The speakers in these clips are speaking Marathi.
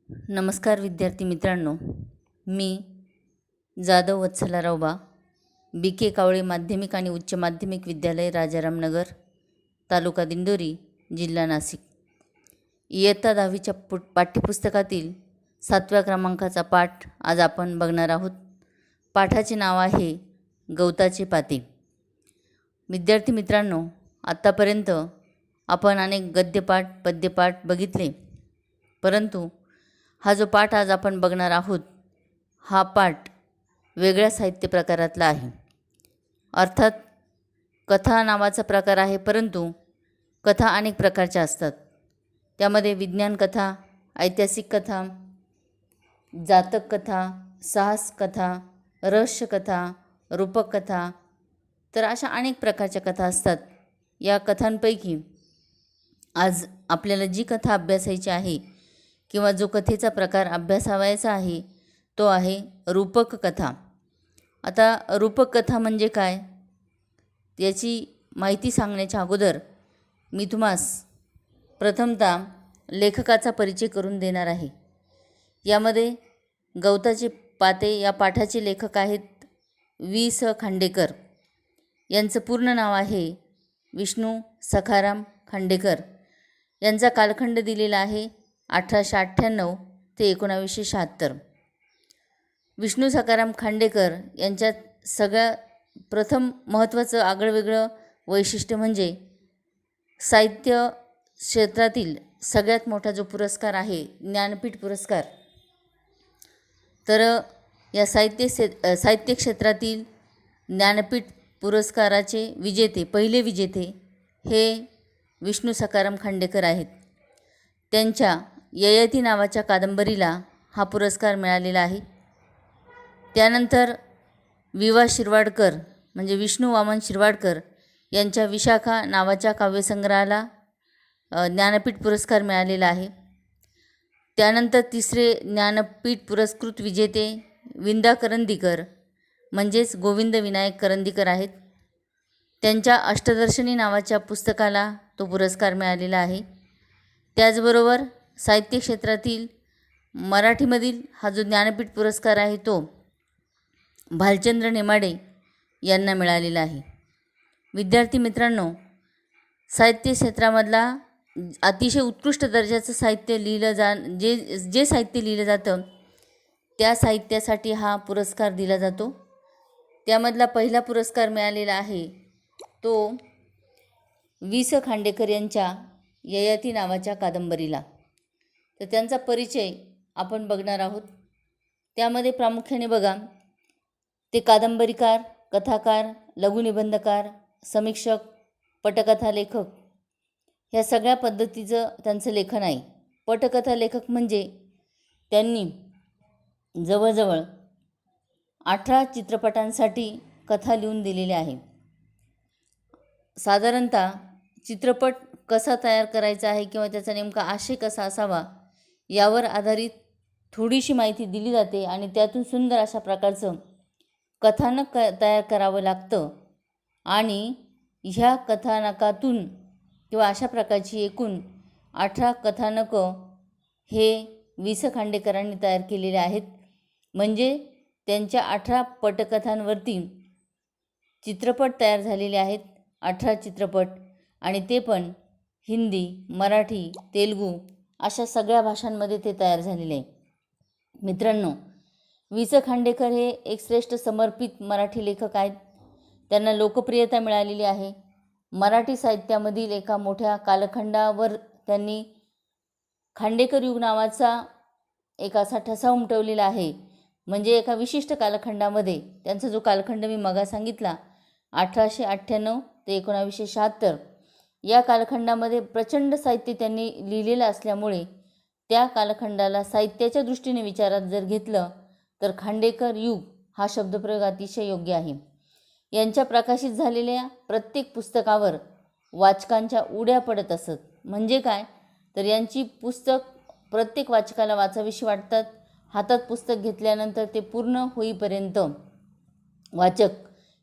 नमस्कार विद्यार्थी मित्रांनो, मी जाधव वत्सलाराव बा, BK कावळे माध्यमिक आणि उच्च माध्यमिक विद्यालय, राजारामनगर, तालुका दिंडोरी, जिल्हा नाशिक. इयत्ता 10वीच्या पाठ्यपुस्तकातील 7व्या क्रमांकाचा पाठ आज आपण बघणार आहोत. पाठाचे नाव आहे गवताचे पाते. विद्यार्थी मित्रांनो, आत्तापर्यंत आपण अनेक गद्यपाठ पद्यपाठ बघितले, परंतु हा जो पाठ आज आपण बघणार आहोत हा पाठ वेगळ्या साहित्य प्रकारातला आहे. अर्थात कथा नावाचा प्रकार आहे, परंतु कथा अनेक प्रकारच्या असतात. त्यामध्ये विज्ञान कथा, ऐतिहासिक कथा, जातक कथा, साहस कथा, रहस्य कथा, रूपक कथा, तर अशा अनेक प्रकारच्या कथा असतात. या कथांपैकी आज आपल्याला जी कथा अभ्यासायची आहे किंवा जो कथेचा प्रकार अभ्यासावायचा आहे तो आहे रूपक कथा. आता रूपक कथा म्हणजे काय याची माहिती सांगण्याच्या अगोदर मी तुम्हास प्रथमतः लेखकाचा परिचय करून देणार आहे. यामध्ये गवताचे पाते या पाठाचे लेखक आहेत वि.स. खांडेकर. यांचं पूर्ण नाव आहे विष्णू सखाराम खांडेकर. यांचा कालखंड दिलेला आहे 1898 ते 1976. विष्णू सखाराम खांडेकर यांच्यात सगळ्यात प्रथम महत्त्वाचं आगळंवेगळं वैशिष्ट्य म्हणजे साहित्य क्षेत्रातील सगळ्यात मोठा जो पुरस्कार आहे ज्ञानपीठ पुरस्कार. तर या साहित्य क्षेत्रातील ज्ञानपीठ पुरस्काराचे विजेते, पहिले विजेते हे विष्णू सखाराम खांडेकर आहेत. त्यांच्या ययाती नावाच्या कादंबरीला हा पुरस्कार मिळालेला आहे. त्यानंतर वि.वा. शिरवाडकर म्हणजे विष्णू वामन शिरवाडकर यांच्या विशाखा नावाच्या काव्यसंग्रहाला ज्ञानपीठ पुरस्कार मिळालेला आहे. त्यानंतर तिसरे ज्ञानपीठ पुरस्कृत विजेते विंदा करंदीकर म्हणजेच गोविंद विनायक करंदीकर आहेत. त्यांच्या अष्टदर्शनी नावाच्या पुस्तकाला तो पुरस्कार मिळालेला आहे. त्याचबरोबर साहित्य क्षेत्रातील मराठीमधील हा जो ज्ञानपीठ पुरस्कार आहे तो भालचंद्र नेमाडे यांना मिळालेला आहे. विद्यार्थी मित्रांनो, साहित्य क्षेत्रामधला अतिशय उत्कृष्ट दर्जाचं साहित्य जे साहित्य लिहिलं जातं त्या साहित्यासाठी हा पुरस्कार दिला जातो. त्यामधला पहिला पुरस्कार मिळालेला आहे तो वि.स. खांडेकर यांच्या ययाती नावाच्या कादंबरीला. तर त्यांचा परिचय आपण बघणार आहोत. त्यामध्ये प्रामुख्याने बघा, ते कादंबरीकार, कथाकार, लघुनिबंधकार, समीक्षक, पटकथा लेखक ह्या सगळ्या पद्धतीचं त्यांचं लेखन आहे. पटकथा लेखक म्हणजे त्यांनी जवळजवळ 18 चित्रपटांसाठी कथा लिहून दिलेल्या आहे. साधारणतः चित्रपट कसा तयार करायचा आहे किंवा त्याचा नेमका आशय कसा असावा यावर आधारित थोडीशी माहिती दिली जाते आणि त्यातून सुंदर अशा प्रकारचं कथानक तयार करावं लागतं. आणि ह्या कथानकातून किंवा अशा प्रकारची एकूण 18 कथानकं हे वि.स. खांडेकरांनी तयार केलेले आहेत. म्हणजे त्यांच्या 18 पटकथांवरती चित्रपट तयार झालेले आहेत, 18 चित्रपट, आणि ते पण हिंदी, मराठी, तेलुगू अशा सगळ्या भाषांमध्ये ते तयार झालेले आहे. मित्रांनो, वि.स. खांडेकर हे एक श्रेष्ठ समर्पित मराठी लेखक आहेत. त्यांना लोकप्रियता मिळालेली आहे. मराठी साहित्यामधील एका मोठ्या कालखंडावर त्यांनी खांडेकर युग नावाचा एक असा ठसा उमटवलेला आहे. म्हणजे एका विशिष्ट कालखंडामध्ये त्यांचा जो कालखंड मी मगा सांगितला 1898 ते 1976 या कालखंडामध्ये प्रचंड साहित्य त्यांनी लिहिलेलं असल्यामुळे त्या कालखंडाला साहित्याच्या दृष्टीने विचारात जर घेतलं तर खांडेकर युग हा शब्दप्रयोग अतिशय योग्य आहे. यांच्या प्रकाशित झालेल्या प्रत्येक पुस्तकावर वाचकांच्या उड्या पडत असत. म्हणजे काय तर यांची पुस्तक प्रत्येक वाचकाला वाचावीशी वाटतात. हातात पुस्तक घेतल्यानंतर ते पूर्ण होईपर्यंत वाचक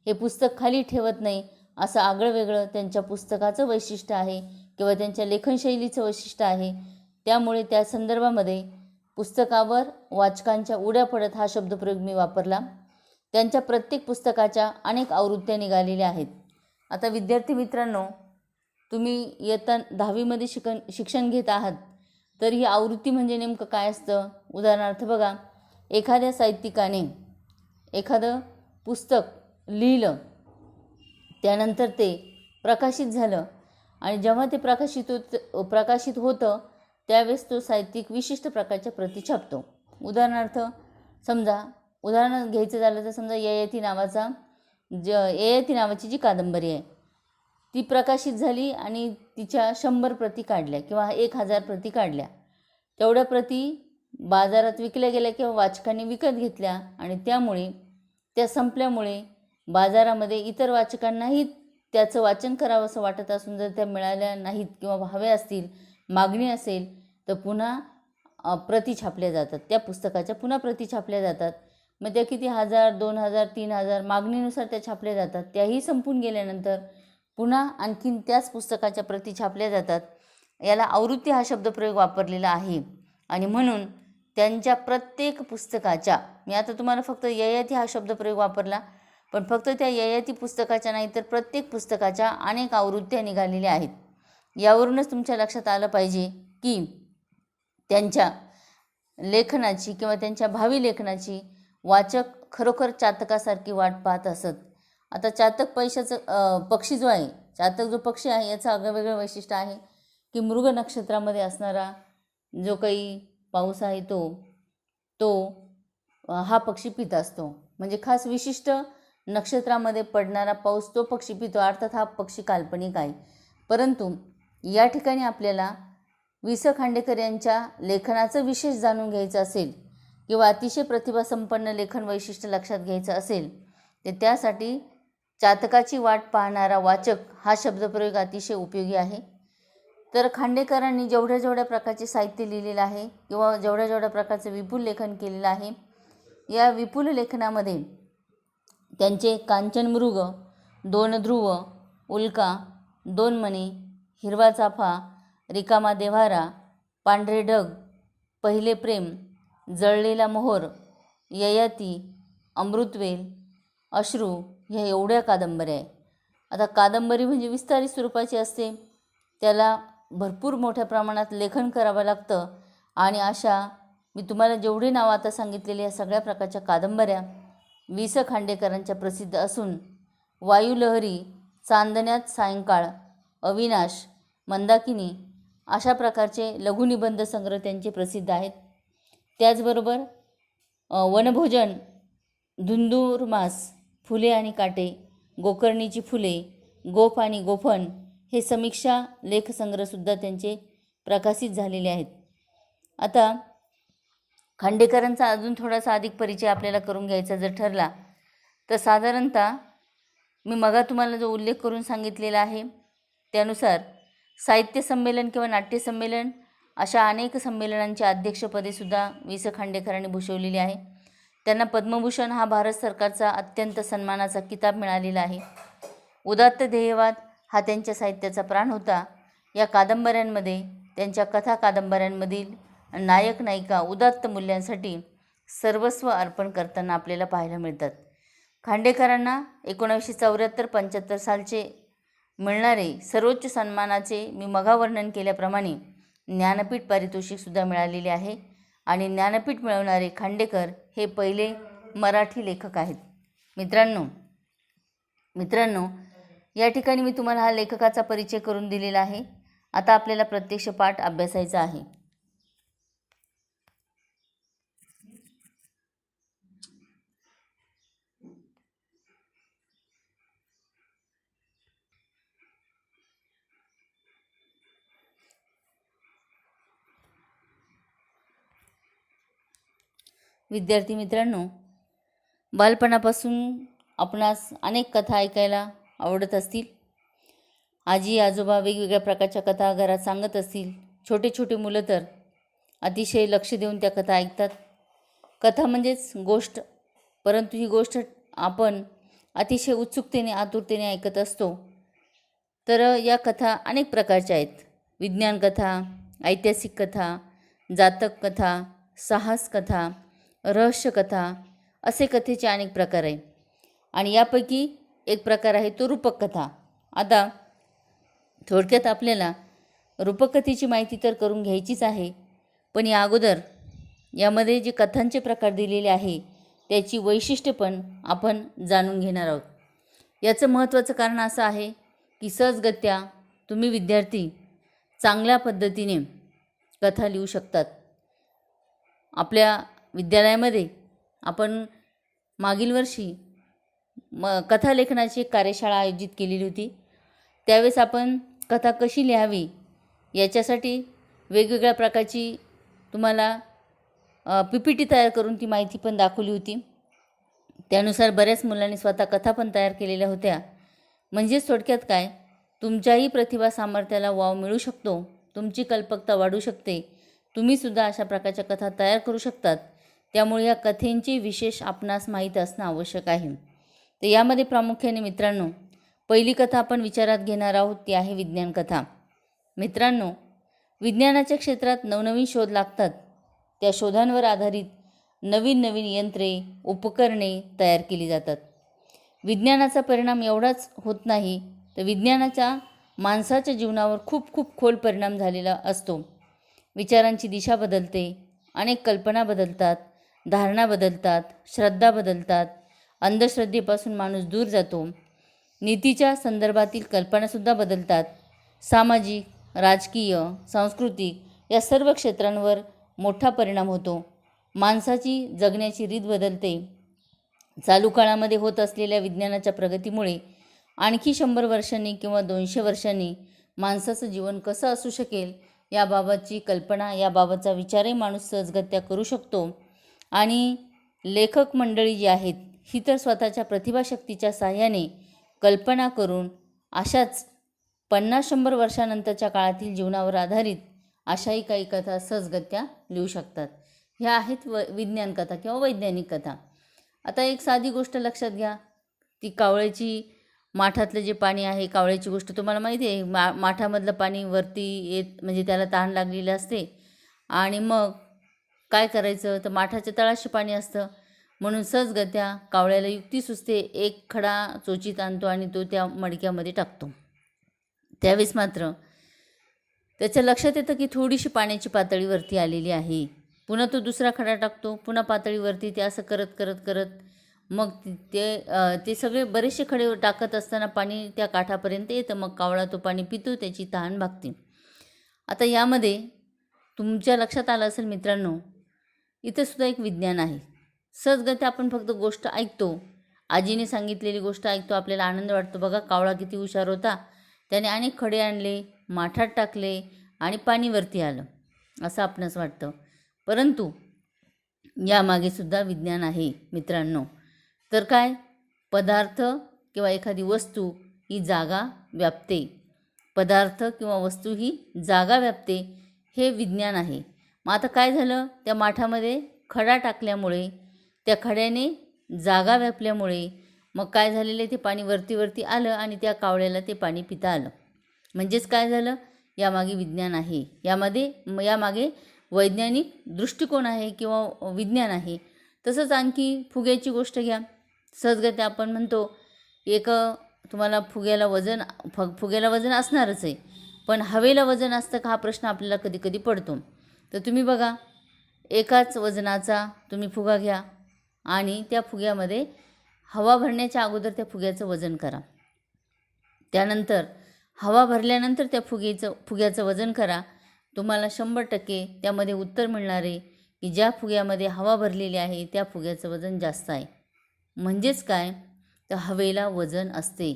हे पुस्तक खाली ठेवत नाही. असं आगळंवेगळं त्यांच्या पुस्तकाचं वैशिष्ट्य आहे किंवा त्यांच्या लेखनशैलीचं वैशिष्ट्य आहे. त्यामुळे त्या संदर्भामध्ये पुस्तकावर वाचकांच्या उड्या पडत हा शब्दप्रयोग मी वापरला. त्यांच्या प्रत्येक पुस्तकाच्या अनेक आवृत्त्या निघालेल्या आहेत. आता विद्यार्थी मित्रांनो, तुम्ही इयत्ता 10वीमध्ये शिक्षण घेत आहात, तर ही आवृत्ती म्हणजे नेमकं काय असतं? उदाहरणार्थ बघा, एखाद्या साहित्यिकाने एखादं पुस्तक लिहिलं, त्यानंतर ते प्रकाशित झालं आणि जेव्हा ते प्रकाशित होतं त्यावेळेस तो साहित्यिक विशिष्ट प्रकारच्या प्रती छापतो. उदाहरणार्थ उदाहरण घ्यायचं झालं तर समजा ययाती नावाची जी कादंबरी आहे ती प्रकाशित झाली आणि तिच्या 100 प्रती काढल्या किंवा 1000 प्रती काढल्या. तेवढ्या प्रती बाजारात विकल्या गेल्या किंवा वाचकांनी विकत घेतल्या आणि त्यामुळे त्या संपल्यामुळे बाजारामध्ये इतर वाचकांनाही त्याचं वाचन करावं असं वाटत असून जर त्या मिळाल्या नाहीत किंवा हव्या असतील, मागणी असेल, तर पुन्हा प्रती छापल्या जातात. त्या पुस्तकाच्या पुन्हा प्रती छापल्या जातात. मग त्या किती 1000, 2000, 3000 मागणीनुसार त्या छापल्या जातात. त्याही संपून गेल्यानंतर पुन्हा आणखीन त्याच पुस्तकाच्या प्रती छापल्या जातात. याला आवृत्ती हा शब्दप्रयोग वापरलेला आहे. आणि म्हणून त्यांच्या प्रत्येक पुस्तकाच्या, मी आता तुम्हाला फक्त ययाती हा शब्दप्रयोग वापरला, पण फक्त त्या ययाती पुस्तकाच्या नाही तर प्रत्येक पुस्तकाच्या अनेक आवृत्त्या निघालेल्या आहेत. यावरूनच तुमच्या लक्षात आलं पाहिजे की त्यांच्या लेखनाची किंवा त्यांच्या भावी लेखनाची वाचक खरोखर चातकासारखी वाट पाहत असत. आता चातक पक्षी जो आहे, चातक जो पक्षी आहे याचं आगळंवेगळं वैशिष्ट्य आहे की मृग नक्षत्रामध्ये असणारा जो काही पाऊस आहे तो हा पक्षी पित असतो. म्हणजे खास विशिष्ट नक्षत्रामध्ये पडणारा पाऊस तो पक्षी पितो. अर्थात हा पक्षी काल्पनिक आहे. परंतु या ठिकाणी आपल्याला वि स खांडेकर यांच्या लेखनाचं विशेष जाणून घ्यायचं असेल किंवा अतिशय प्रतिभासंपन्न लेखन वैशिष्ट्य लक्षात घ्यायचं असेल तर त्यासाठी चातकाची वाट पाहणारा वाचक हा शब्दप्रयोग अतिशय उपयोगी आहे. तर खांडेकरांनी जेवढ्या प्रकारचे साहित्य लिहिलेलं आहे किंवा जेवढ्या प्रकारचं विपुल लेखन केलेलं आहे, या विपुल लेखनामध्ये त्यांचे कांचनमृग, 2 ध्रुव, उल्का, 2 मणी, हिरवा चाफा, रिकामा देव्हारा, पांढरे ढग, पहिले प्रेम, जळलेला मोहोर, ययाती, अमृतवेल, अश्रू ह्या एवढ्या कादंबऱ्या आहे. आता कादंबरी म्हणजे विस्तारित स्वरूपाची असते, त्याला भरपूर मोठ्या प्रमाणात लेखन करावं लागतं आणि अशा मी तुम्हाला जेवढे नावं आता सांगितलेली या सगळ्या प्रकारच्या कादंबऱ्या वि स खांडेकरांच्या प्रसिद्ध असून वायुलहरी, चांदण्यात सायंकाळ, अविनाश, मंदाकिनी अशा प्रकारचे लघुनिबंध संग्रह त्यांचे प्रसिद्ध आहेत. त्याचबरोबर वनभोजन, धुंदुरमास, फुले आणि काटे, गोकर्णीची फुले, गोफ आणि गोफण हे समीक्षा लेखसंग्रहसुद्धा त्यांचे प्रकाशित झालेले आहेत. आता खांडेकरांचा अजून थोडासा अधिक परिचय आपल्याला करून घ्यायचा जर ठरला तर साधारणतः मी मगा तुम्हाला जो उल्लेख करून सांगितलेला आहे त्यानुसार साहित्य संमेलन किंवा नाट्य संमेलन अशा अनेक संमेलनांच्या अध्यक्षपदेसुद्धा वि स खांडेकरांनी भूषवलेली आहे. त्यांना पद्मभूषण हा भारत सरकारचा अत्यंत सन्मानाचा किताब मिळालेला आहे. उदात्त ध्येयवाद हा त्यांच्या साहित्याचा प्राण होता. या कादंबऱ्यांमध्ये त्यांच्या कथा कादंबऱ्यांमधील नायक नायिका उदात्त मूल्यांसाठी सर्वस्व अर्पण करताना आपल्याला पाहायला मिळतात. खांडेकरांना 1974-75 सालचे मिळणारे सर्वोच्च सन्मानाचे मी मगा वर्णन केल्याप्रमाणे ज्ञानपीठ पारितोषिकसुद्धा मिळालेले आहे आणि ज्ञानपीठ मिळवणारे खांडेकर हे पहिले मराठी लेखक आहेत. मित्रांनो या ठिकाणी मी तुम्हाला हा लेखकाचा परिचय करून दिलेला आहे. आता आपल्याला प्रत्यक्ष पाठ अभ्यासायचा आहे. विद्यार्थी मित्रांनो, बालपणापासून आपणास अनेक कथा ऐकायला आवडत असतील. आजी आजोबा वेगवेगळ्या प्रकारच्या कथा घरात सांगत असतील. छोटे छोटे मुलं तर अतिशय लक्ष देऊन त्या कथा ऐकतात. कथा म्हणजेच गोष्ट, परंतु ही गोष्ट आपण अतिशय उत्सुकतेने आतुरतेने ऐकत असतो. तर या कथा अनेक प्रकारच्या आहेत. विज्ञान कथा, ऐतिहासिक कथा, जातक कथा, साहस कथा, रहस्य कथा असे कथेचे अनेक प्रकार आहे. आणि यापैकी एक प्रकार आहे तो रूपक कथा. आता थोडक्यात आपल्याला रूपकथेची माहिती तर करून घ्यायचीच आहे, पण या अगोदर यामध्ये जे कथांचे प्रकार दिलेले आहे त्याची वैशिष्ट्ये पण आपण जाणून घेणार आहोत. याचं महत्त्वाचं कारण असं आहे की सहजगत्या तुम्ही विद्यार्थी चांगल्या पद्धतीने कथा लिहू शकतात. आपल्या विद्यालयामध्ये आपण मागील वर्षी कथा लेखनाची एक कार्यशाळा आयोजित केलेली होती. त्यावेळेस आपण कथा कशी लिहावी याच्यासाठी वेगवेगळ्या प्रकारची तुम्हाला PPT तयार करून ती माहिती पण दाखवली होती. त्यानुसार बऱ्याच मुलांनी स्वतः कथा पण तयार केलेल्या होत्या. म्हणजेच थोडक्यात काय, तुमच्याही प्रतिभा सामर्थ्याला वाव मिळू शकतो, तुमची कल्पकता वाढू शकते, तुम्हीसुद्धा अशा प्रकारच्या कथा तयार करू शकतात. त्यामुळे या कथेंचे विशेष आपणास माहीत असणं आवश्यक आहे. तर यामध्ये प्रामुख्याने मित्रांनो पहिली कथा आपण विचारात घेणार आहोत ती आहे विज्ञान कथा. मित्रांनो, विज्ञानाच्या क्षेत्रात नवनवीन शोध लागतात. त्या शोधांवर आधारित नवीन नवीन यंत्रे, उपकरणे तयार केली जातात. विज्ञानाचा परिणाम एवढाच होत नाही, तर विज्ञानाचा माणसाच्या जीवनावर खूप खूप खोल परिणाम झालेला असतो. विचारांची दिशा बदलते, अनेक कल्पना बदलतात, धारणा बदलतात, श्रद्धा बदलतात, अंधश्रद्धेपासून माणूस दूर जातो, नीतीच्या संदर्भातील कल्पनासुद्धा बदलतात. सामाजिक, राजकीय, सांस्कृतिक या सर्व क्षेत्रांवर मोठा परिणाम होतो. माणसाची जगण्याची रीत बदलते. चालू काळामध्ये होत असलेल्या विज्ञानाच्या प्रगतीमुळे आणखी 100 वर्षांनी किंवा 200 वर्षांनी माणसाचं जीवन कसं असू शकेल याबाबतची कल्पना, याबाबतचा विचारही माणूस सहजगत्या करू शकतो. आणि लेखक मंडळी जी आहेत ही तर स्वतःच्या प्रतिभाशक्तीच्या साहाय्याने कल्पना करून अशाच 50-100 वर्षानंतरच्या काळातील जीवनावर आधारित अशाही काही कथा सहजगत्या लिहू शकतात. ह्या आहेत विज्ञान कथा किंवा वैज्ञानिक कथा. आता एक साधी गोष्ट लक्षात घ्या, ती कावळ्याची माठातलं जे पाणी आहे, कावळ्याची गोष्ट तुम्हाला माहिती आहे. माठामधलं पाणी वरती येत म्हणजे त्याला तहान लागलेली असते आणि मग काय करायचं, तर माठाच्या तळाशी पाणी असतं. म्हणून सहजगत्या कावळ्याला युक्ती सुचते, एक खडा चोचीत आणतो आणि तो त्या मडक्यामध्ये टाकतो. त्यावेळेस मात्र त्याच्या लक्षात येतं की थोडीशी पाण्याची पातळी वरती आलेली आहे. पुन्हा तो दुसरा खडा टाकतो, पुन्हा पातळीवरती, ते असं करत करत करत मग ते सगळे बरेचसे खडे टाकत असताना पाणी त्या काठापर्यंत येतं. मग कावळा तो पाणी पितो, त्याची तहान भागते. आता यामध्ये तुमच्या लक्षात आलं असेल मित्रांनो, इथं सुद्धा एक विज्ञान आहे. सहजगत्या आपण फक्त गोष्ट ऐकतो, आजीने सांगितलेली गोष्ट ऐकतो, आपल्याला आनंद वाटतो. बघा कावळा किती हुशार होता, त्याने अनेक खडे आणले, माठात टाकले आणि पाणी वरती आलं असं आपणास वाटतं. परंतु यामागे सुद्धा विज्ञान आहे मित्रांनो. तर काय, पदार्थ किंवा एखादी वस्तू ही जागा व्यापते, पदार्थ किंवा वस्तू ही जागा व्यापते, हे विज्ञान आहे. मग आता काय झालं, त्या माठामध्ये खडा टाकल्यामुळे, त्या खड्याने जागा व्यापल्यामुळे मग काय झालेलं, ते पाणी वरती वरती आलं आणि त्या कावळ्याला ते पाणी पिता आलं. म्हणजेच काय झालं, यामागे विज्ञान आहे, यामागे वैज्ञानिक दृष्टिकोन आहे किंवा विज्ञान आहे. तसंच आणखी फुग्याची गोष्ट घ्या. सहजगत्या आपण म्हणतो एक तुम्हाला फुग्याला वजन असणारच आहे, पण हवेला वजन असतं का हा प्रश्न आपल्याला कधी कधी पडतो. तर तुम्ही बघा, एकाच वजनाचा तुम्ही फुगा घ्या आणि त्या फुग्यामध्ये हवा भरण्याच्या अगोदर त्या फुग्याचं वजन करा. त्यानंतर हवा भरल्यानंतर त्या फुग्याचं वजन करा. तुम्हाला 100% त्यामध्ये उत्तर मिळणार आहे की ज्या फुग्यामध्ये हवा भरलेली आहे त्या फुग्याचं वजन जास्त आहे. म्हणजेच काय, तर हवेला वजन असते.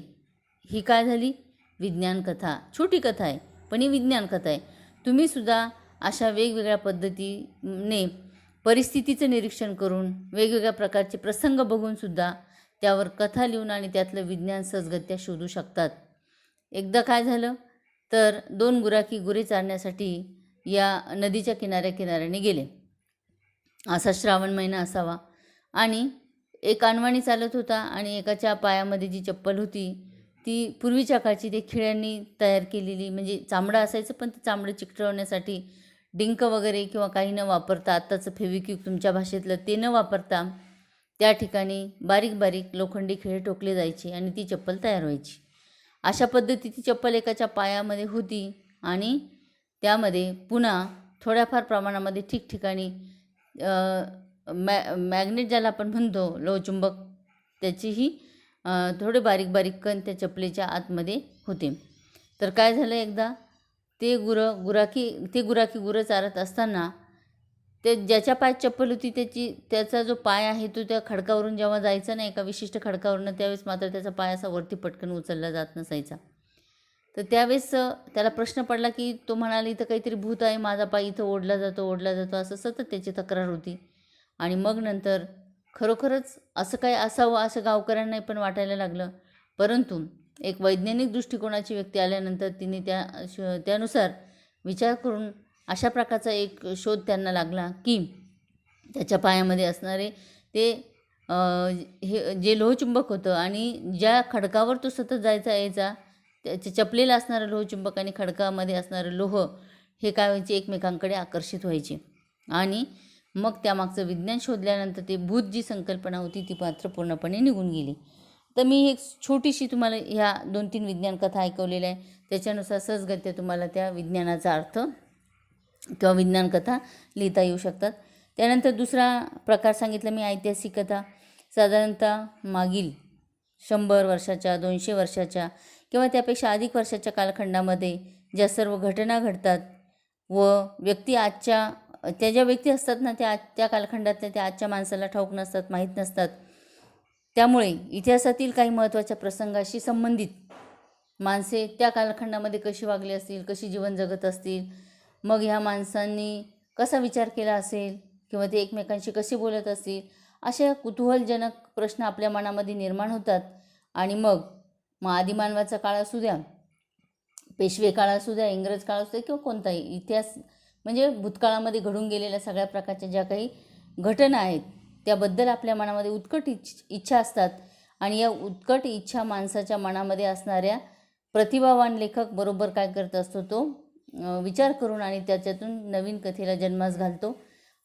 ही काय झाली, विज्ञान कथा. छोटी कथा आहे पण ही विज्ञान कथा आहे. तुम्हीसुद्धा अशा वेगवेगळ्या पद्धतीने परिस्थितीचं निरीक्षण करून, वेगवेगळ्या प्रकारचे प्रसंग बघूनसुद्धा त्यावर कथा लिहून आणि त्यातलं विज्ञान सहजगत्या शोधू शकतात. एकदा काय झालं, तर 2 गुराखी गुरे चारण्यासाठी या नदीच्या किनाऱ्याने गेले. असा श्रावण महिना असावा आणि एक अनवाणी चालत होता आणि एकाच्या पायामध्ये जी चप्पल होती ती पूर्वीच्या काळची ते खिळ्यांनी तयार केलेली, म्हणजे चामडं असायचं पण ते चामडं चिकटवण्यासाठी डिंक वगैरे किंवा काही न वापरता, आत्ताचं फेविक्विक तुमच्या भाषेतलं ते न वापरता त्या ठिकाणी बारीक बारीक लोखंडी खिळे ठोकले जायचे आणि ती चप्पल तयार व्हायची. अशा पद्धतीची चप्पल एकाच्या पायामध्ये होती आणि त्यामध्ये पुन्हा थोड्याफार प्रमाणामध्ये ठिकठिकाणी मॅग्नेट ज्याला आपण म्हणतो, लोहचुंबक, त्याचीही थोडे बारीक बारीक कण त्या चपलेच्या आतमध्ये होते. तर काय झालं, एकदा ते गुराखी गुरं चारत असताना ते ज्याच्या पायात चप्पल होती त्याचा जो पाय आहे तो त्या खडकावरून जेव्हा जायचा ना, एका विशिष्ट खडकावरून, त्यावेळेस मात्र त्याचा पाय असा वरती पटकन उचलला जात नसायचा. तर त्यावेळेस त्याला प्रश्न पडला की तो म्हणाला, इथं काहीतरी भूत आहे, माझा पाय इथं ओढला जातो असं सतत त्याची तक्रार होती. आणि मग नंतर खरोखरच असं काय असावं असं गावकऱ्यांना पण वाटायला लागलं. परंतु एक वैज्ञानिक दृष्टिकोनाची व्यक्ती आल्यानंतर तिने त्यानुसार विचार करून अशा प्रकारचा एक शोध त्यांना लागला की त्याच्या पायामध्ये असणारे ते हे जे लोहचुंबक होतं आणि ज्या खडकावर तो सतत जायचा यायचा, त्याच्या चपलेला असणारं लोहचुंबक आणि खडकामध्ये असणारं लोह हे काय व्हायचे, एकमेकांकडे आकर्षित व्हायचे. आणि मग त्यामागचं विज्ञान शोधल्यानंतर ते भूत जी संकल्पना होती ती मात्र पूर्णपणे निघून गेली. तर मी एक छोटीशी तुम्हाला ह्या 2-3 विज्ञान कथा ऐकवलेल्या आहे. त्याच्यानुसार सहजगत्या तुम्हाला त्या विज्ञानाचा अर्थ किंवा विज्ञान कथा लिहिता येऊ शकतात. त्यानंतर दुसरा प्रकार सांगितला मी, ऐतिहासिक कथा. साधारणतः मागील 100 वर्षाच्या, 200 वर्षाच्या किंवा त्यापेक्षा अधिक वर्षाच्या कालखंडामध्ये ज्या सर्व घटना घडतात व त्या ज्या व्यक्ती असतात ना, त्या कालखंडातल्या त्या आजच्या माणसाला ठाऊक नसतात, माहीत नसतात. त्यामुळे इतिहासातील काही महत्त्वाच्या प्रसंगाशी संबंधित माणसे त्या कालखंडामध्ये कशी वागली असतील, कशी जीवन जगत असतील, मग ह्या माणसांनी कसा विचार केला असेल किंवा ते एकमेकांशी कसे बोलत असतील, अशा कुतूहलजनक प्रश्न आपल्या मनामध्ये निर्माण होतात. आणि मग आदिमानवाचा काळ असू द्या, पेशवे काळ असू द्या, इंग्रज काळ असू द्या किंवा कोणताही इतिहास, म्हणजे भूतकाळामध्ये घडून गेलेल्या सगळ्या प्रकारच्या ज्या काही घटना आहेत त्याबद्दल आपल्या मनामध्ये उत्कट इच्छा असतात. आणि या उत्कट इच्छा माणसाच्या मनामध्ये असणाऱ्या प्रतिभावान लेखक बरोबर काय करत असतो, तो विचार करून आणि त्याच्यातून नवीन कथेला जन्मास घालतो.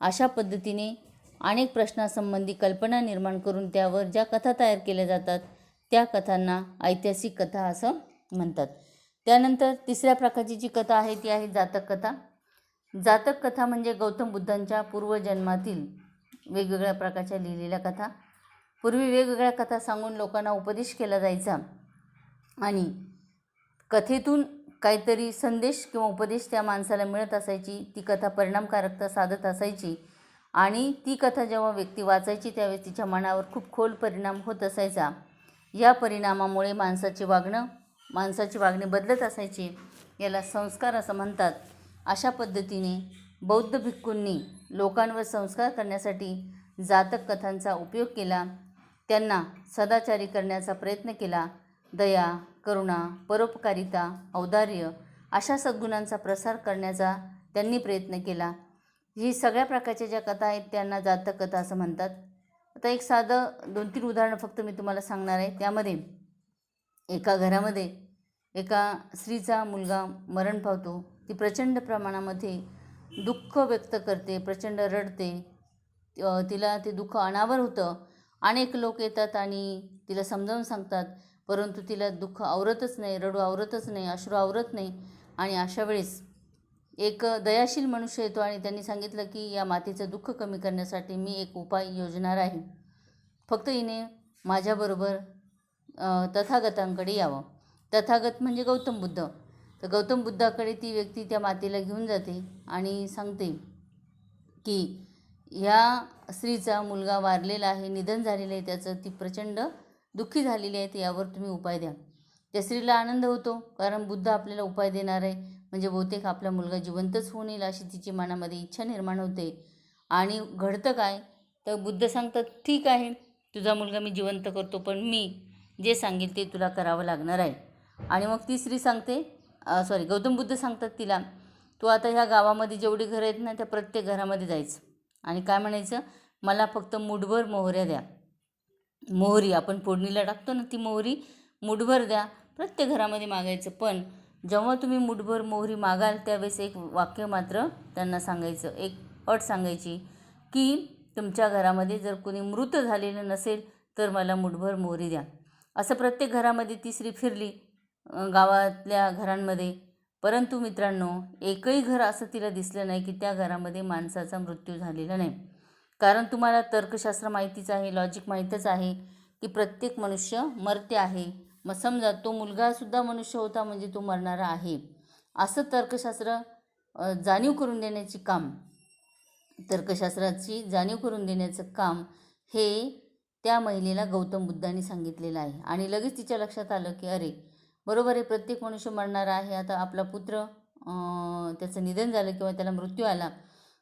अशा पद्धतीने अनेक प्रश्नासंबंधी कल्पना निर्माण करून त्यावर ज्या कथा तयार केल्या जातात त्या कथांना ऐतिहासिक कथा असं म्हणतात. त्यानंतर तिसऱ्या प्रकारची जी कथा आहे ती आहे जातक कथा. जातक कथा म्हणजे गौतम बुद्धांच्या पूर्वजन्मातील वेगवेगळ्या प्रकारच्या लिहिलेल्या कथा. पूर्वी वेगवेगळ्या कथा सांगून लोकांना उपदेश केला जायचा आणि कथेतून काहीतरी संदेश किंवा उपदेश त्या माणसाला मिळत असायची. ती कथा परिणामकारकता साधत असायची आणि ती कथा जेव्हा व्यक्ती वाचायची त्यावेळेस तिच्या मनावर खूप खोल परिणाम होत असायचा. या परिणामामुळे माणसाची वागणी बदलत असायची. याला संस्कार असं म्हणतात. अशा पद्धतीने बौद्ध भिक्खूंनी लोकांवर संस्कार करण्यासाठी जातक कथांचा उपयोग केला. त्यांना सदाचारी करण्याचा प्रयत्न केला. दया, करुणा, परोपकारिता, औदार्य अशा सद्गुणांचा प्रसार करण्याचा त्यांनी प्रयत्न केला. ही सगळ्या प्रकारच्या ज्या कथा आहेत त्यांना जातक कथा असं म्हणतात. आता एक साधं 2-3 उदाहरणं फक्त मी तुम्हाला सांगणार आहे. त्यामध्ये एका घरामध्ये एका स्त्रीचा मुलगा मरण पावतो. ती प्रचंड प्रमाणामध्ये दुःख व्यक्त करते, प्रचंड रडते. तिला ते दुःख अनावर होतं. अनेक लोक येतात आणि तिला समजावून सांगतात, परंतु तिला दुःख आवरतच नाही, रडू आवरतच नाही, अश्रू आवरत नाही. आणि अशा वेळेस एक दयाशील मनुष्य येतो आणि त्यांनी सांगितलं की या मातेचं दुःख कमी करण्यासाठी मी एक उपाय योजणार आहे. फक्त हिने माझ्याबरोबर तथागतांकडे यावं. तथागत म्हणजे गौतम बुद्ध. तर गौतम बुद्धाकडे ती व्यक्ती त्या मातेला घेऊन जाते आणि सांगते की ह्या स्त्रीचा मुलगा वारलेला आहे, निधन झालेलं आहे त्याचं, ती प्रचंड दुःखी झालेली आहे, यावर तुम्ही उपाय द्या. त्या स्त्रीला आनंद होतो कारण बुद्ध आपल्याला उपाय देणार आहे, म्हणजे बहुतेक आपला मुलगा जिवंतच होऊन येईल अशी तिची मनामध्ये इच्छा निर्माण होते. आणि घडतं काय, तर बुद्ध सांगतात ठीक आहे तुझा मुलगा मी जिवंत करतो, पण मी जे सांगेल ते तुला करावं लागणार आहे. आणि मग ती स्त्री सांगते गौतम बुद्ध सांगतात तिला, तू आता ह्या गावामध्ये जेवढी घरं आहेत ना त्या प्रत्येक घरामध्ये जायचं आणि काय म्हणायचं, मला फक्त मुठभर मोहऱ्या द्या. मोहरी आपण फोडणीला टाकतो ना, ती मोहरी मुठभर द्या, प्रत्येक घरामध्ये मागायचं. पण जेव्हा तुम्ही मुठभर मोहरी मागाल त्यावेळेस एक वाक्य मात्र त्यांना सांगायचं, एक अट सांगायची की तुमच्या घरामध्ये जर कोणी मृत झालेलं नसेल तर मला मुठभर मोहरी द्या. असं प्रत्येक घरामध्ये ती स्त्री फिरली गावातल्या घरांमध्ये, परंतु मित्रांनो एकही घर असं तिला दिसलं नाही की त्या घरामध्ये माणसाचा मृत्यू झालेला नाही. कारण तुम्हाला तर्कशास्त्र माहितीच आहे, लॉजिक माहीतच आहे की प्रत्येक मनुष्य मरते आहे. मग समजा तो मुलगासुद्धा मनुष्य होता म्हणजे तो मरणारा आहे, असं तर्कशास्त्र जाणीव करून देण्याची काम, तर्कशास्त्राची जाणीव करून देण्याचं काम हे त्या महिलेला गौतम बुद्धांनी सांगितलेलं आहे. आणि लगेच तिच्या लक्षात आलं की अरे बरोबर आहे, प्रत्येक मनुष्य मरणारा आहे. आता आपला पुत्र त्याचं निधन झालं किंवा त्याला मृत्यू आला,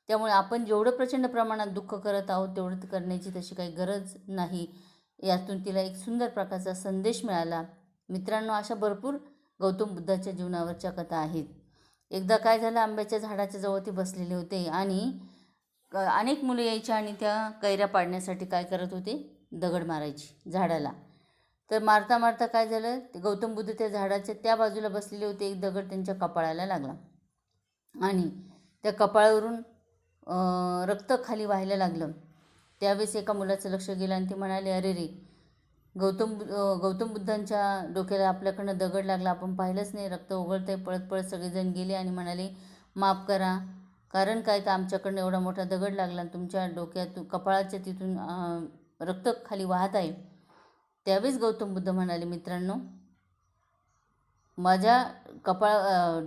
त्यामुळे आपण जेवढं प्रचंड प्रमाणात दुःख करत आहोत तेवढं करण्याची तशी काही गरज नाही. यातून तिला एक सुंदर प्रकारचा संदेश मिळाला. मित्रांनो, अशा भरपूर गौतम बुद्धाच्या जीवनावरच्या कथा आहेत. एकदा काय झालं, आंब्याच्या झाडाच्या जवळ ते बसलेले होते आणि अनेक मुलं यायची आणि त्या कैऱ्या पाडण्यासाठी काय करत होते, दगड मारायची झाडाला. तर मारता मारता काय झालं, ते गौतम बुद्ध त्या झाडाच्या त्या बाजूला बसलेले होते. एक दगड त्यांच्या कपाळाला लागला आणि त्या कपाळावरून रक्त खाली व्हायला लागलं. त्यावेळेस एका मुलाचं लक्ष गेलं आणि ते म्हणाले, अरे रे, गौतम बुद्धांच्या डोक्याला आपल्याकडनं दगड लागला, आपण पाहिलंच नाही, रक्त ओघळतंय. पळत पळत सगळेजण गेले आणि म्हणाले, माफ करा, कारण काय तर आमच्याकडनं एवढा मोठा दगड लागला, तुमच्या डोक्यातून कपाळाच्या तिथून रक्त खाली वाहत आहे. त्यावेळेस गौतम बुद्ध म्हणाले, मित्रांनो, माझ्या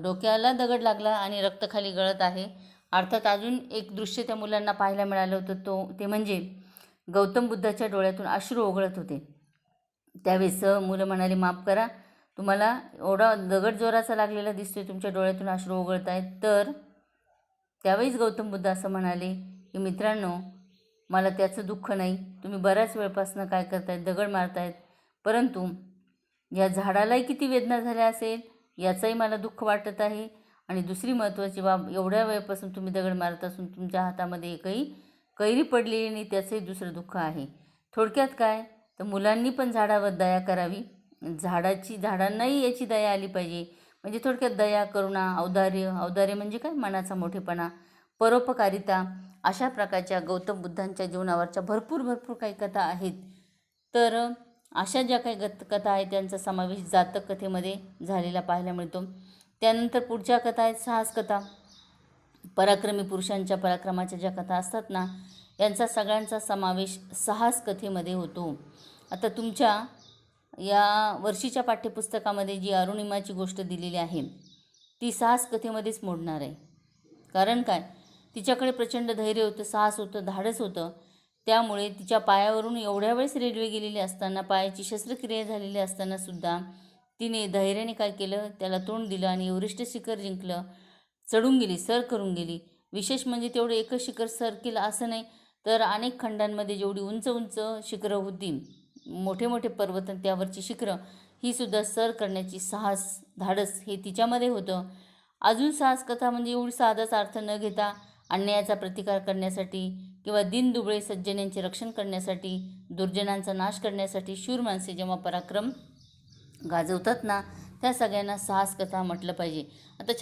डोक्याला दगड लागला आणि रक्त खाली गळत आहे. अर्थात अजून एक दृश्य त्या मुलांना पाहायला मिळालं होतं, ते म्हणजे गौतम बुद्धाच्या डोळ्यातून अश्रू ओघळत होते. त्यावेळेस मुलं म्हणाली, माफ करा, तुम्हाला एवढा दगड जोराचा लागलेला दिसतोय, तुमच्या डोळ्यातून अश्रू ओघळत आहेत. तर त्यावेळेस गौतम बुद्ध असं म्हणाले की मित्रांनो, मला त्याचं दुःख नाही, तुम्ही बऱ्याच वेळपासून काय करतायत, दगड मारतायत, परंतु या झाडालाही किती वेदना झाल्या असेल याचंही मला दुःख वाटत आहे. आणि दुसरी महत्त्वाची बाब, एवढ्या वेळेपासून तुम्ही दगड मारत असून तुमच्या हातामध्ये एकही कैरी पडलेली नाही, त्याचंही दुसरं दुःख आहे. थोडक्यात काय तर मुलांनी पण झाडावर दया करावी, झाडांनाही याची दया आली पाहिजे. म्हणजे थोडक्यात दया, करुणा, औदार्य म्हणजे काय, मनाचा मोठेपणा, परोपकारिता, अशा प्रकारच्या गौतम बुद्धांच्या जीवनावरच्या भरपूर काही कथा आहेत. तर अशा ज्या काही कथा आहेत त्यांचा समावेश जातक कथेमध्ये झालेला पाहायला मिळतो. त्यानंतर पुढच्या कथा आहेत साहस कथा. पराक्रमी पुरुषांच्या पराक्रमाच्या ज्या कथा असतात ना, यांचा सगळ्यांचा समावेश साहस कथेमध्ये होतो. आता तुमच्या या वर्षीच्या पाठ्यपुस्तकामध्ये जी अरुणिमाची गोष्ट दिलेली आहे ती साहस कथेमध्येच मोडणार आहे. कारण काय, तिच्याकडे प्रचंड धैर्य होतं, साहस होतं, धाडस होतं. त्यामुळे तिच्या पायावरून एवढ्या वेळेस रेल्वे गेलेली असताना, पायाची शस्त्रक्रिया झालेली असतानासुद्धा तिने धैर्याने काय केलं, त्याला तोंड दिलं आणि एव्हरेस्ट शिखर जिंकलं, चढून गेली, सर करून गेली. विशेष म्हणजे तेवढं एकच शिखर सर केलं असं नाही, तर अनेक खंडांमध्ये जेवढी उंच शिखरं होती, मोठे पर्वत, त्यावरची शिखरं, ही सुद्धा सर करण्याची साहस, धाडस हे तिच्यामध्ये होतं. अजून साहस कथा म्हणजे एवढी साधाच अर्थ न घेता अन्यायाचा प्रतिकार करण्यासाठी किंवा दीनदुबळे सज्जनांचे रक्षण करण्यासाठी, दुर्जनांचा नाश करण्यासाठी शूर माणसे जेव्हा पराक्रम गाजवतात ना, त्या सगळ्यांना साहस कथा म्हटलं पाहिजे. आता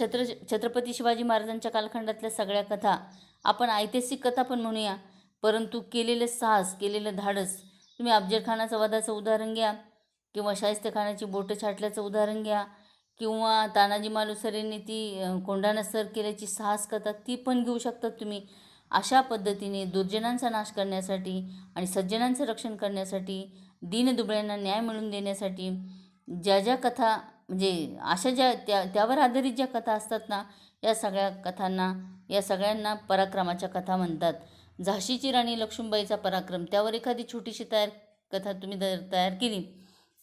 छत्रपती शिवाजी महाराजांच्या कालखंडातल्या सगळ्या कथा आपण ऐतिहासिक कथा पण म्हणूया, परंतु केलेलं साहस, केलेलं धाडस, तुम्ही अफजलखानाचं वधाचं उदाहरण घ्या किंवा शाहिस्तेखानाची बोटं छाटल्याचं उदाहरण घ्या किंवा तानाजी मालुसरेंनी ती कोंढाणा सर केल्याची साहस कथा ती पण घेऊ शकतात तुम्ही. अशा पद्धतीने दुर्जनांचा नाश करण्यासाठी आणि सज्जनांचं रक्षण करण्यासाठी, दीनदुबळ्यांना न्याय मिळवून देण्यासाठी ज्या कथा, म्हणजे अशा त्यावर आधारित ज्या कथा असतात ना, या सगळ्यांना पराक्रमाच्या कथा म्हणतात. झाशीची राणी लक्ष्मीबाईचा पराक्रम, त्यावर एखादी छोटीशी कथा तुम्ही तयार केली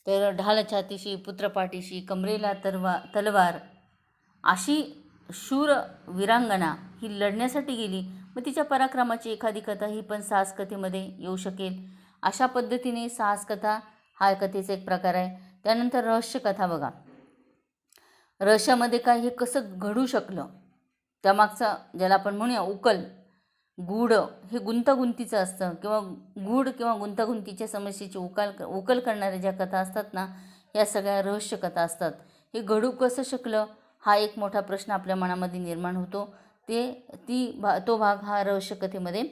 तर ढाल छातीशी, पुत्रपाठीशी, कमरेला तलवार, अशी शूर वीरांगना ही लढण्यासाठी गेली, मग तिच्या पराक्रमाची एखादी कथा ही पण साहस कथेमध्ये येऊ शकेल. अशा पद्धतीने साहस कथा हा कथेचा एक प्रकार आहे. त्यानंतर रहस्य कथा बघा. रहस्यामध्ये काय, हे कसं घडू शकलं, त्यामागचा ज्याला आपण म्हणूया उकल, गूढ, हे गुंतागुंतीचं असतं किंवा गूढ किंवा गुंतागुंतीच्या समस्येची उकल करणाऱ्या ज्या कथा असतात ना, या सगळ्या रहस्य कथा असतात. हे घडू कसं शकलं हा एक मोठा प्रश्न आपल्या मनामध्ये निर्माण होतो. तो भाग हा रहस्यकथेमध्ये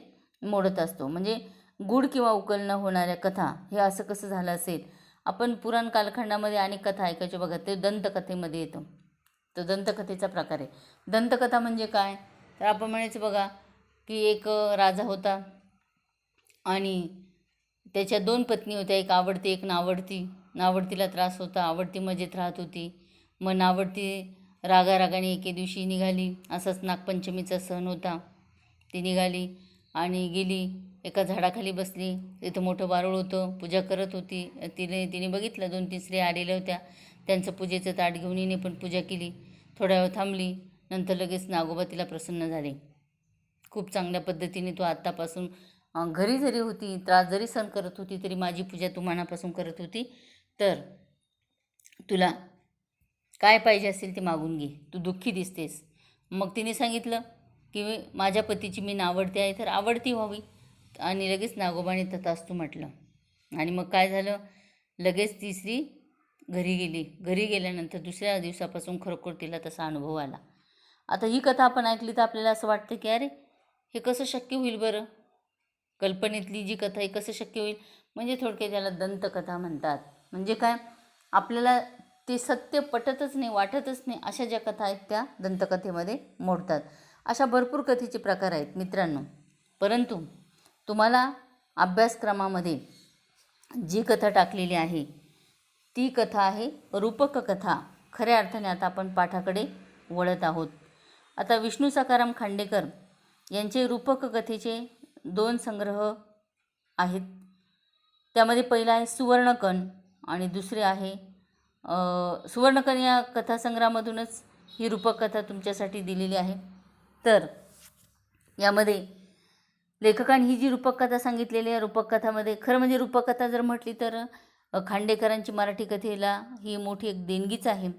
मोडत असतो. म्हणजे गूढ किंवा उकल न होणाऱ्या कथा हे असं कसं झालं असेल. आपण पुराण कालखंडामध्ये अनेक कथा ऐकायच्या बघा, ते दंतकथेमध्ये येतं. तर दंतकथेचा प्रकार आहे. दंतकथा म्हणजे काय, तर आपण म्हणायचं बघा की एक राजा होता आणि त्याच्या 2 पत्नी होत्या, एक आवडती एक नावडती. नावडतीला त्रास होता, आवडती मजेत राहत होती. मग नावडती रागारागाने एके दिवशी निघाली. असाच नागपंचमीचा सण होता. ती निघाली आणि गेली, एका झाडाखाली बसली. तिथं मोठं वारूळ होतं, पूजा करत होती. तिने बघितलं 2-3 स्त्रिया आलेल्या होत्या. त्यांचं पूजेचं ताट घेऊन हिने पण पूजा केली. थोड्या वेळ थांबली, नंतर लगेच नागोबा तिला प्रसन्न झाले. खूप चांगल्या पद्धतीने तू आत्तापासून घरी जरी होती, त्रास जरी सहन करत होती, तरी माझी पूजा तू मनापासून करत होती, तर तुला काय पाहिजे असेल ते मागून घे, तू दुःखी दिसतेस. मग तिने सांगितलं की माझ्या पतीची मी नावडती आहे, तर आवडती व्हावी. आणि लगेच नागोबाने तथास्तु म्हटलं. आणि मग काय झालं, लगेच ती स्त्री घरी गेली. घरी गेल्यानंतर दुसऱ्या दिवसापासून खरोखर तिला तसा अनुभव आला. आता ही कथा आपण ऐकली तर आपल्याला असं वाटतं की अरे हे कसं शक्य होईल बरं, कल्पनेतली जी कथा आहे कसं शक्य होईल. म्हणजे थोडक्यात त्याला दंतकथा म्हणतात. म्हणजे काय, आपल्याला ते सत्य पटतच नाही, वाटतच नाही, अशा ज्या कथा आहेत त्या दंतकथेमध्ये मोडतात. अशा भरपूर कथेचे प्रकार आहेत मित्रांनो. परंतु तुम्हाला अभ्यासक्रमामध्ये जी कथा टाकलेली आहे ती कथा आहे रूपक कथा. खऱ्या अर्थाने आता आपण पाठाकडे वळत आहोत. आता विष्णू सखाराम खांडेकर यांचे रूपक कथेचे 2 संग्रह आहेत. त्यामध्ये पहिला आहे सुवर्णकण आणि दुसरे आहे सुवर्णकण. या कथासंग्रहामधूनच ही रूपक कथा तुमच्यासाठी दिलेली आहे. तर यामध्ये लेखकांनी ही जी रूपक कथा सांगितलेली आहे, रूपक कथामध्ये खरं म्हणजे रूपक कथा जर म्हटली तर खांडेकरांची मराठी कथेला ही मोठी एक देणगीच आहे.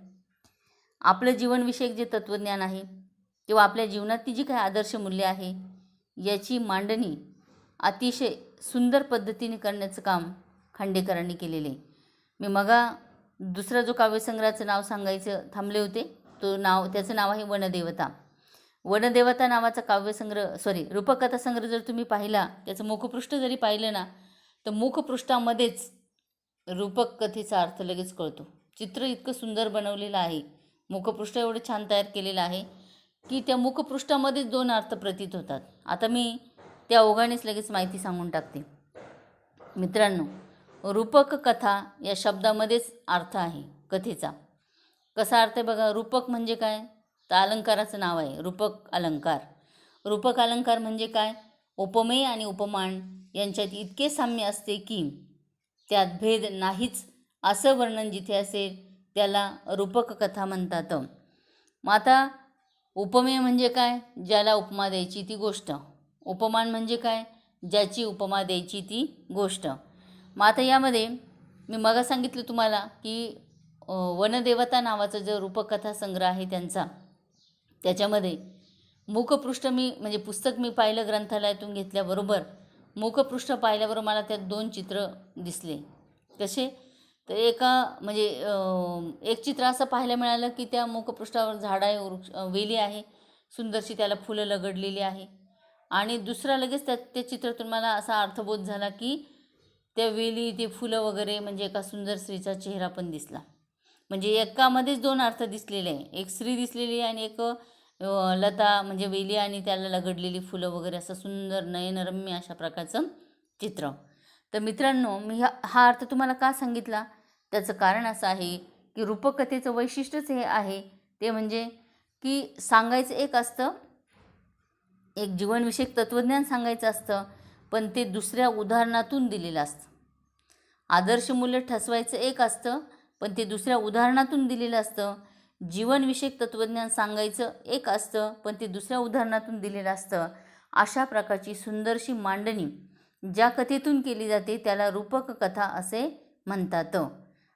आपलं जीवनविषयक जे तत्त्वज्ञान आहे किंवा आपल्या जीवनातली जी काही आदर्श मूल्य आहे याची मांडणी अतिशय सुंदर पद्धतीने करण्याचं काम खांडेकरांनी केलेले. मी मगा दुसरा जो काव्यसंग्रहाचं नाव सांगायचं थांबले होते, त्याचं नाव आहे वनदेवता. वनदेवता नावाचा रूपक कथा संग्रह जर तुम्ही पाहिला, त्याचं मुखपृष्ठ जरी पाहिलं ना, तर मुखपृष्ठामध्येच रूपक कथेचा अर्थ लगेच कळतो. चित्र इतकं सुंदर बनवलेलं आहे, मुखपृष्ठ एवढं छान तयार केलेलं आहे की त्या मुखपृष्ठामध्येच 2 अर्थ प्रतीत होतात. आता मी त्या ओघानेच लगेच माहिती सांगून टाकते. मित्रांनो, रूपक कथा या शब्दामध्येच अर्थ आहे कथेचा. कसा अर्थ आहे बघा. रूपक म्हणजे काय, तर अलंकाराचं नाव आहे रूपक अलंकार. रूपक अलंकार म्हणजे काय, उपमेय आणि उपमान यांच्यात इतके साम्य असते की त्यात भेद नाहीच असं वर्णन जिथे असेल त्याला रूपक कथा म्हणतात. मग आता उपमेय म्हणजे काय, ज्याला उपमा द्यायची ती गोष्ट. उपमान म्हणजे काय, ज्याची उपमा द्यायची ती गोष्ट. मग आता यामध्ये मी मग सांगितलं तुम्हाला की वनदेवता नावाचा जो रूपकथा संग्रह आहे त्याच्यामध्ये मुखपृष्ठ म्हणजे पुस्तक मी पाहिलं ग्रंथालयातून घेतल्याबरोबर, मुखपृष्ठ पाहिल्याबरोबर मला त्यात 2 चित्र दिसले. कसे, तर एक चित्र असं पाहायला मिळालं की त्या मुखपृष्ठावर झाड आहे, वेली आहे, सुंदरशी त्याला फुलं लगडलेली आहे. आणि दुसरा लगेच त्या चित्रातून मला असा अर्थबोध झाला की त्या वेली, ते फुलं वगैरे म्हणजे एका सुंदर स्त्रीचा चेहरा पण दिसला. म्हणजे एकामध्येच 2 अर्थ दिसलेले आहे. एक स्त्री दिसलेली आहे आणि एक लता म्हणजे वेली आणि त्याला लगडलेली फुलं वगैरे असं सुंदर नयनरम्य अशा प्रकारचं चित्र. तर मित्रांनो, मी हा अर्थ तुम्हाला का सांगितला, त्याचं कारण असं आहे की रूपकथेचं वैशिष्ट्यच हे आहे, ते म्हणजे की सांगायचं एक असतं, एक जीवनविषयक तत्त्वज्ञान सांगायचं असतं, पण ते दुसऱ्या उदाहरणातून दिलेलं असतं. आदर्श मूल्य ठसवायचं एक असतं, पण ते दुसऱ्या उदाहरणातून दिलेलं असतं. जीवनविषयक तत्त्वज्ञान सांगायचं एक असतं, पण ते दुसऱ्या उदाहरणातून दिलेलं असतं. अशा प्रकारची सुंदरशी मांडणी ज्या कथेतून केली जाते त्याला रूपक कथा असे म्हणतात.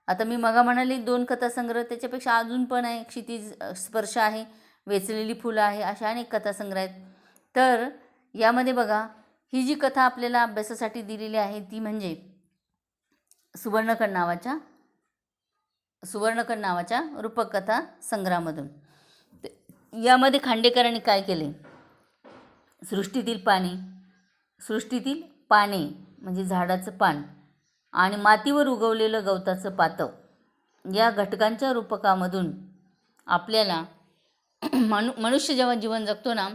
आता मी मगा म्हणाले 2 कथासंग्रह, त्याच्यापेक्षा अजून पण आहे, क्षितिज स्पर्श आहे, वेचलेली फुलं आहे, अशा अनेक कथासंग्रह आहेत. तर यामध्ये बघा, ही जी कथा आपल्याला अभ्यासासाठी दिलेली आहे ती म्हणजे सुवर्णकण नावाच्या रूपक कथा संग्रहामधून. यामध्ये खांडेकरांनी काय केले, सृष्टीतील पाने म्हणजे झाडाचं पान आणि मातीवर उगवलेलं गवताचं पातं या घटकांच्या रूपकामधून आपल्याला मनुष्य जेव्हा जीवन जगतो ना,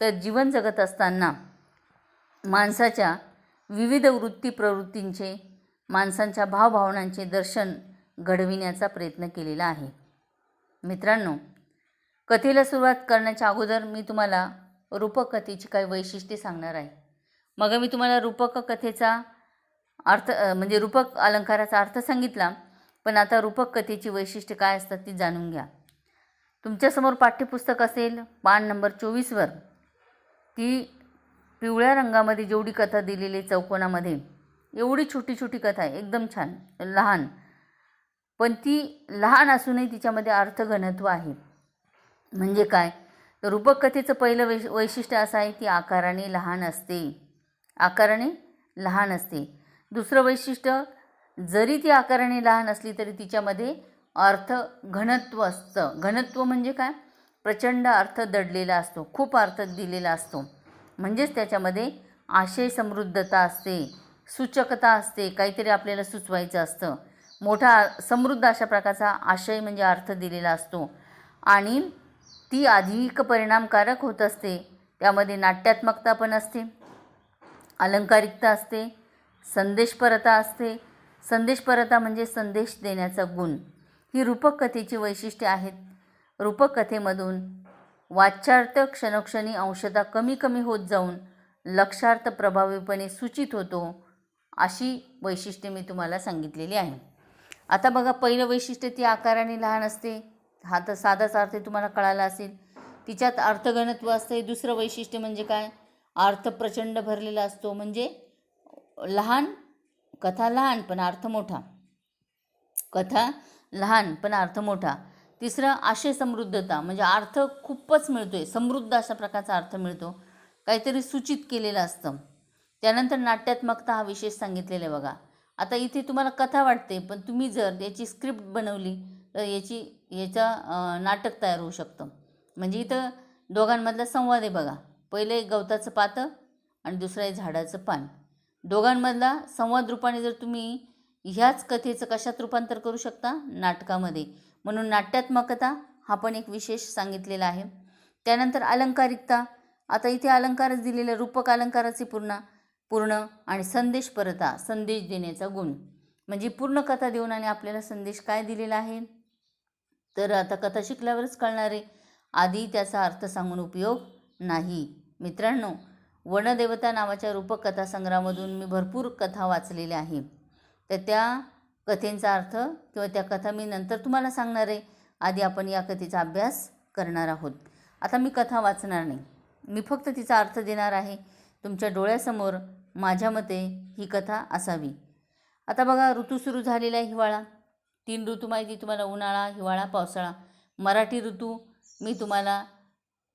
तर जीवन जगत असताना माणसाच्या विविध वृत्ती प्रवृत्तींचे, माणसांच्या भावभावनांचे दर्शन घडविण्याचा प्रयत्न केलेला आहे. मित्रांनो, कथेला सुरुवात करण्याच्या अगोदर मी तुम्हाला रूपक कथेची काही वैशिष्ट्ये सांगणार आहे. मग मी तुम्हाला रूपक कथेचा अर्थ म्हणजे रूपक अलंकाराचा अर्थ सांगितला, पण आता रूपक कथेची वैशिष्ट्ये काय असतात ती जाणून घ्या. तुमच्यासमोर पाठ्यपुस्तक असेल, पान नंबर 24वर ती पिवळ्या रंगामध्ये जेवढी कथा दिलेली चौकोनामध्ये, एवढी छोटी छोटी कथा आहे, एकदम छान लहान, पण ती लहान असूनही तिच्यामध्ये अर्थघनत्व आहे. म्हणजे काय, तर रूपक कथेचं पहिलं वैशिष्ट्य असं आहे, ती आकाराने लहान असते. दुसरं वैशिष्ट्य, जरी ती आकाराने लहान असली तरी तिच्यामध्ये अर्थ घनत्व असतं. घनत्व म्हणजे काय, प्रचंड अर्थ दडलेला असतो, खूप अर्थ दिलेला असतो. म्हणजेच त्याच्यामध्ये आशय समृद्धता असते, सूचकता असते, काहीतरी आपल्याला सुचवायचं असतं. मोठा समृद्ध अशा प्रकारचा आशय म्हणजे अर्थ दिलेला असतो आणि ती अधिक परिणामकारक होत असते. त्यामध्ये नाट्यात्मकता पण असते, अलंकारिकता असते, संदेशपरता असते. संदेशपरता म्हणजे संदेश देण्याचा गुण. ही रूपक कथेची वैशिष्ट्ये आहेत. रूपक कथेमधून वाच्यार्थ क्षणोक्षणी अंशतः कमी कमी होत जाऊन लक्षार्थ प्रभावीपणे सूचित होतो. अशी वैशिष्ट्ये मी तुम्हाला सांगितलेली आहे. आता बघा, पहिलं वैशिष्ट्य, ती आकाराने लहान असते. हा तर साधाच अर्थ तुम्हाला कळाला असेल. तिच्यात अर्थघनत्व असते. दुसरं वैशिष्ट्य म्हणजे काय, अर्थ प्रचंड भरलेला असतो. म्हणजे कथा लहान पण अर्थ मोठा. तिसरं आशय समृद्धता, म्हणजे अर्थ खूपच मिळतोय, समृद्ध अशा प्रकारचा अर्थ मिळतो, काहीतरी सूचित केलेलं असतं. त्यानंतर नाट्यात्मकता हा विशेष सांगितलेला आहे बघा. आता इथे तुम्हाला कथा वाटते, पण तुम्ही जर याची स्क्रिप्ट बनवली तर याचं नाटक तयार होऊ शकतं. म्हणजे इथं दोघांमधला संवाद आहे बघा. पहिलं एक गवताचं पातं आणि दुसरं आहे झाडाचं पान. दोघांमधला संवाद रूपाने जर तुम्ही ह्याच कथेचं कशात रूपांतर करू शकता, नाटकामध्ये. म्हणून नाट्यात्मकता हा पण एक विशेष सांगितलेला आहे. त्यानंतर अलंकारिकता. आता इथे अलंकारच दिलेले, रूपक अलंकाराचे पूर्ण आणि संदेशपरता, संदेश देण्याचा गुण. म्हणजे पूर्ण कथा देऊन आणि आपल्याला संदेश काय दिलेला आहे, तर आता कथा शिकल्यावरच कळणार आहे, आधी त्याचा अर्थ सांगून उपयोग नाही. मित्रांनो, वनदेवता नावाच्या रूपक कथासंग्रहामधून मी भरपूर कथा वाचलेल्या आहे. तर त्या कथेचा अर्थ किंवा त्या कथा मी नंतर तुम्हाला सांगणार आहे. आधी आपण या कथेचा अभ्यास करणार आहोत. आता मी कथा वाचणार नाही, मी फक्त तिचा अर्थ देणार आहे तुमच्या डोळ्यासमोर. माझ्या मते ही कथा असावी. आता बघा, ऋतू सुरू झालेला आहे, हिवाळा. 3 ऋतू माहिती तुम्हाला, उन्हाळा, हिवाळा, पावसाळा. मराठी ऋतू मी तुम्हाला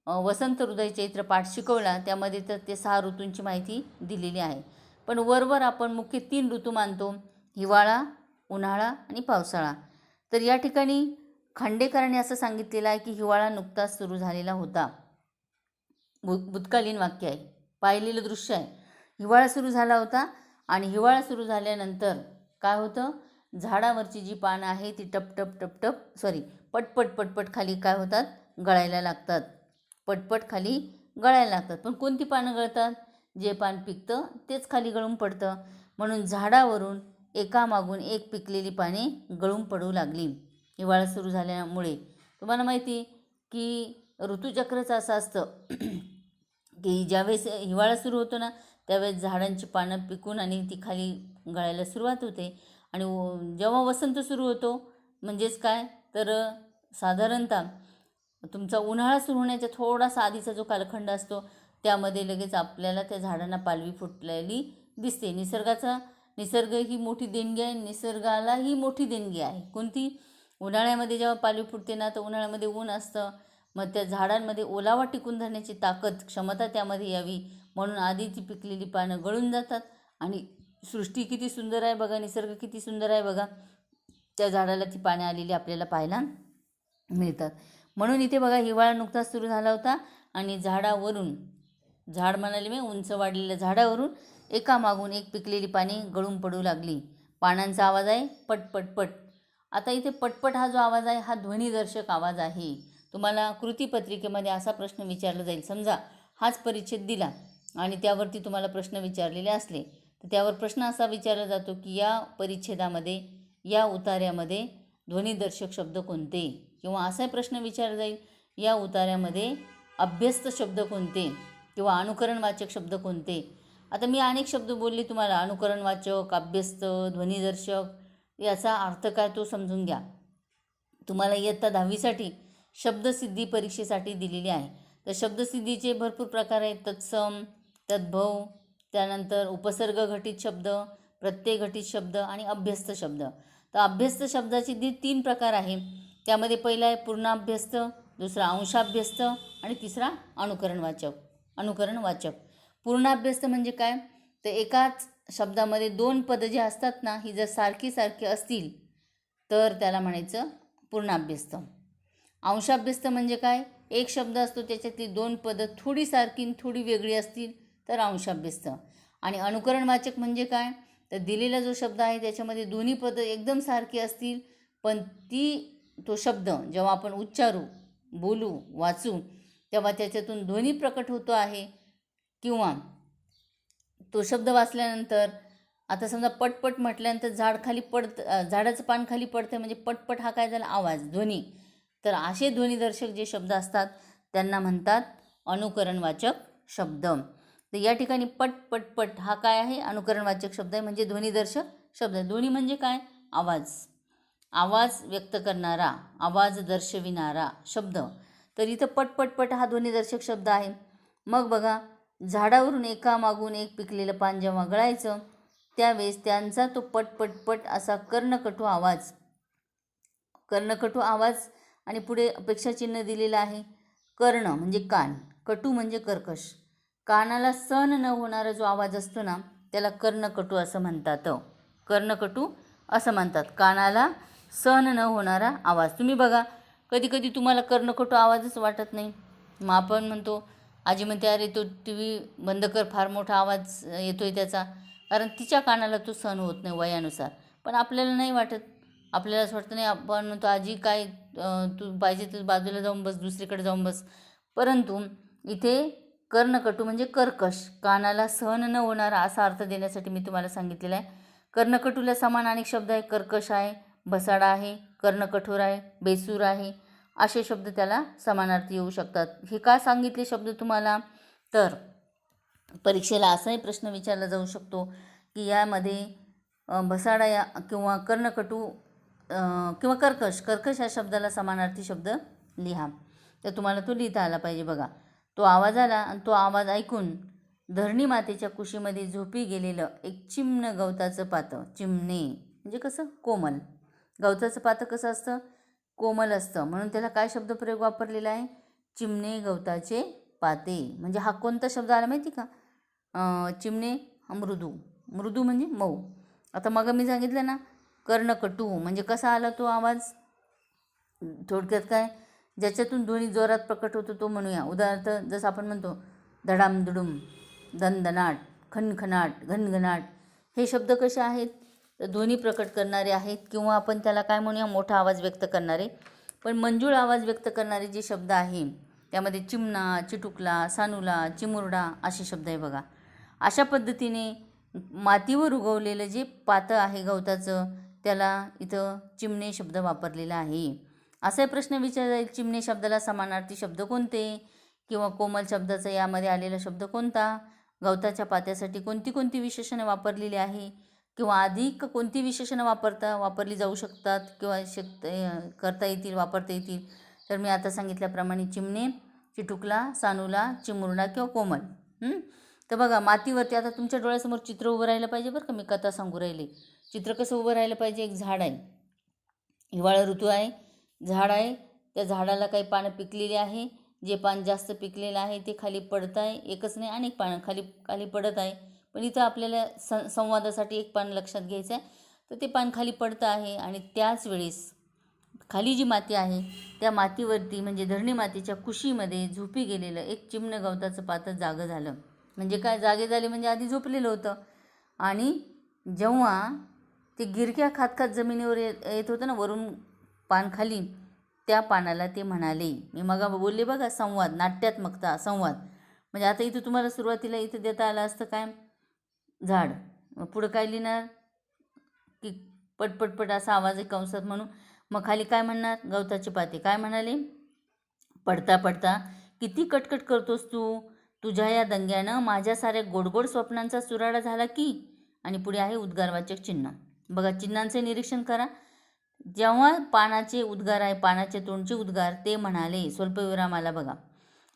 वसंत, हृदय, चैत्र पाठ शिकवला, त्यामध्ये तर ते 6 ऋतूंची माहिती दिलेली आहे. पण वरवर आपण मुख्य 3 ऋतू मानतो, हिवाळा, उन्हाळा आणि पावसाळा. तर या ठिकाणी खांडेकरांनी असं सांगितलेलं आहे की हिवाळा नुकताच सुरू झालेला होता. भूतकालीन वाक्य आहे, पाहिलेलं दृश्य आहे. हिवाळा सुरू झाला होता आणि हिवाळा सुरू झाल्यानंतर काय होतं, झाडावरची जी पानं आहे ती पटपट पटपट खाली काय होतात, गळायला लागतात. पटपट खाली गळायला लागतात. पण कोणती पानं गळतात, जे पान पिकतं तेच खाली गळून पडतं. म्हणून झाडावरून एकामागून एक पिकलेली पाने गळून पडू लागली हिवाळा सुरू झाल्यामुळे. तुम्हाला माहिती की ऋतुचक्रच असं असतं की ज्यावेळेस हिवाळा सुरू होतो ना, त्यावेळेस झाडांची पानं पिकून आणि ती खाली गळायला सुरुवात होते. आणि जेव्हा वसंत सुरू होतो, म्हणजेच काय, तर साधारणतः तुमचा उन्हाळा सुरू होण्याच्या थोडासा आधीचा जो कालखंड असतो, त्यामध्ये लगेच आपल्याला त्या झाडांना पालवी फुटलेली दिसते. निसर्ग ही मोठी देणगी आहे, निसर्गाला ही मोठी देणगी आहे. कोणती, उन्हाळ्यामध्ये जेव्हा पालवी फुटते ना, तर उन्हाळ्यामध्ये ऊन असतं, मग त्या झाडांमध्ये ओलावा टिकून धरण्याची क्षमता त्यामध्ये यावी म्हणून आधी ती पिकलेली पानं गळून जातात. आणि सृष्टी किती सुंदर आहे बघा, निसर्ग किती सुंदर आहे बघा, त्या झाडाला ती पाने आलेली आपल्याला पाहायला मिळतात. म्हणून इथे बघा हिवाळा नुकताच सुरू झाला होता आणि झाडावरून, झाड म्हणाले मी उंच वाढलेल्या झाडावरून एकामागून एक पिकलेली पाने गळून पडू लागली. पानांचा आवाज आहे पट पट पट. आता इथे पटपट हा जो आवाज आहे हा ध्वनिदर्शक आवाज आहे. तुम्हाला कृतीपत्रिकेमध्ये असा प्रश्न विचारला जाईल, समजा हाच परिच्छेद दिला आणि त्यावरती तुम्हाला प्रश्न विचारलेले असले तर त्यावर प्रश्न असा विचारला जातो की या परिच्छेदामध्ये, या उतार्यामध्ये ध्वनिदर्शक शब्द कोणते, किंवा असा प्रश्न विचारला जाईल या उतार्यामध्ये अभ्यस्त शब्द कोणते किंवा अनुकरणवाचक शब्द कोणते. आता मी अनेक शब्द बोलले तुम्हाला, अनुकरणवाचक, अभ्यस्त, ध्वनिदर्शक, याचा अर्थ काय तो समजून घ्या. तुम्हाला इयत्ता 10वीसाठी शब्दसिद्धी परीक्षेसाठी दिलेली आहे. तर शब्दसिद्धीचे भरपूर प्रकार आहेत. तत्सम, तद्भव, त्यानंतर उपसर्ग घटित शब्द, प्रत्यय घटित शब्द आणि अभ्यस्त शब्द. तर अभ्यस्त शब्दाचे 3 प्रकार आहे. त्यामध्ये पहिला आहे पूर्णाभ्यस्त, दुसरा अंशाभ्यस्त आणि तिसरा अनुकरणवाचक. पूर्णाभ्यस्त म्हणजे काय, तर एकाच शब्दामध्ये 2 पदं जे असतात ना, ही जर सारखी असतील तर त्याला म्हणायचं पूर्णाभ्यस्त. अंशाभ्यस्त म्हणजे काय, एक शब्द असतो त्याच्यातली 2 पदं थोडी सारखी थोडी वेगळी असतील तर अंशाभ्यस्त. आणि अनुकरणवाचक म्हणजे काय, तर दिलेला जो शब्द आहे त्याच्यामध्ये दोन्ही पदं एकदम सारखी असतील पण तो शब्द जेव्हा आपण उच्चारू, बोलू, वाचू तेव्हा त्याच्यातून ध्वनी प्रकट होतो आहे, किंवा तो शब्द वाचल्यानंतर आता समजा पटपट म्हटल्यानंतर झाडाचं पान खाली पडतं म्हणजे पटपट हा काय झाला, आवाज, ध्वनी. तर असे ध्वनिदर्शक जे शब्द असतात त्यांना म्हणतात अनुकरणवाचक शब्द. तर या ठिकाणी पट पट पट हा काय आहे, अनुकरणवाचक शब्द आहे, म्हणजे ध्वनिदर्शक शब्द. ध्वनी म्हणजे काय, आवाज व्यक्त करणारा, आवाज दर्शविणारा शब्द. तर इथं पट पट पट हा ध्वनिदर्शक शब्द आहे. मग बघा, झाडावरून एकामागून एक पिकलेलं पान जेव्हा गळायचं त्यावेळेस त्यांचा तो पट पट पट असा कर्णकटू आवाज आणि पुढे अपेक्षाचिन्ह दिलेलं आहे. कर्ण म्हणजे कान, कटू म्हणजे कर्कश. कानाला सहन न होणारा जो आवाज असतो ना त्याला कर्णकटू असं म्हणतात. कानाला सहन न होणारा आवाज. तुम्ही बघा, कधी कधी तुम्हाला कर्णकटू आवाजच वाटत नाही, मग आपण म्हणतो, आजी म्हणते अरे तो TV बंद कर, फार मोठा आवाज येतोय त्याचा, कारण तिच्या कानाला तो सहन होत नाही वयानुसार. पण आपल्याला नाही वाटत, आपल्याला असं वाटतं नाही, आपण म्हणतो आजी काय तू पाहिजे तर बाजूला जाऊन बस, दुसरीकडे जाऊन बस. परंतु इथे कर्णकटू म्हणजे कर्कश, कानाला सहन न होणारा असा अर्थ देण्यासाठी मी तुम्हाला सांगितलेलं आहे. कर्णकटूला समान अनेक शब्द आहे. कर्कश आहे, बसाडा आहे, कर्णकठोर आहे, बेसूर आहे, असे शब्द त्याला समानार्थी येऊ शकतात. हे का सांगितले शब्द तुम्हाला, तर परीक्षेला असाही प्रश्न विचारला जाऊ शकतो की यामध्ये बसाडा या किंवा कर्णकटू किंवा कर्कश या शब्दाला समानार्थी शब्द लिहा. तर तुम्हाला तो लिहिता आला पाहिजे. बघा, तो आवाज आला आणि तो आवाज ऐकून धरणी मातेच्या कुशीमध्ये झोपी गेलेलं एक चिमणं गवताचं पातं. चिमणे म्हणजे कसं, कोमल. गवताचं पातं कसं असतं, कोमल असतं, म्हणून त्याला काय शब्दप्रयोग वापरलेला आहे, चिमणे गवताचे पाते. म्हणजे हा कोणता शब्द आला माहिती का, चिमणे मृदू म्हणजे मऊ. आता मग मी सांगितलं ना कर्णकटू म्हणजे कसा आला तो आवाज, थोडक्यात काय, ज्याच्यातून ध्वनी जोरात प्रकट होतो तो म्हणूया. उदाहरणार्थ जसं आपण म्हणतो धडाम दुडुम, दणदणाट, खनखनाट, घनघनाट, हे शब्द कसे आहेत, तर ध्वनी प्रकट करणारे आहेत, किंवा आपण त्याला काय म्हणूया, मोठा आवाज व्यक्त करणारे. पण मंजूळ आवाज व्यक्त करणारे जे शब्द आहे त्यामध्ये चिमणा, चिटुकला, सानुला, चिमुरडा असे शब्द आहे. बघा, अशा पद्धतीने मातीवर उगवलेलं जे पातं आहे गवताचं त्याला इथं चिमणे शब्द वापरलेला आहे. असा प्रश्न विचारला जाईल, चिमणे शब्दाला समानार्थी शब्द कोणते, किंवा कोमल शब्दाचा यामध्ये आलेला शब्द कोणता, गवताच्या पात्यासाठी कोणती विशेषणे वापरलेली आहे, किंवा अधिक कोणती विशेषणं वापरली जाऊ शकतात किंवा वापरता येतील. तर मी आता सांगितल्याप्रमाणे चिमणे, चिटुकला, सानुला, चिमुरडा किंवा कोमल. तर बघा, मातीवरती आता तुमच्या डोळ्यासमोर चित्र उभं राहिलं पाहिजे बरं का, मी कथा सांगू राहिले. चित्र कसं उभं राहिलं पाहिजे, एक झाड आहे, हिवाळा ऋतू आहे, झाड आहे, त्या झाडाला काही पानं पिकलेली आहे, जे पान जास्त पिकलेलं आहे ते खाली पडत आहे, एकच नाही अनेक पानं खाली पडत आहे. पण इथं आपल्याला संवादासाठी एक पान लक्षात घ्यायचं आहे, तर ते पान खाली पडतं आहे आणि त्याच वेळेस खाली जी माती आहे त्या मातीवरती म्हणजे धरणी मातीच्या कुशीमध्ये झोपी गेलेलं एक चिमणं गवताचं पातं जागं झालं. म्हणजे काय जागे झाले म्हणजे आधी झोपलेलं होतं. आणि जेव्हा ते गिरक्या खात खात जमिनीवर येत होतं ना वरून पान खाली, त्या पानाला ते म्हणाले, मी मग बोलले बघा संवाद, नाट्यात्मकता, संवाद. म्हणजे आता इथं तुम्हाला सुरुवातीला इथं देता आलं असतं काय, झाड. मग पुढं काय लिहिणार की पटपटपट असा आवाज आहे कंसात म्हणून. मग खाली काय म्हणणार, गवताचे पाते काय म्हणाले, पडता पडता किती कटकट करतोस तू, तुझ्या या दंग्यानं माझ्या साऱ्या गोडगोड स्वप्नांचा चुराडा झाला की. आणि पुढे आहे उद्गारवाचक चिन्ह. बघा चिन्हांचे निरीक्षण करा. जेव्हा पानाचे उद्गार आहे, पानाचे तोंडचे उद्गार, ते म्हणाले स्वल्पविराम आला बघा.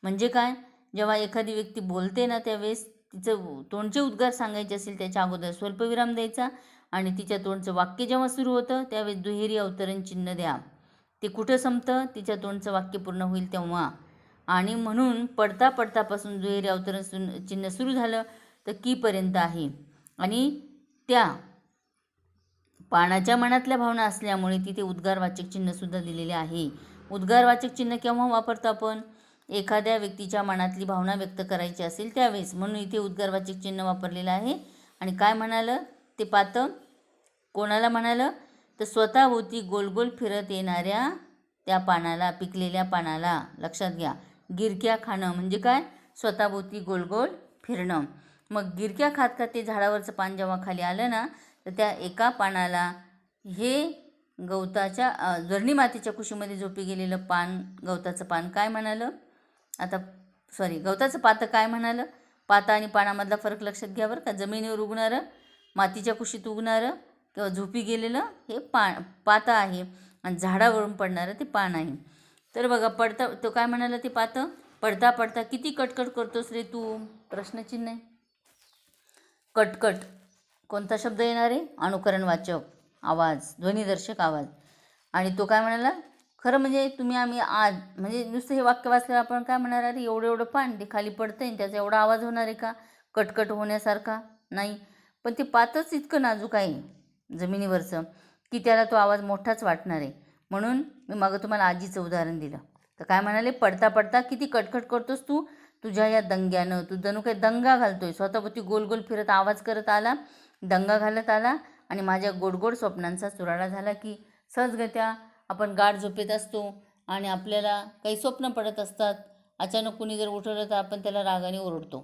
म्हणजे काय, जेव्हा एखादी व्यक्ती बोलते ना त्यावेळेस तिचं तोंडचे उद्गार सांगायचे असेल त्याच्या अगोदर स्वल्पविराम द्यायचा. आणि तिच्या तोंडचं वाक्य जेव्हा सुरू होतं त्यावेळेस दुहेरी अवतरण चिन्ह द्या. ते कुठं संपतं, तिच्या तोंडचं वाक्य पूर्ण होईल तेव्हा. आणि म्हणून पडता पडतापासून दुहेरी अवतरण चिन्ह सुरू झालं तर कीपर्यंत आहे. आणि त्या पानाच्या मनातल्या भावना असल्यामुळे तिथे उद्गारवाचक चिन्हसुद्धा दिलेले आहे. उद्गारवाचक चिन्ह केव्हा वापरतो आपण, एखाद्या व्यक्तीच्या मनातली भावना व्यक्त करायची असेल त्यावेळेस, म्हणून इथे उद्गारवाचक चिन्ह वापरलेलं आहे. आणि काय म्हणालं ते पातं, कोणाला म्हणालं तर स्वतःभोवती गोलगोल फिरत येणाऱ्या त्या पानाला, पिकलेल्या पानाला. लक्षात घ्या, गिरक्या खाणं म्हणजे काय, स्वतःभोवती गोलगोल फिरणं. मग गिरक्या खात खात ते झाडावरचं पान जेव्हा खाली आलं ना तर त्या एका पानाला हे गवताच्या धरणी मातीच्या कुशीमध्ये झोपी गेलेलं पान, गवताचं पान काय म्हणालं, आता गवताचं पातं काय म्हणालं. पाता आणि पानामधला फरक लक्षात घ्या बरं का. जमिनीवर उगणारं, मातीच्या कुशीत उगणारं किंवा झोपी गेलेलं हे पातं आहे आणि झाडावरून पडणारं ते पान आहे. तर बघा पडता तो काय म्हणाला ते पातं, पडता पडता किती कटकट करतोस रे तू, प्रश्नचिन्ह आहे. कटकट कोणता शब्द येणार आहे, अनुकरणवाचक आवाज, ध्वनिदर्शक आवाज. आणि तो काय म्हणाला, खरं म्हणजे तुम्ही आम्ही आज म्हणजे नुसतं हे वाक्य वाचल्यावर आपण काय म्हणणार, अरे एवढं एवढं पान ते खाली पडतंय आणि त्याचा एवढा आवाज होणार आहे का कटकट होण्यासारखा, नाही. पण ते पातच इतकं नाजूक आहे जमिनीवरचं की त्याला तो आवाज मोठाच वाटणार आहे. म्हणून मी मागं तुम्हाला आजीचं उदाहरण दिलं. तर काय म्हणाले, पडता पडता किती कटकट करतोस तू, तुझ्या या दंग्यानं. तू जणू काही दंगा घालतोय, स्वतःभोवती गोल गोल फिरत आवाज करत आला, दंगा घालत आला आणि माझ्या गोडगोड स्वप्नांचा चुराडा झाला की. सहजगत्या आपण गाढ झोपेत असतो आणि आपल्याला काही स्वप्न पडत असतात. अचानक कुणी जर उठवलं तर आपण त्याला रागाने ओरडतो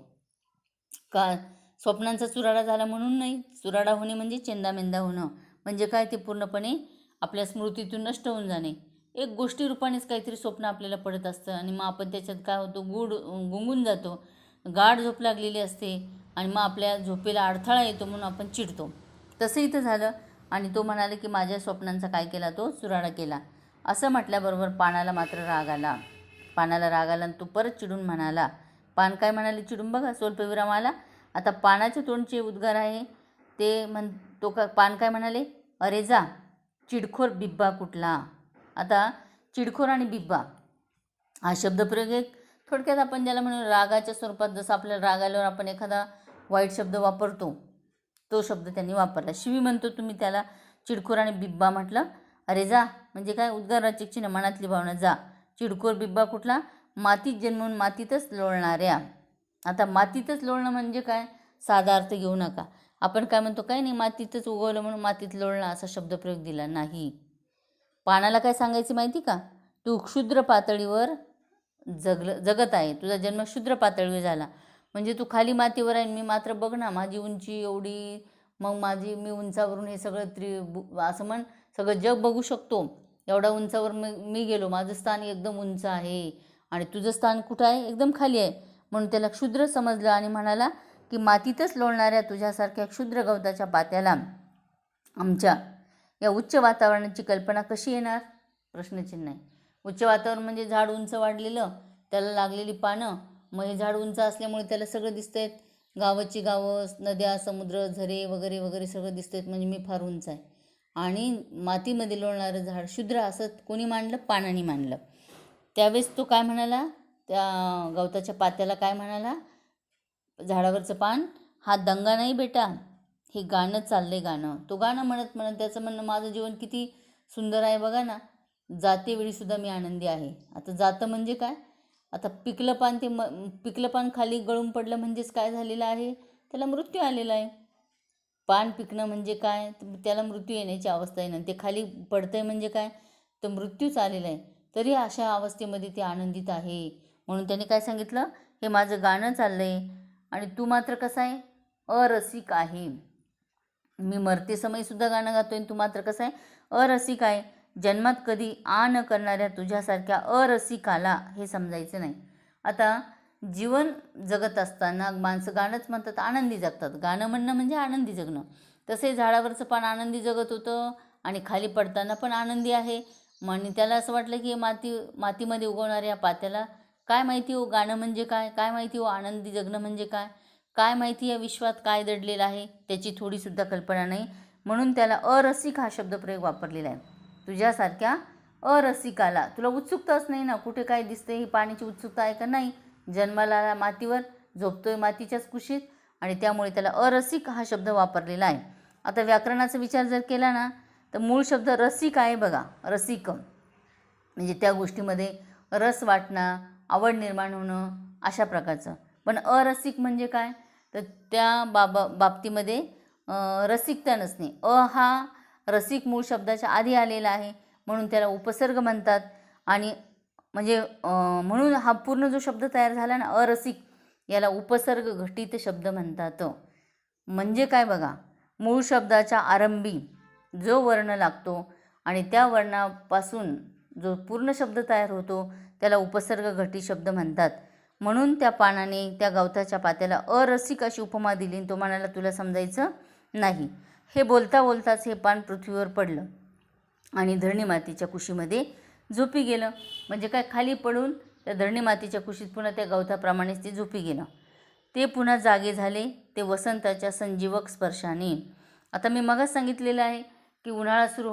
का, स्वप्नांचा चुराडा झाला म्हणून नाही. चुराडा होणे म्हणजे चेंदामेंदा होणं. म्हणजे काय, ते पूर्णपणे आपल्या स्मृतीतून नष्ट होऊन जाणे. एक गोष्टी रूपानेच काहीतरी स्वप्न आपल्याला पडत असतं आणि मग आपण त्याच्यात काय होतो, गुंगून जातो, गाढ झोप लागलेली असते आणि मग आपल्या झोपेला अडथळा येतो म्हणून आपण चिडतो. तसं इथं झालं. आणि तो म्हणाला की माझ्या स्वप्नांचा काय केला, तो चुराडा केला. असं म्हटल्याबरोबर पानाला मात्र राग आला. पानाला राग आला आणि तो परत चिडून म्हणाला, पान काय म्हणाले चिडून बघा, स्वल्पविराम आला. आता पानाचे तोंडचे उद्गार आहे ते तो पान काय म्हणाले, अरे जा चिडखोर बिब्बा कुठला. आता चिडखोर आणि बिब्बा हा शब्दप्रयोग एक थोडक्यात आपण ज्याला म्हणून रागाच्या स्वरूपात, जसं आपल्याला राग आल्यावर आपण एखादा वाईट शब्द वापरतो तो शब्द त्यांनी वापरला. शिवी म्हणतो तुम्ही त्याला, चिडखोर आणि बिब्बा म्हटलं. अरे जा म्हणजे काय, उद्गाराचे चिन्ह, मनातली भावना, जा. चिडखोर बिब्बा कुठला, मातीत जन्मून मातीतच लोळणाऱ्या. आता मातीतच लोळणं म्हणजे काय, साधा अर्थ घेऊ नका. आपण काय म्हणतो, काय नाही मातीतच उगवलं म्हणून मातीत लोळणं असा शब्दप्रयोग दिला नाही. पानाला काय सांगायचं माहिती का, तू क्षुद्र पातळीवर जगत आहे, तुझा जन्म क्षुद्र पातळीवर झाला. म्हणजे तू खाली मातीवर आहे, मी मात्र बघ ना माझी उंची एवढी, मग मी उंचावरून हे सगळं असं म्हण सगळं जग बघू शकतो, एवढा उंचावर मी गेलो, माझं स्थान एकदम उंच आहे आणि तुझं स्थान कुठं आहे, एकदम खाली आहे. म्हणून त्याला क्षुद्र समजलं आणि म्हणाला की मातीतच लोळणाऱ्या तुझ्यासारख्या क्षुद्र गवताच्या पात्याला आमच्या या उच्च वातावरणाची कल्पना कशी येणार, प्रश्नचिन्ह आहे. उच्च वातावरण म्हणजे झाड उंच वाढलेलं, त्याला लागलेली पानं. मग हे झाड उंच असल्यामुळे त्याला सगळं दिसतं आहेत, गावाची गावं, नद्या, समुद्र, झरे वगैरे वगैरे सगळं दिसतं आहेत, म्हणजे मी फार उंच आहे. आणि मातीमध्ये लोळणारं झाड क्षुद्र असं कोणी मांडलं, पानाने मांडलं. त्यावेळेस तो काय म्हणाला, त्या गवताच्या पात्याला काय म्हणाला, झाडावरचं पान, हा दंगा नाही बेटा, हे गाणं चाललंय गाणं. तो गाणं म्हणत म्हणत त्याचं म्हणणं, माझं जीवन किती सुंदर आहे बघा ना, जाते वेळीसुद्धा मी आनंदी आहे. आता जातं म्हणजे काय? आता पिकलं पान ते पिकलं पान खाली गळून पडलं म्हणजेच काय झालेलं आहे? त्याला मृत्यू आलेला आहे. पान पिकणं म्हणजे काय? तर त्याला मृत्यू येण्याची अवस्था आहे ना. ते खाली पडतंय म्हणजे काय? तर मृत्यूच आलेला आहे. तरी अशा अवस्थेमध्ये ते आनंदित आहे. म्हणून त्याने काय सांगितलं? हे माझं गाणं चाललं आहे आणि तू मात्र कसा आहे? अरसिक आहे. मी मरते समयीसुद्धा गाणं गातो आहे, तू मात्र कसा आहे? अरसिक आहे. जन्मात कधी आ न करणाऱ्या तुझ्यासारख्या अरसिकाला हे समजायचं नाही. आता जीवन जगत असताना माणसं गाणंच म्हणतात, आनंदी जगतात. गाणं म्हणणं म्हणजे आनंदी जगणं. तसे झाडावरचं पान आनंदी जगत होतं आणि खाली पडताना पण आनंदी आहे. आणि त्याला असं वाटलं की मातीमध्ये उगवणाऱ्या पात्याला काय माहिती हो गाणं म्हणजे काय? काय माहिती हो आनंदी जगणं म्हणजे काय? काय माहिती या विश्वात काय दडलेलं आहे? त्याची थोडीसुद्धा कल्पना नाही. म्हणून त्याला अरसिक हा शब्दप्रयोग वापरलेला आहे. तुझ्यासारख्या अरसिकाला. तुला उत्सुकताच नाही ना, कुठे काय दिसते? ही पाण्याची उत्सुकता आहे का? नाही. जन्माला आला मातीवर, झोपतोय मातीच्याच कुशीत आणि त्यामुळे त्याला अरसिक हा शब्द वापरलेला आहे. आता व्याकरणाचा विचार जर केला ना, तर मूळ शब्द रसिक आहे बघा. रसिक म्हणजे त्या गोष्टीमध्ये रस वाटणं, आवड निर्माण होणं अशा प्रकारचं. पण अरसिक म्हणजे काय? तर त्या बाबतीमध्ये रसिकता नसणे. हा रसिक मूळ शब्दाच्या आधी आलेला आहे म्हणून त्याला उपसर्ग म्हणतात. आणि म्हणजे म्हणून हा पूर्ण जो शब्द तयार झाला ना अरसिक, याला उपसर्ग घटित शब्द म्हणतात. म्हणजे काय बघा, मूळ शब्दाच्या आरंभी जो वर्ण लागतो आणि त्या वर्णापासून जो पूर्ण शब्द तयार होतो त्याला उपसर्ग घटित शब्द म्हणतात. म्हणून त्या पानाने त्या गवताच्या पात्याला अरसिक अशी उपमा दिली आणि तो म्हणाला तुला समजायचं नाही. हे बोलता बोलताच हे पान पृथ्वीवर पडलं आणि धरणी मातीच्या कुशीमध्ये झोपी गेलं. म्हणजे काय, खाली पडून त्या धरणी मातीच्या कुशीत पुन्हा त्या गवताप्रमाणेच ते झोपी गेलं. ते पुन्हा जागे झाले ते वसंताच्या संजीवक स्पर्शाने. आता मी मगच सांगितलेलं आहे की उन्हाळा सुरू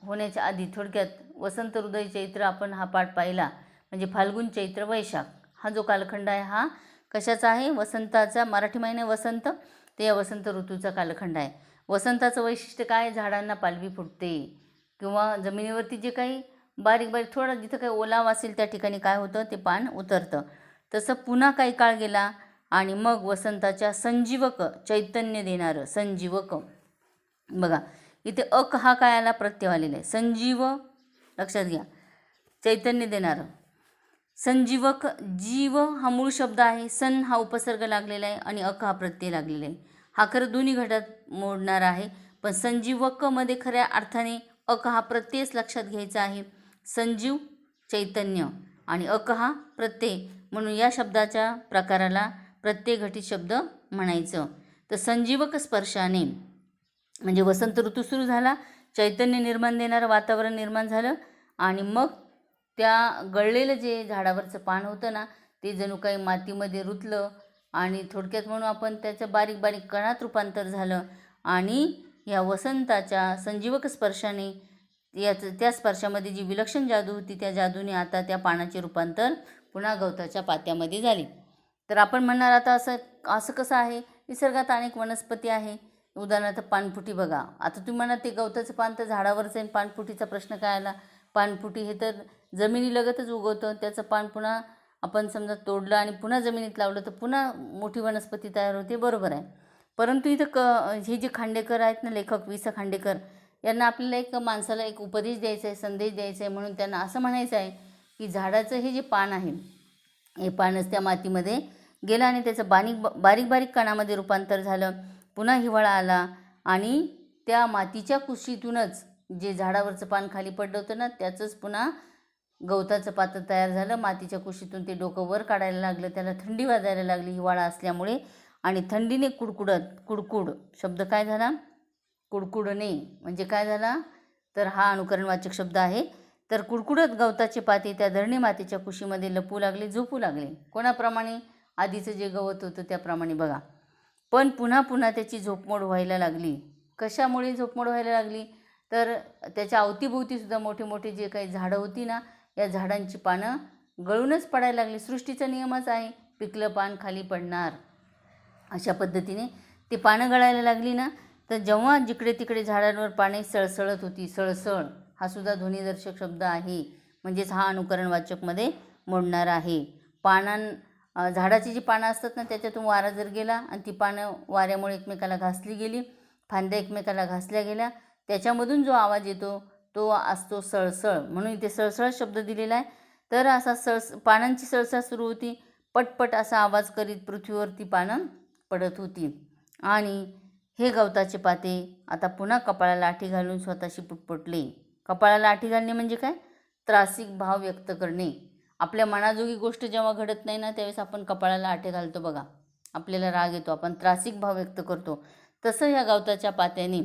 होण्याच्या आधी थोडक्यात वसंत हृदय चैत्र आपण हा पाठ पाहिला. म्हणजे फाल्गुन चैत्र वैशाख हा जो कालखंड आहे हा कशाचा आहे? वसंताचा. मराठी महिने वसंत, ते या वसंत ऋतूचा कालखंड आहे. वसंताचं वैशिष्ट्य काय? झाडांना पालवी फुटते किंवा जमिनीवरती जे काही बारीक बारीक थोडं जिथं काही ओलाव असेल त्या ठिकाणी काय होतं? ते पान उतरतं. तसं पुन्हा काही काळ गेला आणि मग वसंताच्या संजीवक, चैतन्य देणारं संजीवक. बघा इथे अक हा काय आला? प्रत्यय आलेला आहे. संजीव लक्षात घ्या, चैतन्य देणारं. संजीवक, जीव हा मूळ शब्द आहे, सन हा उपसर्ग लागलेला आहे आणि अक हा प्रत्यय लागलेला आहे. हा खरं दोन्ही घटात मोडणार आहे, पण संजीवकमध्ये खऱ्या अर्थाने अक हा प्रत्ययच लक्षात घ्यायचा आहे. संजीव चैतन्य आणि अक हा प्रत्यय, म्हणून या शब्दाच्या प्रकाराला प्रत्यय घटित शब्द म्हणायचं. तर संजीवक स्पर्शाने म्हणजे वसंत ऋतू सुरू झाला, चैतन्य निर्माण देणारं वातावरण निर्माण झालं आणि मग त्या गळलेलं जे झाडावरचं पान होतं ना ते जणू काही मातीमध्ये रुतलं आणि थोडक्यात म्हणून आपण त्याचं बारीक बारीक कणात रूपांतर झालं. आणि या वसंताच्या संजीवक स्पर्शाने त्या स्पर्शामध्ये जी विलक्षण जादू होती त्या जादूने आता त्या पानाचे रूपांतर पुन्हा गवताच्या पात्यामध्ये झाली. तर आपण म्हणणार आता असं कसं आहे? निसर्गात अनेक वनस्पती आहे, उदाहरणार्थ पानफुटी बघा. आता तुम्ही म्हणा ते गवताचं पान तर झाडावरचं आहे, पानफुटीचा प्रश्न काय आला? पानफुटी हे तर जमिनीलगतच उगवतं, त्याचं पान पुन्हा आपण समजा तोडलं आणि पुन्हा जमिनीत लावलं तर पुन्हा मोठी वनस्पती तयार होते, बरोबर आहे. परंतु इथं हे जे खांडेकर आहेत ना, लेखक वि. स. खांडेकर, यांना आपल्याला एक माणसाला एक उपदेश द्यायचा आहे, संदेश द्यायचा आहे. म्हणून त्यांना असं म्हणायचं आहे की झाडाचं हे जे पान आहे हे पानच त्या मातीमध्ये गेलं आणि त्याचं बारीक बारीक कणामध्ये रूपांतर झालं. पुन्हा हिवाळा आला आणि त्या मातीच्या कुशीतूनच जे झाडावरचं पान खाली पडलं होतं ना त्याचंच पुन्हा गवताचं पात्र तयार झालं. मातीच्या कुशीतून ते डोकं वर काढायला लागलं, त्याला थंडी वाजायला लागली हिवाळा असल्यामुळे आणि थंडीने कुडकुड शब्द काय झाला? कुडकुडणे म्हणजे काय झाला? तर हा अनुकरणवाचक शब्द आहे. तर कुडकुडत गवताचे पाते त्या धरणी मातीच्या कुशीमध्ये लपू लागले, झोपू लागले. कोणाप्रमाणे? आधीचं जे गवत होतं त्याप्रमाणे बघा. पण पुन्हा पुन्हा त्याची झोपमोड व्हायला लागली. कशामुळे झोपमोड व्हायला लागली? तर त्याच्या अवतीभोवतीसुद्धा मोठे मोठे जे काही झाडं होती ना या झाडांची पानं गळूनच पडायला लागली. सृष्टीचा नियमच आहे, पिकलं पान खाली पडणार. अशा पद्धतीने ती पानं गळायला लागली ना, तर जेव्हा जिकडे तिकडे झाडांवर पाने सळसळत होती, सळसळ हा सुद्धा ध्वनिदर्शक शब्द आहे, म्हणजेच हा अनुकरणवाचकमध्ये मोडणार आहे. झाडाची जी पानं असतात ना, त्याच्यातून वारा जर गेला आणि ती पानं वाऱ्यामुळे एकमेकाला घासली गेली, फांद्या एकमेकाला घासल्या गेल्या, त्याच्यामधून जो आवाज येतो तो असतो सळसळ, म्हणून इथे सळसळ शब्द दिलेला आहे. तर असा पानांची सळसळ सुरू होती, पटपट असा आवाज करीत पृथ्वीवरती पानं पडत होती. आणि हे गवताचे पाते आता पुन्हा कपाळाला लाठी घालून स्वतःशी पुटपुटले. कपाळाला लाठी घालणे म्हणजे काय? त्रासिक भाव व्यक्त करणे. आपल्या मनाजोगी गोष्ट जेव्हा घडत नाही ना, त्यावेळेस आपण कपाळाला आठे घालतो बघा, आपल्याला राग येतो, आपण त्रासिक भाव व्यक्त करतो. तसं ह्या गवताच्या पात्याने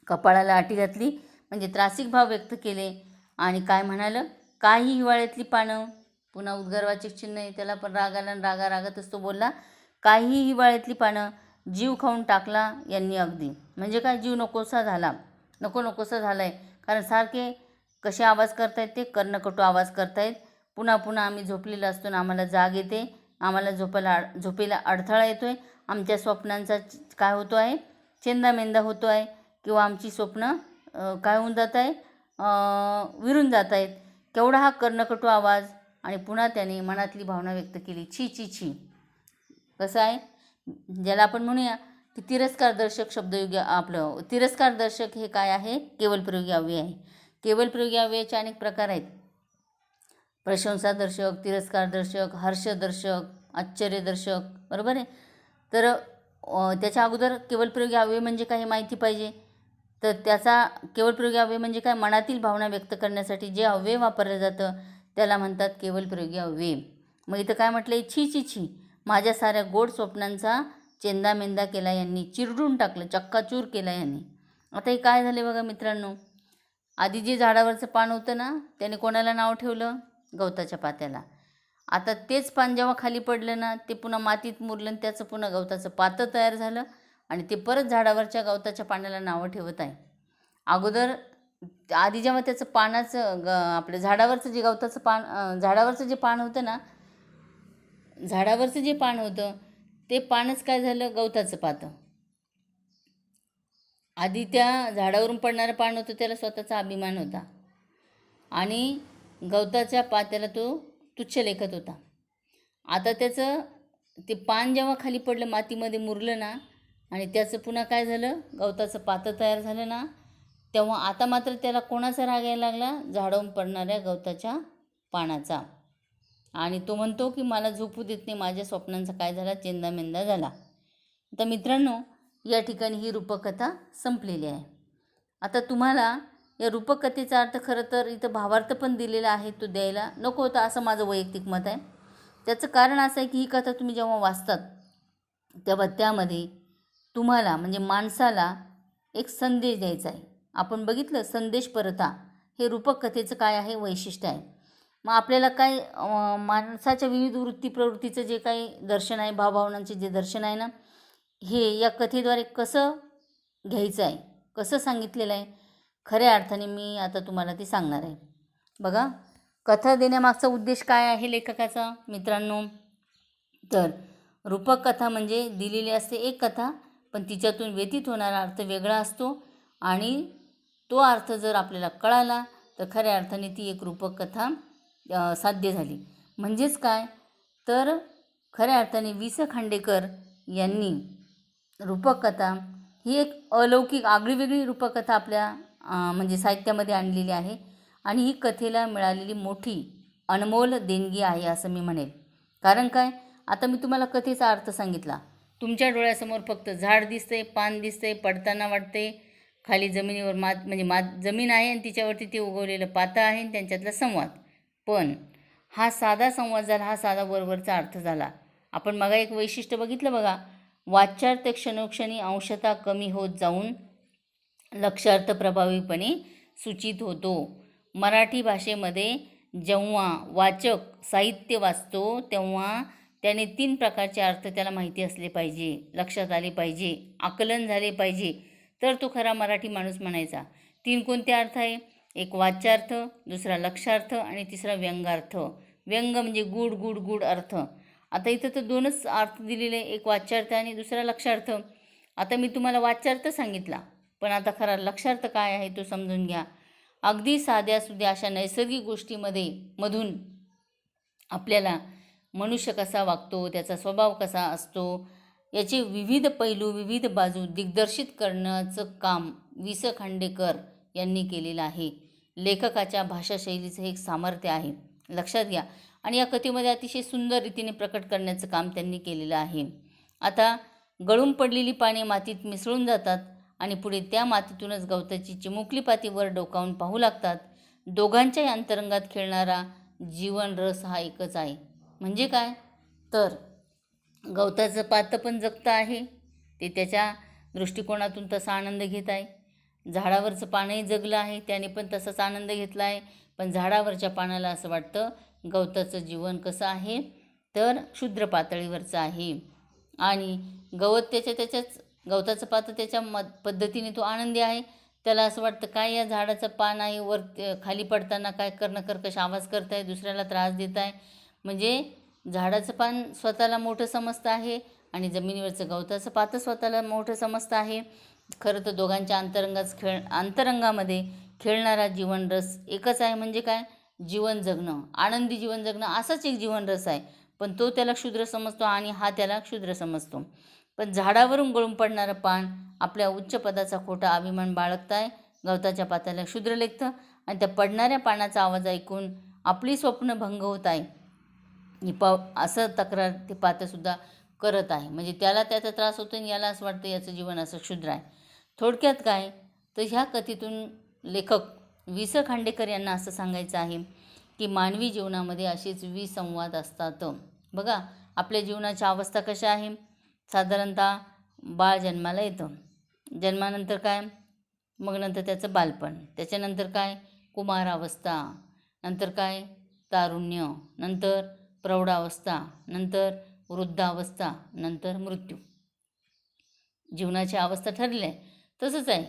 कपाळाला आठी घातली, म्हणजे त्रासिक भाव व्यक्त केले. आणि काय म्हणालं? काही हिवाळ्यातली पानं, पुन्हा उद्गारवाचक चिन्ह आहे, त्याला पण राग आला आणि रागातच तो बोलला, काही हिवाळ्यातली पानं जीव खाऊन टाकला यांनी अगदी. म्हणजे काय? जीव नकोसा झाला, नकोसा झाला आहे. कारण सारखे कसे आवाज करतायत ते, कर्णकटू आवाज करतायत. पुन्हा पुन्हा आम्ही झोपलेलो असतो ना, आम्हाला जाग येते, आम्हाला झोपेला अडथळा येतो आहे, आमच्या स्वप्नांचा काय होतो आहे, चेंदामेंदा होतो आहे, किंवा आमची स्वप्न काय होऊन जात आहे, विरून जात आहेत. केवढा हा कर्णकटू आवाज. आणि पुन्हा त्याने मनातली भावना व्यक्त केली, छी छी छी. कसं आहे, ज्याला आपण म्हणूया की तिरस्कारदर्शक शब्दयोगी, आपलं तिरस्कारदर्शक हे काय आहे? केवलप्रयोगी अव्यय आहे. केवलप्रयोगी अव्ययाचे अनेक प्रकार आहेत. प्रशंसादर्शक, तिरस्कारदर्शक, हर्षदर्शक, आश्चर्यदर्शक, बरोबर आहे. तर त्याच्या अगोदर केवलप्रयोगी अव्यय म्हणजे काय हे माहिती पाहिजे. तर त्याचा केवलप्रयोगी अव्यय म्हणजे काय? मनातील भावना व्यक्त करण्यासाठी जे अव्यय वापरलं जातं त्याला म्हणतात केवलप्रयोगी अव्यय. मग इथं काय म्हटलं आहे? छी छी छी, माझ्या साऱ्या गोड स्वप्नांचा चेंदामेंदा केला यांनी, चिरडून टाकलं, चक्काचूर केला यांनी. आता हे काय झाले बघा मित्रांनो, आधी जे झाडावरचं पान होतं ना, त्याने कोणाला नाव ठेवलं? गवताच्या पात्याला. आता तेच पान जेव्हा खाली पडलं ना, ते पुन्हा मातीत मुरलं आणि त्याचं पुन्हा गवताचं पातं तयार झालं आणि ते परत झाडावरच्या गवताच्या पाण्याला नावं ठेवत आहे. अगोदर आधी जेव्हा त्याचं पानाचं आपलं झाडावरचं जे गवताचं पान, झाडावरचं जे पान होतं ना, झाडावरचं जे पान होतं ते पानच काय झालं? गवताचं पातं. आधी त्या झाडावरून पडणारं पान होतं त्याला स्वतःचा अभिमान होता आणि गवताच्या पात्याला तो तुच्छ लेखत होता. आता त्याचं ते पान जेव्हा खाली पडलं, मातीमध्ये मुरलं ना, आणि त्याचं पुन्हा काय झालं? गवताचं पातं तयार झालं ना, तेव्हा आता मात्र त्याला कोणाचा राग यायला लागला? झाडावरून पडणाऱ्या गवताच्या पानाचा. आणि तो म्हणतो की मला झोपू देत नाही, माझ्या स्वप्नांचा काय झाला? चेंदामेंदा झाला. तर मित्रांनो, या ठिकाणी ही रूपकथा संपलेली आहे. आता तुम्हाला या रूपकथेचा अर्थ खरं तर इथं भावार्थ पण दिलेला आहे, तो द्यायला नको होता असं माझं वैयक्तिक मत आहे. त्याचं कारण असं आहे की ही कथा तुम्ही जेव्हा वाचतात तेव्हा त्यामध्ये तुम्हाला म्हणजे माणसाला एक संदेश द्यायचा आहे. आपण बघितलं संदेशपरता हे रूपकथेचं काय आहे? वैशिष्ट्य आहे. मग आपल्याला काय माणसाच्या विविध वृत्ती प्रवृत्तीचं जे काही दर्शन आहे, भावभावनांचे जे दर्शन आहे ना, हे या कथेद्वारे कसं घ्यायचं आहे, कसं सांगितलेलं आहे, खऱ्या अर्थाने मी आता तुम्हाला ते सांगणार आहे. बघा, कथा देण्यामागचा उद्देश काय आहे लेखकाचा मित्रांनो? तर रूपक कथा म्हणजे दिलेली असते एक कथा, पण तिच्यातून व्यतीत होणारा अर्थ वेगळा असतो आणि तो अर्थ जर आपल्याला कळाला तर खऱ्या अर्थाने ती एक रूपक कथा साध्य झाली. म्हणजेच काय? तर खऱ्या अर्थाने वि स खांडेकर यांनी रूपक कथा ही एक अलौकिक आगळीवेगळी रूपकथा आपल्या म्हणजे साहित्यामध्ये आणलेली आहे आणि ही कथेला मिळालेली मोठी अनमोल देणगी आहे असं मी म्हणेल. कारण काय? आता मी तुम्हाला कथेचा अर्थ सांगितला, तुमच्या डोळ्यासमोर फक्त झाड दिसतंय, पान दिसतंय, पडताना वाटते, खाली जमिनीवर जमीन आहे आणि तिच्यावरती ते उगवलेलं पातं आहे आणि त्यांच्यातला संवाद. पण हा साधा संवाद झाला, हा साधा वरवरचा अर्थ झाला. आपण मग एक वैशिष्ट्य बघितलं बघा, वाच्यार्थ क्षणोक्षणी अंशतः कमी होत जाऊन लक्षार्थ प्रभावीपणे सूचित होतो. मराठी भाषेमध्ये जेव्हा वाचक साहित्य वाचतो तेव्हा त्याने 3 प्रकारचे अर्थ त्याला माहिती असले पाहिजे, लक्षात आले पाहिजे, आकलन झाले पाहिजे, तर तो खरा मराठी माणूस म्हणायचा. 3 कोणते अर्थ आहे? एक वाच्यार्थ, दुसरा लक्षार्थ आणि तिसरा व्यंगार्थ. व्यंग म्हणजे गुड गुड गुड अर्थ. आता इथं तर 2च अर्थ दिलेले, एक वाच्यार्थ आणि दुसरा लक्षार्थ. आता मी तुम्हाला वाच्यार्थ सांगितला, पण आता खरा लक्षार्थ काय आहे तो समजून घ्या. अगदी साध्यासुध्या अशा नैसर्गिक मधून आपल्याला मनुष्य कसा वागतो, त्याचा स्वभाव कसा असतो, याचे विविध पैलू, विविध बाजू दिग्दर्शित करण्याचं काम वि स खांडेकर यांनी केलेलं आहे. लेखकाच्या भाषाशैलीचं हे एक सामर्थ्य आहे, लक्षात घ्या. आणि या कथेमध्ये अतिशय सुंदर रीतीने प्रकट करण्याचं काम त्यांनी केलेलं आहे. आता गळून पडलेली पाने मातीत मिसळून जातात आणि पुढे त्या मातीतूनच गवताची चिमुकली पाती वर डोकावून पाहू लागतात. दोघांच्याही अंतरंगात खेळणारा जीवन रस हा एकच आहे. म्हणजे काय तर गवताचं पातं पण जगतं आहे, ते त्याच्या दृष्टिकोनातून तसा आनंद घेत आहे. झाडावरचं पानही जगलं आहे, त्याने पण तसाच आनंद घेतला आहे. पण झाडावरच्या पानाला असं वाटतं गवताचं जीवन कसं आहे तर क्षुद्र पातळीवरचं आहे. आणि गवत त्याच्याच गवताचं पातं त्याच्या पद्धतीने तो आनंदी आहे. त्याला असं वाटतं काय या झाडाचं पान आहे, वर खाली पडताना काय कर्कश आवाज करत आहे, दुसऱ्याला त्रास देत आहे. म्हणजे झाडाचं पान स्वतःला मोठं समजतं आहे आणि जमिनीवरचं गवताचं पातं स्वतःला मोठं समजतं आहे. खरं तर दोघांच्या अंतरंगामध्ये खेळणारा जीवन रस एकच आहे. म्हणजे काय जीवन जगणं, आनंदी जीवन जगणं असाच एक जीवन रस आहे. पण तो त्याला क्षुद्र समजतो आणि हा त्याला क्षुद्र समजतो. पण झाडावरून गळून पडणारं पान आपल्या उच्च पदाचा खोटा अभिमान बाळगत आहे, गवताच्या पात्याला क्षुद्र लेखतं आणि त्या पडणाऱ्या पानाचा आवाज ऐकून आपली स्वप्न भंग होत आहे असं तक्रार ते पातंसुद्धा करत आहे. म्हणजे त्याला त्याचा त्रास होतो आणि याला असं वाटतं याचं जीवन असं क्षुद्र आहे. थोडक्यात काय तर ह्या कथेतून लेखक वि स खांडेकर यांना असं सांगायचं आहे की मानवी जीवनामध्ये असेच विसंवाद असतात. बघा आपल्या जीवनाच्या अवस्था कशा आहे. साधारणतः बाळ जन्माला येतं, जन्मानंतर काय मग नंतर त्याचं बालपण, त्याच्यानंतर काय कुमारावस्था, नंतर काय तारुण्य, नंतर प्रौढावस्था, नंतर वृद्धावस्था, नंतर मृत्यू. जीवनाची अवस्था ठरली आहे तसंच आहे.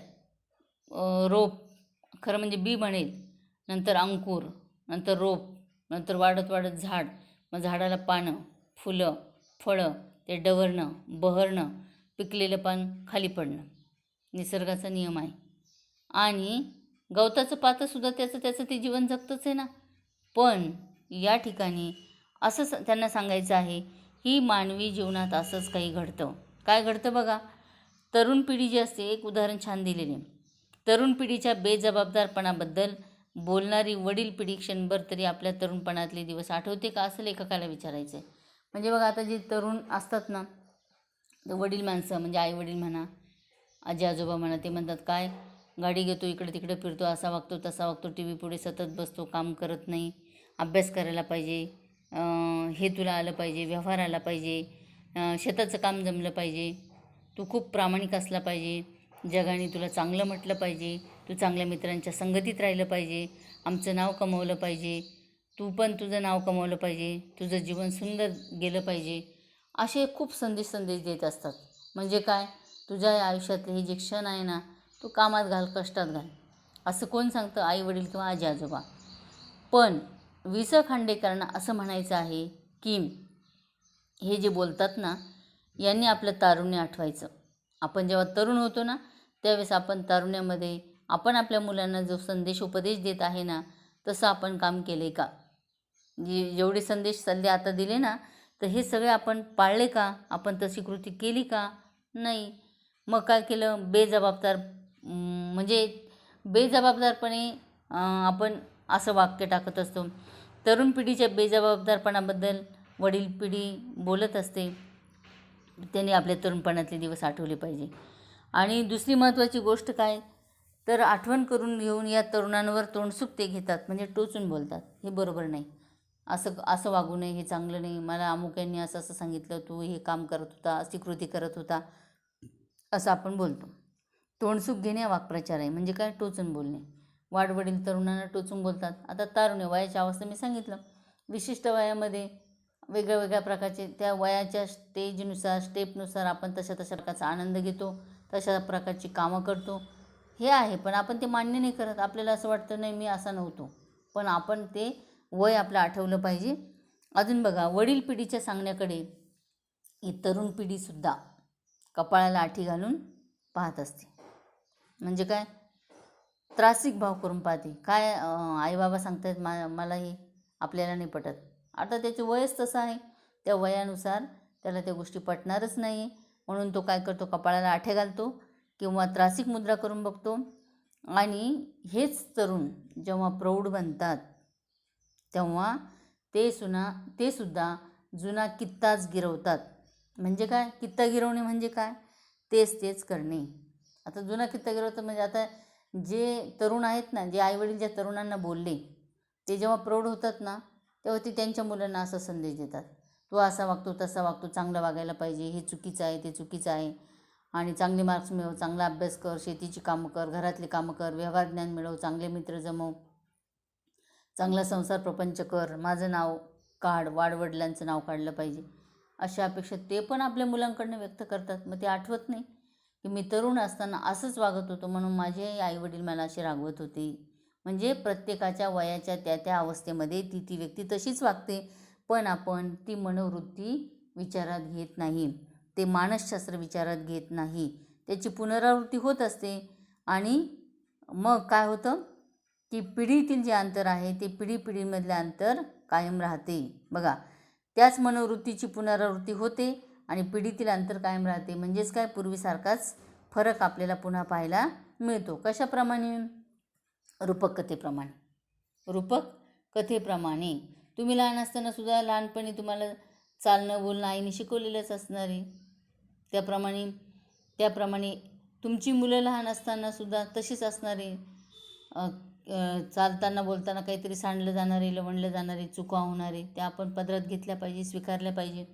रोप खरं म्हणजे बी म्हणेल, नंतर अंकुर, नंतर रोप, नंतर वाढत वाढत झाड, मग झाडाला पानं, फुलं, फळं, ते डवरणं, बहरणं, पिकलेलं पान खाली पडणं, निसर्गाचा नियम आहे. आणि गवताचं पातंसुद्धा त्याचं ते जीवन जगतंच आहे ना. पण या ठिकाणी असं त्यांना सांगायचं आहे की मानवी जीवनात असंच काही घडतं. काय घडतं बघा. तरुण पिढी जी असते, एक उदाहरण छान दिलेले. तरुण पिढीच्या बेजबाबदारपणाबद्दल बोलणारी वडील पिढी क्षणभर तरी आपल्या तरुणपणातले दिवस आठवते का असं लेखकाला विचारायचं आहे. म्हणजे बघा आता जे तरुण असतात ना, तर वडील माणसं म्हणजे आई वडील म्हणा, आजी आजोबा म्हणा, ते म्हणतात काय गाडी घेतो इकडे तिकडे फिरतो, असा वागतो तसा वागतो, टी व्ही पुढे सतत बसतो, काम करत नाही, अभ्यास करायला पाहिजे, हे तुला आलं पाहिजे, व्यवहार आला पाहिजे, शेताचं काम जमलं पाहिजे, तू खूप प्रामाणिक असला पाहिजे, जगाने तुला चांगलं म्हटलं पाहिजे, तू चांगल्या मित्रांच्या संगतीत राहिलं पाहिजे, आमचं नाव कमवलं पाहिजे, तू पण तुझं नाव कमवलं पाहिजे, तुझं जीवन सुंदर गेलं पाहिजे, असे खूप संदेश देत असतात. म्हणजे काय तुझ्या आयुष्यातले हे जे क्षण आहे ना, तू कामात घाल, कष्टात घाल, असं कोण सांगतं, आई वडील किंवा आजी आजोबा. पण वि स खांडेकरांना असं म्हणायचं आहे की हे जे बोलतात ना, यांनी आपलं तारुण्य आठवायचं. आपण जेव्हा तरुण होतो ना, त्यावेळेस आपण तारुण्यामध्ये आपण आपल्या मुलांना जो संदेश उपदेश देत आहे ना, तसं आपण काम केले का. जेवढे संदेश सल्ले आता दिले ना, तर हे सगळे आपण पाळले का, आपण तशी कृती केली का, नाही. मग काय केलं, म्हणजे बेजबाबदारपणे आपण असं वाक्य टाकत असतो. तरुण पिढीच्या बेजबाबदारपणाबद्दल वडील पिढी बोलत असते, त्यांनी आपल्या तरुणपणातले दिवस आठवले पाहिजे. आणि दुसरी महत्त्वाची गोष्ट काय तर आठवण करून घेऊन या तरुणांवर तोंडसुख ते घेतात, म्हणजे टोचून बोलतात, हे बरोबर नाही, असं वागू नये, हे चांगलं नाही, मला अमुक यांनी असं सांगितलं, तू हे काम करत होता, अशी कृती करत होता, असं आपण बोलतो. तोंडसुख घेणे वाक्प्रचार आहे. म्हणजे काय टोचून बोलणे. वाडवडील तरुणांना टोचून बोलतात. आता तारुण्य वयाची अवस्था मी सांगितलं, विशिष्ट वयामध्ये वेगळ्या प्रकारचे त्या वयाच्या स्टेपनुसार आपण तशा प्रकारचा आनंद घेतो, तशा प्रकारची कामं करतो, हे आहे. पण आपण ते मान्य नाही करत. आपल्याला असं वाटतं नाही मी असा नव्हतो, पण आपण ते वय आपलं आठवलं पाहिजे. अजून बघा, वडील पिढीच्या सांगण्याकडे ही तरुण त्रासिक भाव करून पाहते. काय आई बाबा सांगतायत मला हे आपल्याला नाही पटत. आता त्याचं वयच तसं आहे, त्या वयानुसार त्याला त्या गोष्टी पटणारच नाही. म्हणून तो काय करतो, कपाळाला आठे घालतो किंवा त्रासिक मुद्रा करून बघतो. आणि हेच तरुण जेव्हा प्रौढ बनतात तेव्हा ते सुद्धा जुना कित्ताच गिरवतात. म्हणजे काय, कित्ता गिरवणे म्हणजे काय, तेच करणे. आता जुना कित्ता गिरवतात म्हणजे आता जे तरुण आहेत ना, जे आईवडील ज्या तरुणांना बोलले, ते जेव्हा प्रौढ होतात ना, तेव्हा ते त्यांच्या मुलांना असा संदेश देतात, तू असा वागतो तसा वागतो, चांगलं वागायला पाहिजे, हे चुकीचं आहे ते चुकीचं आहे, आणि चांगले मार्क्स मिळव, चांगला अभ्यास कर, शेतीची कामं कर, घरातली कामं कर, व्यवहार ज्ञान मिळव, चांगले मित्र जमव, चांगला संसार प्रपंच कर, माझं नाव काढ, वाडवडिलांचं नाव काढलं पाहिजे. अशा अपेक्षा ते पण आपल्या मुलांकडनं व्यक्त करतात. मग ते आठवत नाही की मी तरुण असताना असंच वागत होतो, म्हणून माझे आईवडील मला असे रागवत होते. म्हणजे प्रत्येकाच्या वयाच्या त्या अवस्थेमध्ये ती व्यक्ती तशीच वागते, पण आपण ती मनोवृत्ती विचारात घेत नाही, ते मानसशास्त्र विचारात घेत नाही, त्याची पुनरावृत्ती होत असते. आणि मग काय होतं की पिढीतील जे अंतर आहे ते पिढीमधलं अंतर कायम राहते. बघा, त्याच मनोवृत्तीची पुनरावृत्ती होते आणि पिढीतील अंतर कायम राहते. म्हणजेच काय, पूर्वीसारखाच फरक आपल्याला पुन्हा पाहायला मिळतो. कशाप्रमाणे, रूपक कथेप्रमाणे. तुम्ही लहान असताना सुद्धा लहानपणी तुम्हाला चालणं बोलणं आईने शिकवलेलंच असणार आहे. त्याप्रमाणे तुमची मुलं लहान असताना सुद्धा तशीच असणार आहे. चालताना बोलताना काहीतरी सांडलं जाणारे, लवणलं जाणारे, चुका होणारे, त्या आपण पदरात घेतल्या पाहिजे, स्वीकारल्या पाहिजे.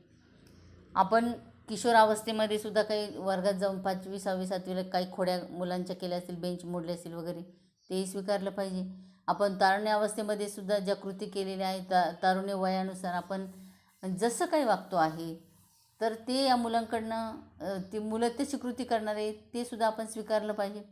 आपण किशोरावस्थेमध्ये सुद्धा काही वर्गात जाऊन 5वी 6वी 7वीला काही खोड्या मुलांच्या केल्या असतील, बेंच मोडले असतील वगैरे, तेही स्वीकारलं पाहिजे. आपण तारुण्य अवस्थेमध्ये सुद्धा ज्या कृती केलेल्या आहेत, तारुण्य वयानुसार आपण जसं काही वागतो आहे, तर ते या मुलांकडनं ती मुलं त्याची कृती करणारे ते सुद्धा आपण स्वीकारलं पाहिजे.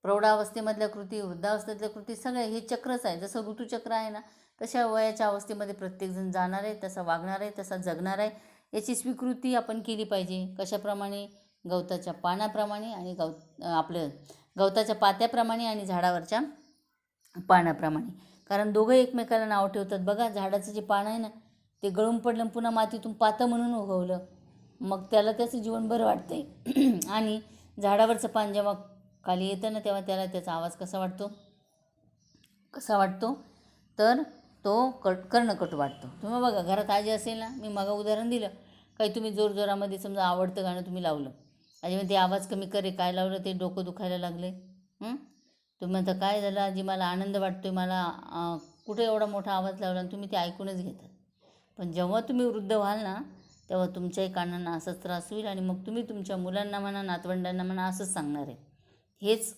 प्रौढावस्थेमधल्या कृती, वृद्धावस्थेतल्या कृती, सगळं हे चक्रच आहे. जसं ऋतुचक्र आहे ना, तशा वयाच्या अवस्थेमध्ये प्रत्येकजण जाणार आहे, तसा वागणार आहे, तसा जगणार आहे. याची स्वीकृती आपण केली पाहिजे. कशाप्रमाणे, गवताच्या पानाप्रमाणे आणि गवताच्या पात्याप्रमाणे आणि झाडावरच्या पानाप्रमाणे. कारण दोघं एकमेकाला नाव ठेवतात. बघा, झाडाचं जे पान आहे ना, ते गळून पडलं, पुन्हा मातीतून पातं म्हणून उगवलं, मग त्याला त्याचं जीवन बरं वाटतंय. आणि झाडावरचं पान जेव्हा खाली येतं ना, तेव्हा त्याचा आवाज कसा वाटतो, तर तो कर्णकट वाटतो. तुम्ही बघा, घरात आजी असेल ना, मी मग उदाहरण दिलं, काही तुम्ही जोरजोरामध्ये समजा आवडतं गाणं तुम्ही लावलं, आजी म्हणते आवाज कमी करे, काय लावलं ते, डोकं दुखायला लागले. तुम्ही म्हणता काय झालं आजी, मला आनंद वाटतोय, मला कुठे एवढा मोठा आवाज लावला, आणि तुम्ही ते ऐकूनच घेतात. पण जेव्हा तुम्ही वृद्ध व्हाल ना, तेव्हा तुमच्याही कानांना असाच त्रास होईल, आणि मग तुम्ही तुमच्या मुलांना म्हणा, नातवंडांना म्हणा, असंच सांगणार आहे. हेच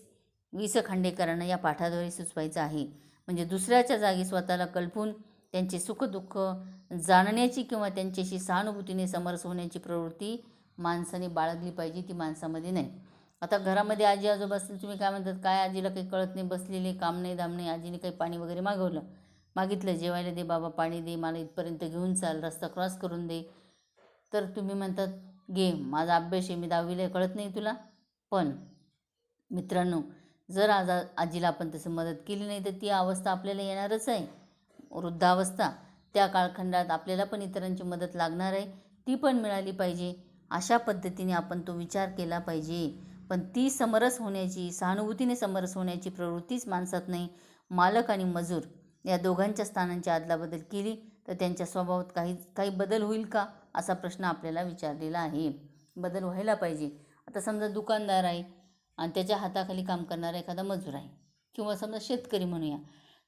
वि स खांडेकरांना या पाठाद्वारे सुचवायचं आहे. म्हणजे दुसऱ्याच्या जागी स्वतःला कल्पून त्यांचे सुखदुःख जाणण्याची किंवा त्यांच्याशी सहानुभूतीने समरस होण्याची प्रवृत्ती माणसाने बाळगली पाहिजे, ती माणसामध्ये नाही. आता घरामध्ये आजी आजोबा असतील, तुम्ही काय म्हणतात, काय आजीला काही कळत नाही, बसलेले, काम नाही दाम नाही, आजीने काही पाणी वगैरे मागितलं, जेवायला दे बाबा, पाणी दे, मला इथपर्यंत घेऊन चाल, रस्ता क्रॉस करून दे, तर तुम्ही म्हणतात घे, माझा अभ्यास आहे, मी 10वीला, कळत नाही तुला. पण मित्रांनो, जर आजीला आपण तसं मदत केली नाही तर ती अवस्था आपल्याला येणारच आहे, वृद्धावस्था. त्या कालखंडात आपल्याला पण इतरांची मदत लागणार आहे, ती पण मिळाली पाहिजे. अशा पद्धतीने आपण तो विचार केला पाहिजे. पण ती सहानुभूतीने समरस होण्याची प्रवृत्तीच माणसात नाही. मालक आणि मजूर या दोघांच्या स्थानांची अदलाबदल केली तर त्यांच्या स्वभावात काही बदल होईल का, असा प्रश्न आपल्याला विचारलेला आहे. बदल व्हायला पाहिजे. आता समजा दुकानदार आहे आणि त्याच्या हाताखाली काम करणारा एखादा मजूर आहे, किंवा समजा शेतकरी म्हणूया,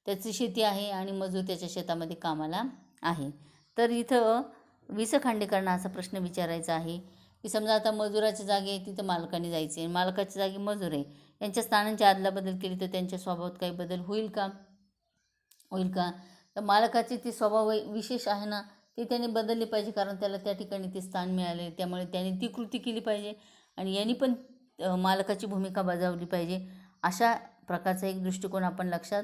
त्याची शेती आहे आणि मजूर त्याच्या शेतामध्ये कामाला आहे. तर इथं वि स खांडेकरांना असा प्रश्न विचारायचा आहे की समजा आता मजुराच्या जागी तिथं मालकाने जायचे, मालकाच्या जागी मजूर आहे, यांच्या स्थानांची अदलाबदल केली तर त्यांच्या स्वभावात काही बदल होईल का. तर मालकाचे ते स्वभाव विशेष आहे ना, ते त्याने बदलले पाहिजे, कारण त्याला त्या ठिकाणी ते स्थान मिळाले, त्यामुळे त्याने ती कृती केली पाहिजे आणि यांनी पण मालकाची भूमिका बजावली पाहिजे. अशा प्रकारचा एक दृष्टिकोन आपण लक्षात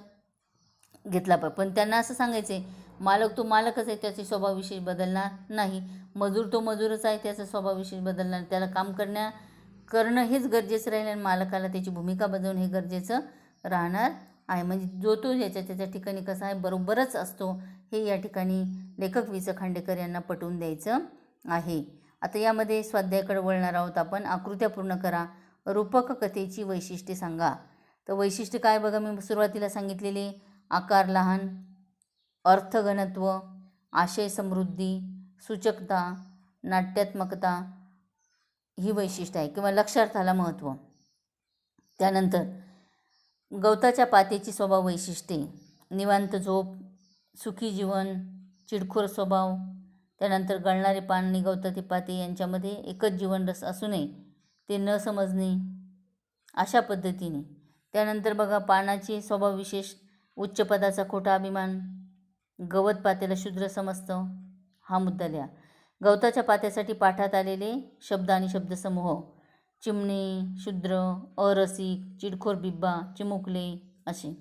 घेतला पाहिजे. पण त्यांना असं सांगायचं आहे, मालक तो मालकच आहे, त्याचे स्वभाव विशेष बदलणार नाही, मजूर तो मजूरच आहे, त्याचा स्वभाव विशेष बदलणार, त्याला काम करणं हेच गरजेचं राहील आणि मालकाला त्याची भूमिका बजावणं हे गरजेचं राहणार आहे. म्हणजे जो तो त्याच्या ठिकाणी कसा आहे बरोबरच असतो हे या ठिकाणी लेखक वि. स. खांडेकर यांना पटवून द्यायचं आहे. आता यामध्ये स्वाध्यायाकडे वळणार आहोत आपण. आकृत्या पूर्ण करा. रूपक कथेची वैशिष्ट्ये सांगा. तर वैशिष्ट्य काय बघा, मी सुरुवातीला सांगितलेले आकार लहान, अर्थघनत्व, आशय समृद्धी, सूचकता, नाट्यात्मकता ही वैशिष्ट्य आहे किंवा लक्षार्थाला महत्त्व. त्यानंतर गवताच्या पात्याची स्वभाव वैशिष्ट्ये, निवांत झोप, सुखी जीवन, चिडखोर स्वभाव. त्यानंतर गळणारे पान आणि गवताचे पाते यांच्यामध्ये एकच जीवनरस असूनही ते न समजणे अशा पद्धतीने. त्यानंतर बघा पानाचे स्वभाव विशेष, उच्च पदाचा खोटा अभिमान, गवत पात्याला शूद्र समजतं, हा मुद्दा लिहा. गवताच्या पात्यासाठी पाठात आलेले शब्द आणि शब्दसमूह, चिमणे, शूद्र, अरसिक, चिडखोर बिब्बा, चिमुकले असे.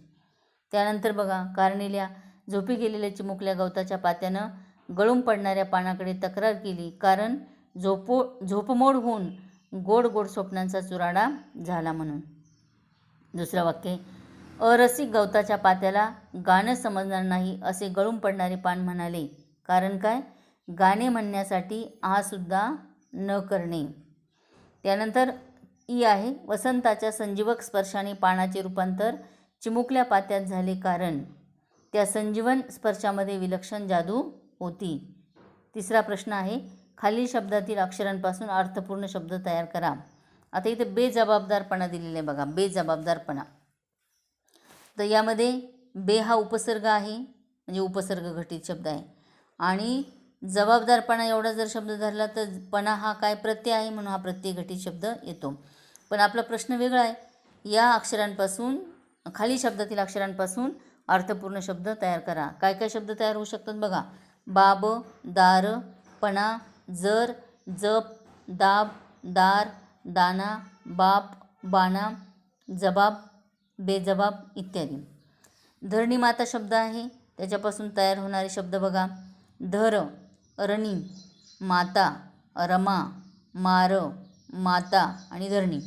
त्यानंतर बघा कारणे लिहा. झोपी गेलेल्या चिमुकल्या गवताच्या पात्यानं गळून पडणाऱ्या पानाकडे तक्रार केली, कारण झोपमोड होऊन गोड गोड स्वप्नांचा चुराडा झाला म्हणून. दुसरं वाक्य, अरसिक गवताच्या पात्याला गाणं समजणार नाही असे गळून पडणारे पान म्हणाले, कारण काय, गाणे म्हणण्यासाठी हा सुद्धा न करणे. त्यानंतर ई आहे, वसंताच्या संजीवक स्पर्शाने पानाचे रूपांतर चिमुकल्या पात्यात झाले, कारण त्या संजीवन स्पर्शामध्ये विलक्षण जादू होती. तिसरा प्रश्न आहे, खालील शब्दातील अक्षरांपासून अर्थपूर्ण शब्द तयार करा. आता इथे बेजबाबदारपणा दिलेला आहे बघा, बेजबाबदारपणा. तर यामध्ये बे हा उपसर्ग आहे, म्हणजे उपसर्ग घटित शब्द आहे, आणि जबाबदारपणा एवढा जर शब्द धरला तर पणा हा काय प्रत्यय आहे, म्हणून हा प्रत्यय घटित शब्द येतो. पण आपला प्रश्न वेगळा आहे. या अक्षरांपासून, खाली शब्दातील अक्षरांपासून अर्थपूर्ण शब्द तयार करा. काय काय शब्द तयार होऊ शकतात बघा, बाब, दार, पणा, जर, जप, दाब, दार, दाना, बाप, बाणा, जबाब, बेजबाब इत्यादी. धरणी माता शब्द आहे, त्याच्यापासून तयार होणारे शब्द बघा, धर, रणी, माता, रमा, मार, माता आणि धरणी.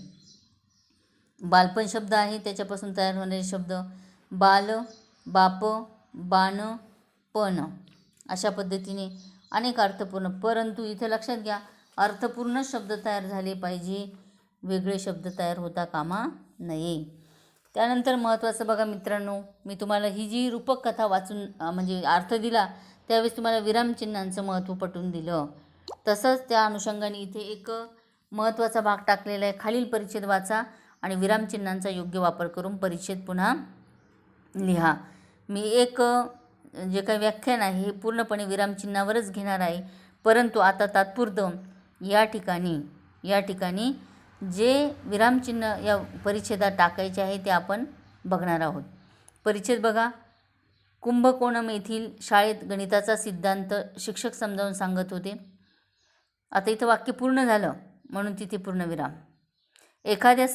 बालपण शब्द आहे, त्याच्यापासून तयार होणारे शब्द बाल, बाप, बाण, पण. अशा पद्धतीने अनेक अर्थपूर्ण, परंतु इथे लक्षात घ्या अर्थपूर्ण शब्द तयार झाले पाहिजे, वेगळे शब्द तयार होता कामा नये. त्यानंतर महत्त्वाचं बघा मित्रांनो, मी तुम्हाला ही जी रूपक कथा वाचून म्हणजे अर्थ दिला त्यावेळेस तुम्हाला विरामचिन्हांचं महत्त्व पटवून दिलं. तसंच त्या अनुषंगाने इथे एक महत्त्वाचा भाग टाकलेला आहे, खालील परिच्छेद वाचा आणि विरामचिन्हांचा योग्य वापर करून परिच्छेद पुन्हा लिहा. मी एक जे काही व्याख्यान आहे हे पूर्णपणे विरामचिन्हावरच घेणार आहे, परंतु आता तात्पुरतं या ठिकाणी जे विरामचिन्ह या परिच्छेदात टाकायचे आहे ते आपण बघणार आहोत. परिच्छेद बघा, कुंभकोणम येथील शाळेत गणिताचा सिद्धांत शिक्षक समजावून सांगत होते. आता इथं वाक्य पूर्ण झालं म्हणून तिथे पूर्णविराम. एखाद्या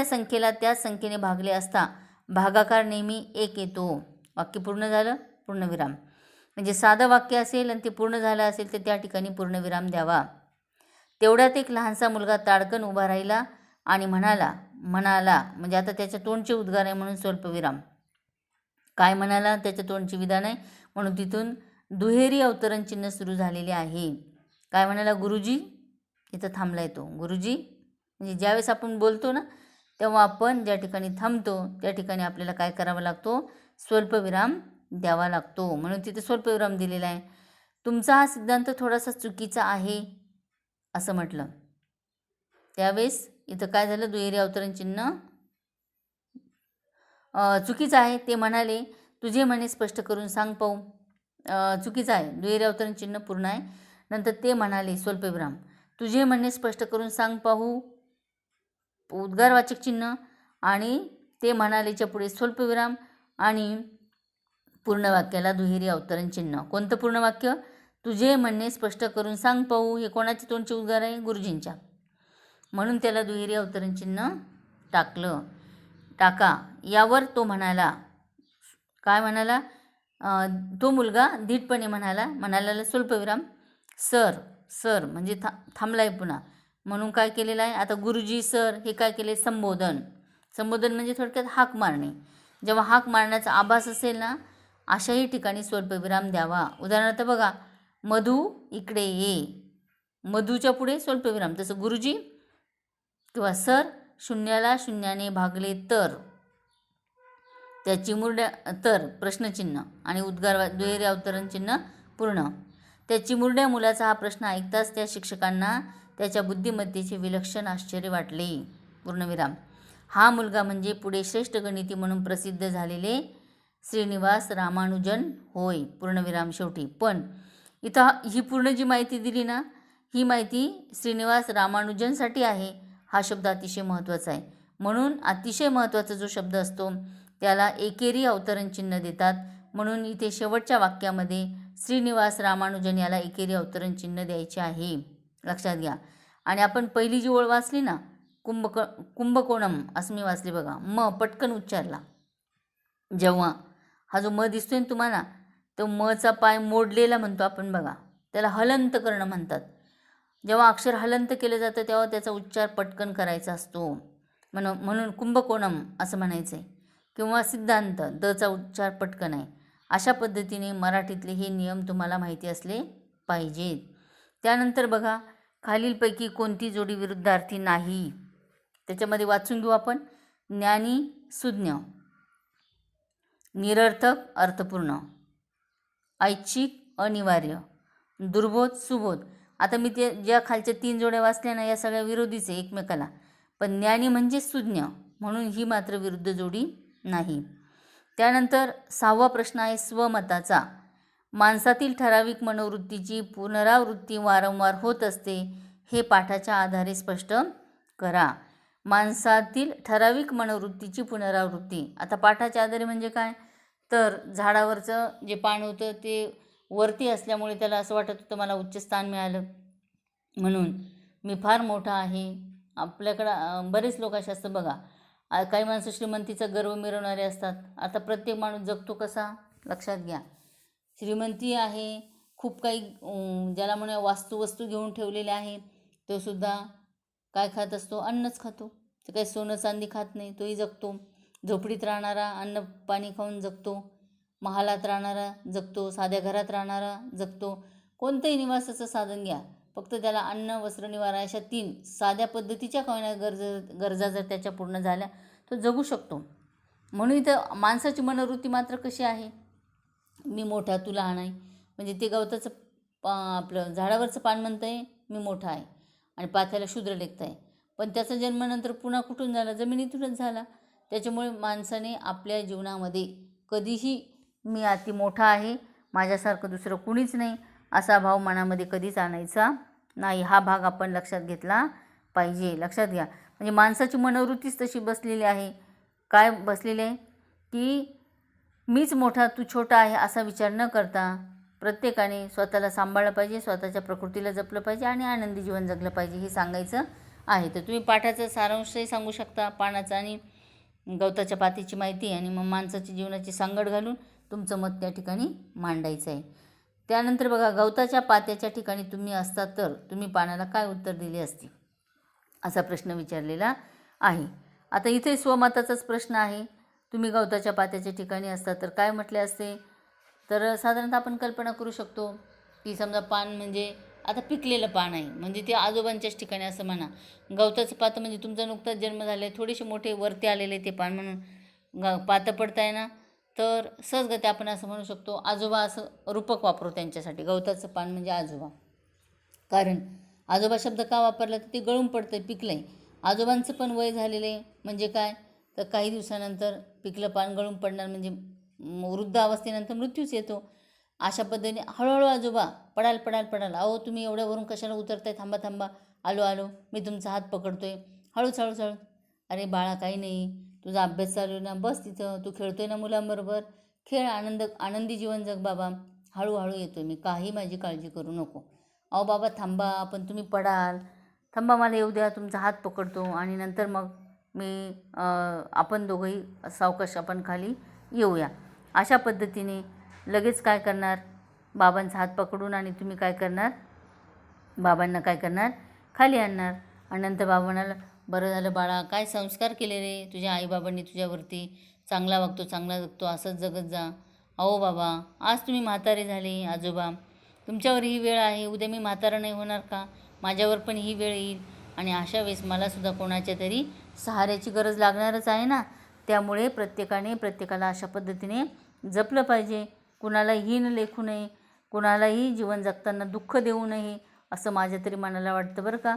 संख्येला त्याच संख्येने भागले असता भागाकार नेहमी 1 येतो. वाक्य पूर्ण झालं, पूर्णविराम. म्हणजे साधं वाक्य असेल आणि ते पूर्ण झालं असेल तर त्या ठिकाणी पूर्णविराम द्यावा. तेवढ्यात एक लहानसा मुलगा ताडकन उभा राहिला आणि म्हणाला म्हणजे आता त्याच्या तोंडचे उद्गार आहे म्हणून स्वल्पविराम. काय म्हणाला, त्याच्या तोंडचे विधान आहे म्हणून तिथून दुहेरी अवतरण चिन्ह सुरू झालेले आहे. काय म्हणाला, गुरुजी. इथं थांबला येतो गुरुजी. म्हणजे ज्यावेळेस आपण बोलतो ना तेव्हा आपण ज्या ठिकाणी थांबतो त्या ठिकाणी आपल्याला काय करावा लागतो, स्वल्पविराम द्यावा लागतो, म्हणून तिथे स्वल्पविराम दिलेला आहे. तुमचा हा सिद्धांत थोडासा चुकीचा आहे असं म्हटलं. त्यावेळेस इथं काय झालं, दुहेरी अवतरण चिन्ह चुकीचं आहे. ते म्हणाले, तुझे म्हणे स्पष्ट करून सांग पाहू. चुकीचं आहे, दुहेरी अवतरण चिन्ह पूर्ण आहे. नंतर ते म्हणाले स्वल्पविराम, तुझे म्हणणे स्पष्ट करून सांग पाहू, उद्गारवाचक चिन्ह, आणि ते म्हणालेच्या पुढे स्वल्पविराम आणि पूर्ण वाक्याला दुहेरी अवतरण चिन्ह. कोणतं पूर्ण वाक्य, तुझे म्हणणे स्पष्ट करून सांग पाहू, हे कोणाचे तोंडचे उद्गार आहे, गुरुजींच्या, म्हणून त्याला दुहेरी अवतरण चिन्ह टाका. यावर तो म्हणाला, काय म्हणाला, तो मुलगा धीटपणे म्हणाला स्वल्पविराम, सर म्हणजे थांबलाय पुन्हा, म्हणून काय केलेलं आहे आता गुरुजी सर हे काय केले, संबोधन. संबोधन म्हणजे थोडक्यात हाक मारणे. जेव्हा हाक मारण्याचा आभास असेल ना, अशाही ठिकाणी स्वल्पविराम द्यावा. उदाहरणार्थ बघा, मधू इकडे ये, मधूच्या पुढे स्वल्पविराम. तसं गुरुजी किंवा सर शून्याला शून्याने भागले तर, त्याची मुरड्या तर प्रश्नचिन्ह आणि उद्गार दुहेरी अवतरण चिन्ह पूर्ण. त्याची मुरड्या मुलाचा हा प्रश्न ऐकताच त्या शिक्षकांना त्याच्या बुद्धिमत्तेचे विलक्षण आश्चर्य वाटले, पूर्णविराम. हा मुलगा म्हणजे पुढे श्रेष्ठ गणिती म्हणून प्रसिद्ध झालेले श्रीनिवास रामानुजन होय, पूर्णविराम शेवटी. पण इथं ही पूर्ण जी माहिती दिली ना, ही माहिती श्रीनिवास रामानुजनसाठी आहे. हा शब्द अतिशय महत्त्वाचा आहे. म्हणून अतिशय महत्त्वाचा जो शब्द असतो त्याला एकेरी अवतरण चिन्ह देतात. म्हणून इथे शेवटच्या वाक्यामध्ये श्रीनिवास रामानुजन याला एकेरी अवतरण चिन्ह द्यायचे आहे, लक्षात घ्या. आणि आपण पहिली जी ओळ वाचली ना, कुंभकोणम असं मी वाचली बघा. म पटकन उच्चारला. जेव्हा हा जो म दिसतोय ना तुम्हाला, तो मचा पाय मोडलेला म्हणतो आपण बघा, त्याला हलंत करणं म्हणतात. जेव्हा अक्षर हलंत केलं जातं तेव्हा त्याचा उच्चार पटकन करायचा असतो. म्हणून कुंभकोणम असं म्हणायचं आहे. किंवा सिद्धांत, दचा उच्चार पटकन आहे. अशा पद्धतीने मराठीतले हे नियम तुम्हाला माहिती असले पाहिजेत. त्यानंतर बघा, खालीलपैकी कोणती जोडी विरुद्धार्थी नाही, त्याच्यामध्ये वाचून घेऊ आपण. ज्ञानी सुज्ञ, निरर्थक अर्थपूर्ण, ऐच्छिक अनिवार्य, दुर्बोध सुबोध. आता मी ते ज्या खालच्या 3 जोड्या वाचल्या ना, या सगळ्या विरोधीच आहे एकमेकाला. पण ज्ञानी म्हणजे सुज्ञ, म्हणून ही मात्र विरुद्ध जोडी नाही. त्यानंतर 6वा प्रश्न आहे स्वमताचा. माणसातील ठराविक मनोवृत्तीची पुनरावृत्ती वारंवार होत असते, हे पाठाच्या आधारे स्पष्ट करा. माणसातील ठराविक मनोवृत्तीची पुनरावृत्ती. आता पाठाच्या आधारे म्हणजे काय, तर झाडावरचं जे पान होतं ते वरती असल्यामुळे त्याला असं वाटत होतं मला उच्च स्थान मिळालं, म्हणून मी फार मोठा आहे. आपल्याकडं बरेच लोक असे असतात बघा, काही माणसं श्रीमंतीचा गर्व मिरवणारे असतात. आता प्रत्येक माणूस जगतो कसा, लक्षात घ्या. श्रीमंती आहे, खूप काही ज्याला म्हणे वस्तू घेऊन ठेवलेले आहे, तो सुद्धा काय खात असतो, अन्नच खातो. ते काही सोनं चांदी खात नाही, तोही जगतो. झोपडीत राहणारा अन्न पाणी खाऊन जगतो, महालात राहणारा जगतो, साध्या घरात राहणारा जगतो. कोणतंही निवासाचं साधन घ्या, फक्त त्याला अन्न वस्त्र निवारा अशा 3 साध्या पद्धतीच्या काही गरजा जर त्याच्या पूर्ण झाल्या तो जगू शकतो. म्हणून इथं माणसाची मनोवृत्ती मात्र कशी आहे, मी मोठा तू लहान आहे. म्हणजे ते गवताचं आपलं झाडावरचं पान म्हणतं आहे मी मोठा आहे आणि पाथ्याला शूद्र लेखत आहे. पण त्याचा जन्मानंतर पुन्हा कुठून झाला, जमिनीतूनच झाला. त्याच्यामुळे माणसाने आपल्या जीवनामध्ये कधीही मी अति मोठा आहे, माझ्यासारखं दुसरं कुणीच नाही, असा भाव मनामध्ये कधीच आणायचा नाही. हा भाग आपण लक्षात घेतला पाहिजे, लक्षात घ्या. म्हणजे माणसाची मनोवृत्तीच तशी बसलेली आहे. काय बसलेली आहे की मीच मोठा तू छोटा आहे असा विचार न करता प्रत्येकाने स्वतःला सांभाळलं पाहिजे, स्वतःच्या प्रकृतीला जपलं पाहिजे आणि आनंदी जीवन जगलं पाहिजे, हे सांगायचं आहे. तर तुम्ही पाठाचा सारांशही सांगू शकता, पानाचा आणि गवताच्या पातीची माहिती आणि मग माणसाची जीवनाची सांगड घालून तुमचं मत त्या ठिकाणी मांडायचं आहे. त्यानंतर बघा, गवताच्या पात्याच्या ठिकाणी तुम्ही असता तर तुम्ही पानाला काय उत्तर दिले असते, असा प्रश्न विचारलेला आहे. आता इथे स्वमताचाच प्रश्न आहे. तुम्ही गवताच्या पात्याच्या ठिकाणी असता तर काय म्हटले असते, तर साधारणतः आपण कल्पना करू शकतो की समजा पान म्हणजे आता पिकलेलं पान आहे, म्हणजे ते आजोबांच्याच ठिकाणी असं म्हणा. गवताचं पातं म्हणजे तुमचा नुकताच जन्म झाला आहे, थोडेसे मोठे वरती आलेले ते पान, म्हणून पातं पडताय ना, तर सहजगती आपण असं म्हणू शकतो आजोबा, असं रूपक वापरू त्यांच्यासाठी. गवताचं पान म्हणजे आजोबा. कारण आजोबा शब्द का वापरला, तर ते गळून पडतं आहे, पिकलं आहे. आजोबांचं पण वय झालेलं आहे, म्हणजे काय, तर काही दिवसानंतर पिकलं पान गळून पडणार, म्हणजे वृद्ध अवस्थेनंतर मृत्यूच येतो. अशा पद्धतीने हळूहळू आजोबा पडाल, अहो तुम्ही एवढ्यावरून कशाला उतरताय, थांबा, आलो, मी तुमचा हात पकडतोय, हळूच. अरे बाळा काही नाही, तुझा अभ्यास चालू आहे ना, बस तिथं, तू खेळतोय ना मुलांबरोबर, खेळ, आनंदी जीवन जग बाबा, हळूहळू येतोय मी, काही माझी काळजी करू नको. अहो बाबा थांबा, पण तुम्ही पडाल, थांबा, मला येऊ द्या, तुमचा हात पकडतो आणि नंतर मग मी आपण दोघंही सावकाश आपण खाली येऊया. अशा पद्धतीने लगेच काय करणार, बाबांचा हात पकडून आणि तुम्ही काय करणार, बाबांना काय करणार, खाली आणणार. आणि नंतर बाबा म्हणाला, बरं झालं बाळा, काय संस्कार केले रे तुझ्या आईबाबांनी तुझ्यावरती. चांगला वागतो, चांगला जगतो, असंच जगत जा. अहो बाबा, आज तुम्ही म्हातारे झाले आजोबा, तुमच्यावर ही वेळ आहे. उद्या मी म्हातारा नाही होणार का? माझ्यावर पण ही वेळ येईल आणि अशा वेळेस मलासुद्धा कोणाच्या तरी सहाऱ्याची गरज लागणारच आहे ना. त्यामुळे प्रत्येकाने प्रत्येकाला अशा पद्धतीने जपलं पाहिजे. कुणाला हीन लेखू नये, कुणालाही जीवन जगताना दुःख देऊ नये, असं माझ्या तरी मनाला वाटतं बरं का.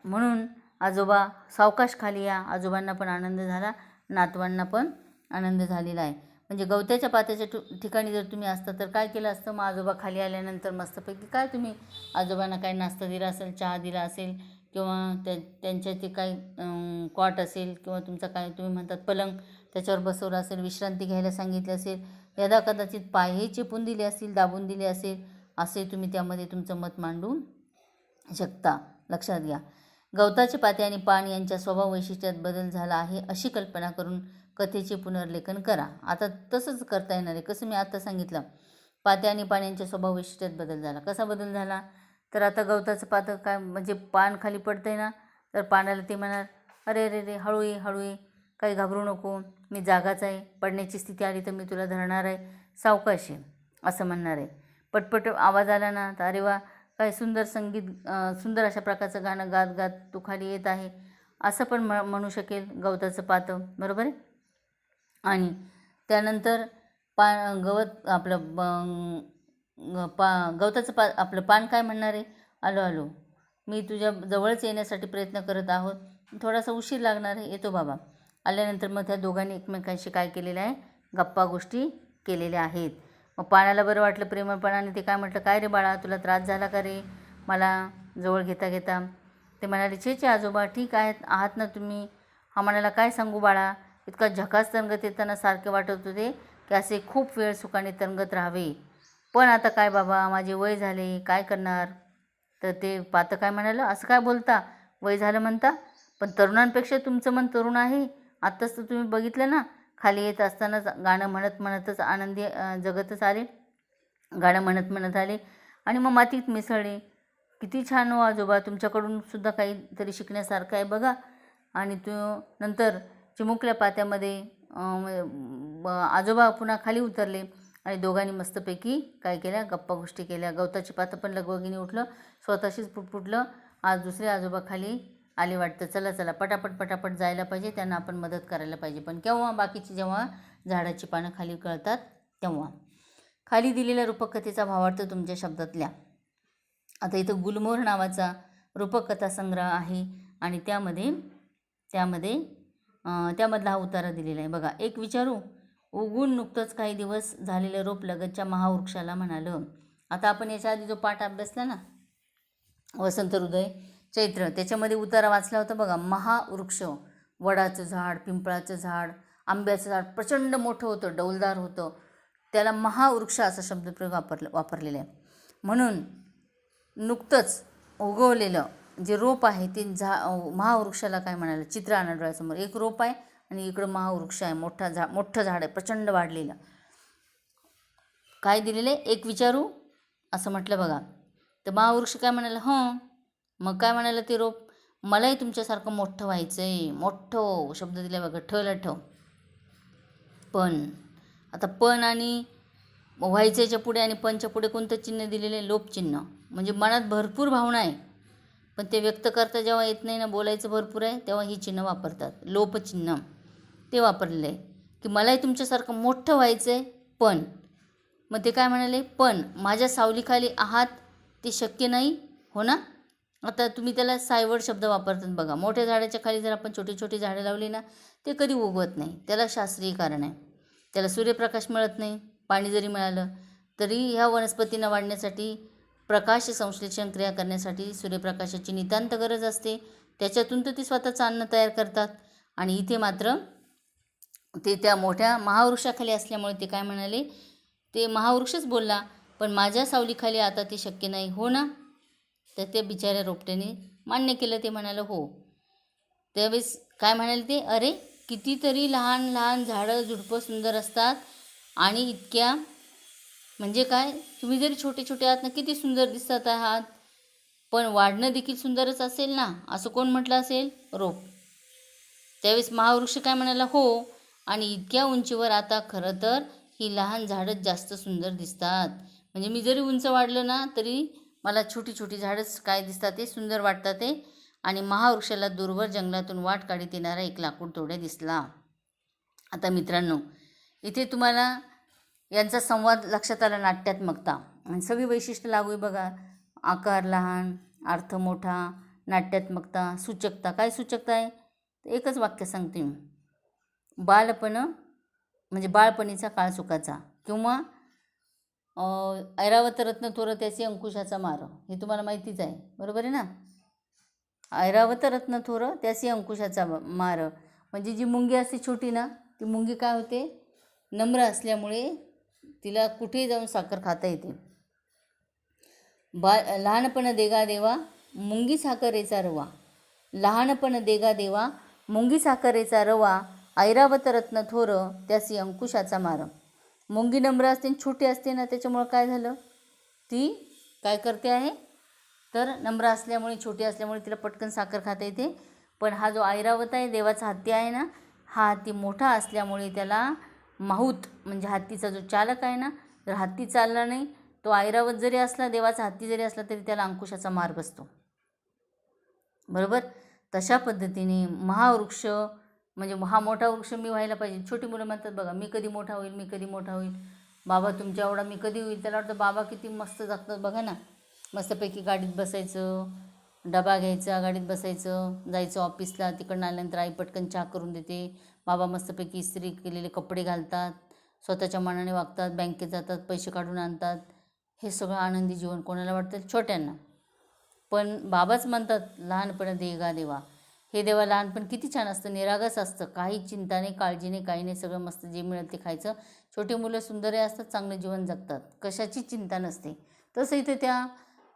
म्हणून आजोबा सावकाश खाली या. आजोबांना पण आनंद झाला, नातवांना पण आनंद झालेला आहे. म्हणजे गवत्याच्या पात्याच्या ठिकाणी जर तुम्ही असता तर काय केलं असतं? मग आजोबा खाली आल्यानंतर मस्तपैकी काय तुम्ही आजोबांना काय नाश्ता दिला असेल, चहा दिला असेल, किंवा त्यांच्या ते काही कॉट असेल किंवा तुमचा काय तुम्ही म्हणतात पलंग, त्याच्यावर बसवलं असेल, विश्रांती घ्यायला सांगितली असेल, यदा कदाचित पायही चेपून दिले असतील, दाबून दिले असेल, असे तुम्ही त्यामध्ये तुमचं मत मांडू शकता. लक्षात घ्या. गवताचे पाते आणि पान यांच्या स्वभाव वैशिष्ट्यात बदल झाला आहे अशी कल्पना करून कथेचे पुनर्लेखन करा. आता तसंच करता येणार आहे. कसं मी आता सांगितलं, पाते आणि पान यांच्या स्वभाव वैशिष्ट्यात बदल झाला. कसा बदल झाला? तर आता गवताचं पातं काय म्हणजे पान खाली पडतं आहे ना, तर पानाला ते म्हणणार, अरे अरे रे, हळू ये हळू ये, काही घाबरू नको, मी जागाच आहे, पडण्याची स्थिती आली तर मी तुला धरणार आहे, सावकाश आहे, असं म्हणणार आहे. पटपट आवाज आला ना तर अरे वा, काय सुंदर संगीत, सुंदर अशा प्रकारचं गाणं गात गात तू खाली येत आहे, असं पण म्हणू शकेल गवताचं पातं. बरोबर आहे. आणि त्यानंतर गवत आपलं गवताचं आपलं पान काय म्हणणार आहे? आलो आलो, मी तुझ्या जवळच येण्यासाठी प्रयत्न करत आहोत, थोडासा उशीर लागणार आहे, येतो बाबा. आल्यानंतर मग त्या दोघांनी एकमेकांशी काय केलेलं आहे? गप्पा गोष्टी केलेल्या आहेत. मग पानाला बरं वाटलं प्रेमळपणाने. ते काय म्हटलं, काय रे बाळा, तुला त्रास झाला का रे मला जवळ घेता घेता? ते म्हणाले, छे आजोबा, ठीक आहात ना तुम्ही? हा म्हणाला, काय सांगू बाळा, इतका झकास तरंगत येताना सारखे वाटत होते की असे खूप वेळ सुखाने तरंगत राहावे, पण आता काय बाबा, माझे वय झाले, काय करणार? तर ते पातं काय म्हणालं, असं काय बोलता, वय झालं म्हणता, पण तरुणांपेक्षा तुमचं मन तरुण आहे. आत्ताच तर तुम्ही बघितलं ना, खाली येत असतानाच गाणं म्हणत म्हणतच आनंदी जगतच आले, गाणं म्हणत म्हणत आले आणि मग मातीत मिसळले. किती छान हो आजोबा, तुमच्याकडून सुद्धा काहीतरी शिकण्यासारखं आहे बघा. आणि तो नंतर चिमुकल्या पात्यामध्ये आजोबा पुन्हा खाली उतरले आणि दोघांनी मस्तपैकी काय केल्या, गप्पा गोष्टी केल्या. गवताची पातं पण लगबगीने उठलं, स्वतःशीच पुटपुटलं. आज दुसरे आजोबा खाली आले वाटतं. चला चला, पटापट पटापट जायला पाहिजे, त्यांना आपण मदत करायला पाहिजे. पण केव्हा? बाकीची जेव्हा झाडाची पानं खाली गळतात तेव्हा. खाली दिलेल्या रूपकथेचा भावार्थ तुमच्या शब्दातल्या. आता इथं गुलमोहर नावाचा रूपकथा संग्रह आहे आणि त्यामधला हा उतारा दिलेला आहे बघा. एक विचारू, उगून नुकतंच काही दिवस झालेलं रोप लगतच्या महावृक्षाला म्हणालं. आता आपण याच्या आधी जो पाठ अभ्यासला ना, वसंत हृदय चैत्र, त्याच्यामध्ये उतारा वाचला होता बघा. महावृक्ष, वडाचं झाड, पिंपळाचं झाड, आंब्याचं झाड प्रचंड मोठं होतं, डौलदार होतं, त्याला महावृक्ष असा शब्दप्रयोग वापरलेला आहे. म्हणून नुकतंच उगवलेलं जे रोप आहे ते महावृक्षाला काय म्हणालं? चित्र आणा डोळ्यासमोर. एक रोप आहे आणि इकडं महावृक्ष आहे, मोठं झाड आहे, प्रचंड वाढलेलं. काय दिलेलं आहे? एक विचारू असं म्हटलं बघा. तर महावृक्ष काय म्हणालं? मग काय म्हणालं ते रोप? मलाही तुमच्यासारखं मोठं व्हायचं आहे. मोठं शब्द दिला बघा, ठ. पण आता पण आणि व्हायच्याच्या पुढे आणि पणच्या पुढे कोणतं चिन्ह दिलेलं आहे? लोपचिन्ह. म्हणजे मनात भरपूर भावना आहे, पण ते व्यक्त करता जेव्हा येत नाही ना, बोलायचं भरपूर आहे, तेव्हा ही चिन्ह वापरतात. लोपचिन्ह ते वापरलेलं आहे की मलाही तुमच्यासारखं मोठं व्हायचं आहे, पण. मग ते काय म्हणाले? पण माझ्या सावलीखाली आहात ते शक्य नाही हो ना. आता तुम्ही त्याला सायवड शब्द वापरतात बघा. मोठ्या झाडाच्या खाली जर आपण छोटी छोटी झाडं लावली ना, ते कधी उगवत नाही. त्याला शास्त्रीय कारण आहे. त्याला सूर्यप्रकाश मिळत नाही. पाणी जरी मिळालं तरी ह्या वनस्पतींना वाढण्यासाठी, प्रकाश संश्लेषण क्रिया करण्यासाठी सूर्यप्रकाशाची नितांत गरज असते. त्याच्यातून तर ती स्वतःचं अन्न तयार करतात. आणि इथे मात्र ते त्या मोठ्या महावृक्षाखाली असल्यामुळे ते काय म्हणाले? ते महावृक्षच बोलला, पण माझ्या सावलीखाली आता ते शक्य नाही हो ना. तर त्या बिचाऱ्या रोपट्याने मान्य केलं. ते म्हणालं हो. त्यावेळेस काय म्हणाले ते? अरे, कितीतरी लहान लहान झाडं झुडपं सुंदर असतात आणि इतक्या म्हणजे काय, तुम्ही जरी छोटे छोटे आहात ना, किती सुंदर दिसत आहात, पण वाढणं देखील सुंदरच असेल ना, असं कोण म्हटलं असेल? रोप. त्यावेळेस महावृक्ष काय म्हणाला, हो. आणि इतक्या उंचीवर आता खरं तर ही लहान झाडंच जास्त सुंदर दिसतात. म्हणजे मी जरी उंच वाढलं ना तरी मला छोटी छोटी झाडंच काय दिसतात, ते सुंदर वाटतात ते. आणि महावृक्षाला दूरवर जंगलातून वाट काढीत येणारा एक लाकूड तोडे दिसला. आता मित्रांनो, इथे तुम्हाला यांचा संवाद लक्षात आला, नाट्यात्मकता आणि सगळी वैशिष्ट्य लागू आहे बघा. आकार लहान, अर्थ मोठा, नाट्यात्मकता, सूचकता. काय सूचकता आहे? एकच वाक्य सांगते मी. बालपण म्हणजे बाळपणीचा काळ सुखाचा, किंवा ऐरावत रत्न थोर त्याचे अंकुशाचा मार. हे तुम्हाला माहितीच आहे, बरोबर आहे ना. ऐरावत रत्न थोर त्याचे अंकुशाचा मार. म्हणजे जी मुंगी असते छोटी ना, ती मुंगी काय होते, नम्र असल्यामुळे तिला कुठेही जाऊन साखर खाता येते. लहानपण देगा देवा मुंगी साखरेचा रवा. लहानपण देगा देवा मुंगी साखरेचा रवा. ऐरावत रत्न थोर त्यासी अंकुशाचा मार. मुंगी नम्र असते, छोटी असते ना, त्याच्यामुळं काय झालं, ती काय करते आहे, तर नम्र असल्यामुळे, छोटी असल्यामुळे तिला पटकन साखर खाता येते. पण हा जो ऐरावत आहे, देवाचा हत्ती आहे ना, हा हत्ती मोठा असल्यामुळे त्याला माहूत म्हणजे हत्तीचा जो चालक आहे ना, जर हत्ती चालला नाही, तो ऐरावत जरी असला, देवाचा हत्ती जरी असला, तरी त्याला अंकुशाचा मार बसतो, बरोबर. तशा पद्धतीने महावृक्ष म्हणजे हा मोठा वृक्ष मी व्हायला पाहिजे. छोटी मुलं म्हणतात बघा, मी कधी मोठा होईल, मी कधी मोठा होईल, बाबा तुमच्या एवढा मी कधी होईल. त्याला वाटतं बाबा किती मस्त जगतात बघा ना, मस्तपैकी गाडीत बसायचं, डबा घ्यायचा, गाडीत बसायचं, जायचं ऑफिसला. तिकडून आल्यानंतर आई पटकन चहा करून देते, बाबा मस्तपैकी इस्त्री केलेले कपडे घालतात, स्वतःच्या मनाने वागतात, बँकेत जातात, पैसे काढून आणतात. हे सगळं आनंदी जीवन कोणाला वाटतं? छोट्यांना. पण बाबाच म्हणतात लहानपण देगा देवा. हे देवा लहानपण किती छान असतं, निरागस असतं, काही चिंता नाही, काळजी नाही, काही नाही, सगळं मस्त जे मिळेल ते खायचं. छोटी मुलं सुंदरही असतात, चांगलं जीवन जगतात, कशाची चिंता नसते. तसं इथे त्या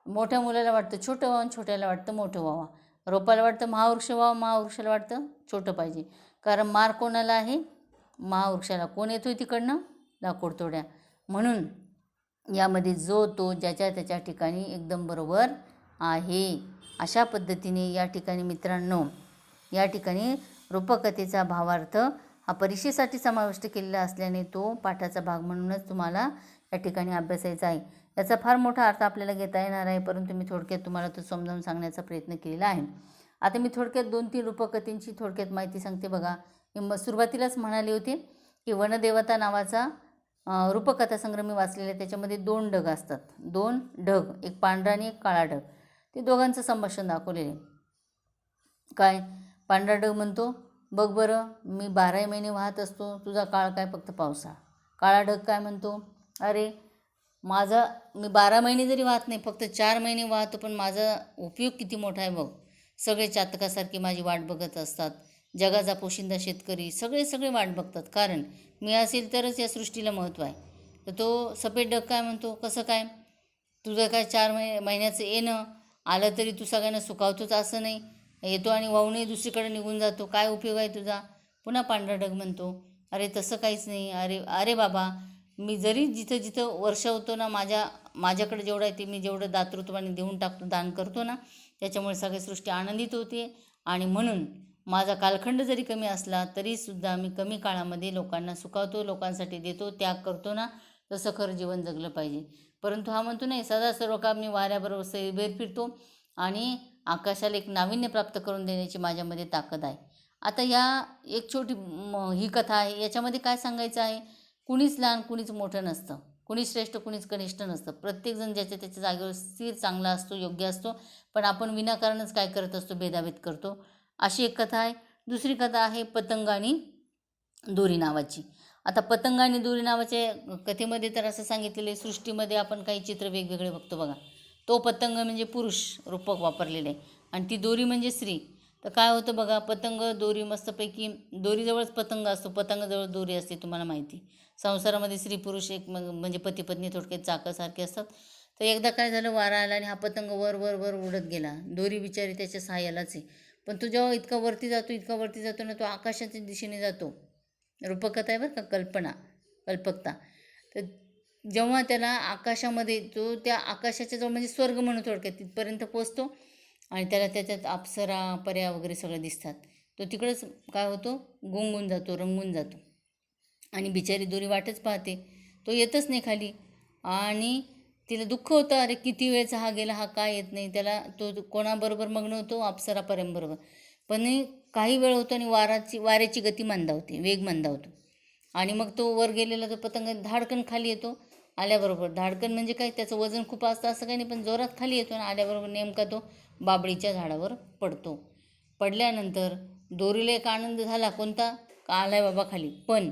मोठ्या मुलाला वाटतं छोटं व्हावं, छोट्याला वाटतं मोठं व्हावं. रोपाला वाटतं महावृक्ष व्हावं, महावृक्षाला वाटतं छोटं पाहिजे. कारण मार कोणाला आहे? महावृक्षाला. कोण येतोय तिकडनं? लाकूड तोड्या. म्हणून यामध्ये जो तो ज्याच्या त्याच्या ठिकाणी एकदम बरोबर आहे. अशा पद्धतीने या ठिकाणी मित्रांनो, या ठिकाणी रूपकथेचा भावार्थ हा परीक्षेसाठी समाविष्ट केलेला असल्याने तो पाठाचा भाग म्हणूनच तुम्हाला या ठिकाणी अभ्यासायचा आहे. याचा फार मोठा अर्थ आपल्याला घेता येणार आहे, परंतु मी थोडक्यात तुम्हाला तो समजावून सांगण्याचा प्रयत्न केलेला आहे. आता मी थोडक्यात 2-3 रूपकथेंची थोडक्यात माहिती सांगते बघा. मी सुरुवातीलाच म्हणाले होते की वनदेवता नावाचा रूपकथा संग्रह मी वाचलेला आहे. त्याच्यामध्ये 2 ढग असतात, 2 ढग, एक पांढरा आणि एक काळा ढग. ते दोघांचं संभाषण दाखवलेलं आहे. काय? पांढरा ढग म्हणतो, बघ बरं मी 12 महिने वाहत असतो, तुझा काळ काय फक्त पावसाळा. काळा ढग काय म्हणतो, अरे मी 12 महिने जरी वाहत नाही, फक्त 4 महिने वाहतो, पण माझा उपयोग किती मोठा आहे बघ. सगळे चातकासारखी माझी वाट बघत असतात, जगाचा पोशिंदा शेतकरी सगळे वाट बघतात, कारण मी असेल तरच या सृष्टीला महत्त्व आहे. तर तो सफेद ढग काय म्हणतो, कसं काय, तुझं काय 4 महिन्याचं येणं आलं तरी तू सगळ्यांना सुखावतोच असं नाही, येतो आणि वाहूनही दुसरीकडे निघून जातो, काय उपयोग आहे तुझा. पुन्हा पांढरा ढग म्हणतो, अरे तसं काहीच नाही, अरे बाबा मी जरी जिथं जिथं वर्षवतो ना, माझ्याकडे जेवढं आहे ते मी जेवढं दातृत्वाने देऊन टाकतो, दान करतो ना, त्याच्यामुळे सगळी सृष्टी आनंदित होते. आणि म्हणून माझा कालखंड जरी कमी असला तरीसुद्धा मी कमी काळामध्ये लोकांना सुखावतो, लोकांसाठी देतो, त्याग करतो ना, तसं खरं जीवन जगलं पाहिजे. परंतु हा म्हणतो नाही, सदा सर्व काम मी वाऱ्याबरोबर सैरभैर फिरतो आणि आकाशाला एक नाविन्य प्राप्त करून देण्याची माझ्यामध्ये ताकद आहे. आता या एक छोटी ही कथा आहे. याच्यामध्ये काय सांगायचं आहे, कुणीच लहान कुणीच मोठं नसतं, कुणीच श्रेष्ठ कुणीच कनिष्ठ नसतं. प्रत्येकजण ज्याच्या त्याच्या जागेवर स्थिर चांगला असतो, योग्य असतो, पण आपण विनाकारणच काय करत असतो, भेदाभेद करतो. अशी एक कथा आहे. दुसरी कथा आहे पतंग आणि दोरी नावाची. आता पतंग आणि दोरी नावाच्या कथेमध्ये तर असं सांगितलेलं आहे, सृष्टीमध्ये आपण काही चित्र वेगवेगळे बघतो बघा. तो पतंग म्हणजे पुरुष रूपक वापरलेले आहे आणि ती दोरी म्हणजे स्त्री. तर काय होतं बघा, पतंग दोरी मस्तपैकी, दोरीजवळच पतंग असतो, पतंगाजवळ दोरी असते, तुम्हाला माहिती. संसारामध्ये स्त्री पुरुष एक म्हणजे पती पत्नी थोडक्यात चाकासारखे असतात. तर एकदा काय झालं, वारा आला आणि हा पतंग वर वर वर उडत गेला. दोरी बिचारी त्याच्या सहाय्यालाच आहे, पण तो जेव्हा इतका वरती जातो ना, तो आकाशाच्या दिशेने जातो. रूपकथा आहे बरं का, कल्पकता. तर जेव्हा त्याला आकाशामध्ये, तो त्या आकाशाच्या जवळ म्हणजे स्वर्ग म्हणून थोडक्यात तिथपर्यंत पोचतो आणि त्याला त्याच्यात अप्सरा, पर्या वगैरे सगळं दिसतात. तो तिकडंच काय होतो, गुंगून जातो, रंगून जातो. आणि बिचारी दोरी वाटच पाहते, तो येतच नाही खाली. आणि तिला दुःख होतं, अरे किती वेळचा हा गेला, हा काय येत नाही. त्याला तो कोणाबरोबर मग्न होतो, अप्सरा पर्यंबरोबर. पण काही वेळ होतो आणि वाऱ्याची गती मंदावते, वेग मंदावतो. आणि मग तो वर गेलेला तो पतंग धाडकन खाली येतो. आल्याबरोबर धाडकन म्हणजे काय, त्याचं वजन खूप असतं असं काही नाही, पण जोरात खाली येतो आणि आल्याबरोबर नेमका तो बाबळीच्या झाडावर पडतो. पडल्यानंतर दोरीला एक आनंद झाला, कोणता, का आलाय बाबा खाली. पण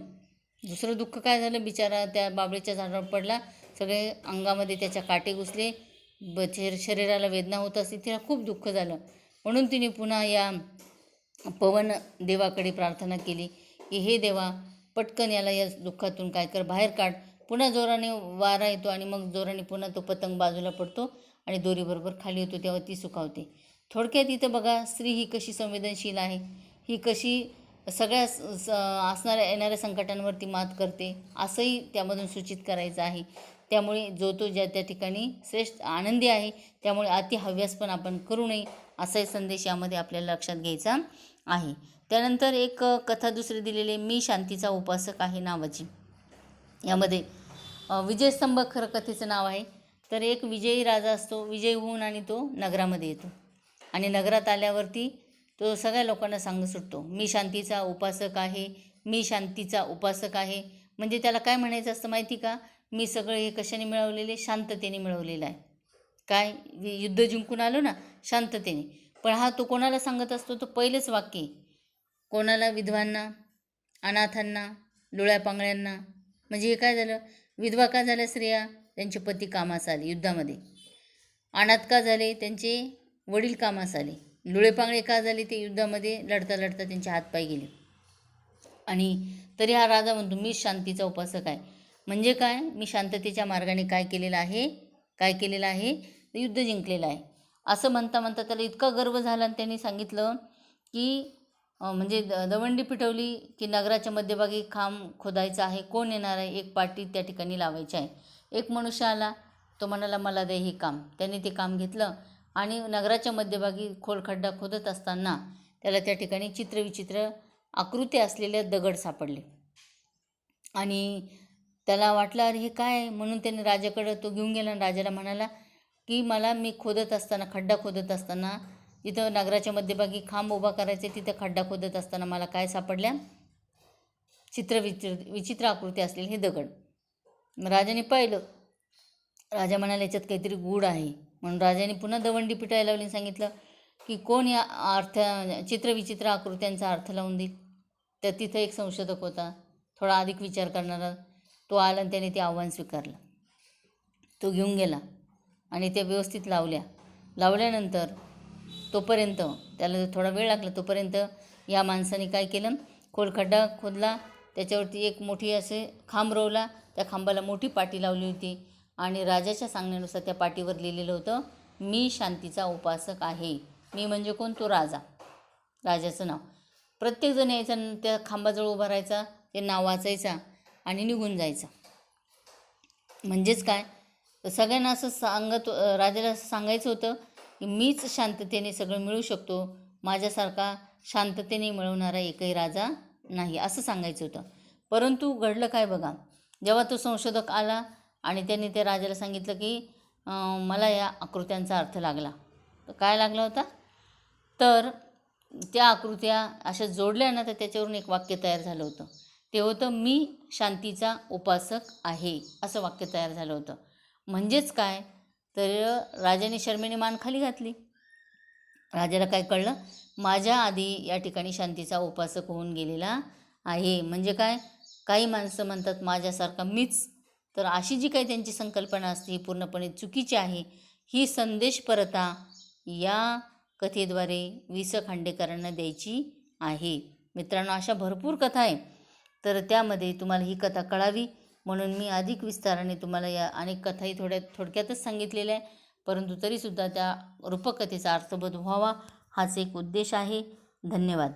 दुसरं दुःख काय झालं, बिचारा त्या बाबळीच्या झाडावर पडला, सगळे अंगामध्ये त्याच्या काटे घुसले, शरीराला वेदना होत असते, तिला खूप दुःख झालं. म्हणून तिने पुन्हा या पवन देवाकडे प्रार्थना केली की हे देवा, पटकन याला या दुःखातून काय कर, बाहेर काढ. पुन्हा जोराने वारा येतो आणि मग जोराने पुन्हा तो पतंग बाजूला पडतो आणि दोरीबरोबर खाली येतो, तेव्हा ती सुखावते. थोडक्यात इथं बघा, स्त्री ही कशी संवेदनशील आहे, ही कशी सगळ्या असणाऱ्या येणाऱ्या संकटांवरती मात करते, असंही त्यामधून सूचित करायचं आहे. त्यामुळे जो तो ज्या त्या ठिकाणी श्रेष्ठ आनंदी आहे, त्यामुळे अति हव्यास पण आपण करू नये, असाही संदेश यामध्ये आपल्याला लक्षात घ्यायचा आहे. त्यानंतर एक कथा दुसरी दिलेली, मी शांतीचा उपासक आहे नावाची. यामध्ये विजयस्तंभ खरं कथेचं नाव आहे. तर एक विजयी राजा असतो, विजयी होऊन आणि तो नगरामध्ये येतो आणि नगरात आल्यावरती तो सगळ्या लोकांना सांगत सुटतो, मी शांतीचा उपासक आहे, मी शांतीचा उपासक आहे. म्हणजे त्याला काय म्हणायचं असतं माहिती का, मी सगळं हे कशाने मिळवलेले, शांततेने मिळवलेलं आहे. काय, युद्ध जिंकून आलो ना शांततेने. पण हा तो कोणाला सांगत असतो, तो पहिलेच वाक्य कोणाला, विधवांना, अनाथांना, लुळ्या पांगळ्यांना. म्हणजे हे काय झालं, विधवा का झाल्या स्त्रिया, त्यांचे पती कामास आले युद्धामध्ये. अनाथ का झाले, त्यांचे वडील कामास आले. लुळे पांगळे का झाले, ते युद्धामध्ये लढता लढता त्यांचे हातपाय गेले. आणि तरी हा राजा म्हणतो, मी शांतीचा उपासक आहे. म्हणजे काय, मी शांततेच्या मार्गाने काय केलेलं आहे, युद्ध जिंकलेलं आहे. असं म्हणता म्हणता त्याला इतका गर्व झाला आणि त्यांनी सांगितलं की म्हणजे दवंडी पिटवली की नगराच्या मध्यभागी खांब खोदायचा आहे, कोण येणार आहे, एक पाटी त्या ठिकाणी लावायची आहे. एक मनुष्य आला, तो म्हणाला मला दे हे काम. त्याने ते काम घेतलं आणि नगराच्या मध्यभागी खोलखड्डा खोदत असताना त्याला त्या ठिकाणी चित्रविचित्र आकृती असलेले दगड सापडले आणि त्याला वाटलं अरे हे काय, म्हणून त्याने राजाकडे तो घेऊन गेला आणि राजाला म्हणाला की मी खड्डा खोदत असताना जिथं नगराच्या मध्यभागी खांब उभा करायचे, तिथं खड्डा खोदत असताना मला काय सापडल्या, विचित्र आकृती असलेले हे दगड. राजाने पाहिलं, राजा म्हणाला याच्यात काहीतरी गूढ आहे. म्हणून राजाने पुन्हा दवंडी पिटायला लावली, सांगितलं की कोण या चित्रविचित्र आकृत्यांचा अर्थ लावून देईल. तर तिथं एक संशोधक होता, थोडा अधिक विचार करणारा, तो आला आणि त्याने ते आव्हान स्वीकारलं. तो घेऊन गेला आणि त्या व्यवस्थित लावल्यानंतर तोपर्यंत त्याला थोडा वेळ लागला, तोपर्यंत या माणसाने काय केलं, खोलखड्डा खोदला, त्याच्यावरती एक मोठी असे खांब रोवला, त्या खांबाला मोठी पाटी लावली होती आणि राजाच्या सांगण्यानुसार त्या पाटीवर लिहिलेलं होतं, मी शांतीचा उपासक आहे. मी म्हणजे कोण, तो राजाचं नाव. प्रत्येकजण यायचा, त्या खांबाजवळ उभा राहायचा, ते नाव वाचायचा आणि निघून जायचा. म्हणजेच काय, सगळ्यांना असं राजाला असं सांगायचं होतं की मीच शांततेने सगळं मिळू शकतो, माझ्यासारखा शांततेने मिळवणारा एकही राजा नाही, असं सांगायचं होतं. परंतु घडलं काय बघा, जेव्हा तो संशोधक आला आणि त्यांनी त्या राजाला सांगितलं की मला या आकृत्यांचा अर्थ लागला. तर काय लागला होता, तर त्या आकृत्या अशा जोडल्या ना, तर त्याच्यावरून एक वाक्य तयार झालं होतं. ते होतं, मी शांतीचा उपासक आहे, असं वाक्य तयार झालं होतं. म्हणजेच काय, तर राजाने शर्मेने मान खाली घातली. राजाला काय कळलं, माझ्या आधी या ठिकाणी शांतीचा उपासक होऊन गेलेला आहे. म्हणजे काय, काही माणसं म्हणतात माझ्यासारखा मीच, तर अशी जी काही त्यांची संकल्पना असते ही पूर्णपणे चुकीची आहे. ही संदेशपरता या कथेद्वारे वि स खांडेकरांना द्यायची आहे. मित्रांनो, अशा भरपूर कथा आहे, तर त्यामध्ये तुम्हाला ही कथा कळावी म्हणून मी अधिक विस्ताराने तुम्हाला या अनेक कथाही थोडक्यातच सांगितलेल्या आहे. परंतु तरीसुद्धा त्या रूपकथेचा अर्थबोध व्हावा हाच एक उद्देश आहे. धन्यवाद.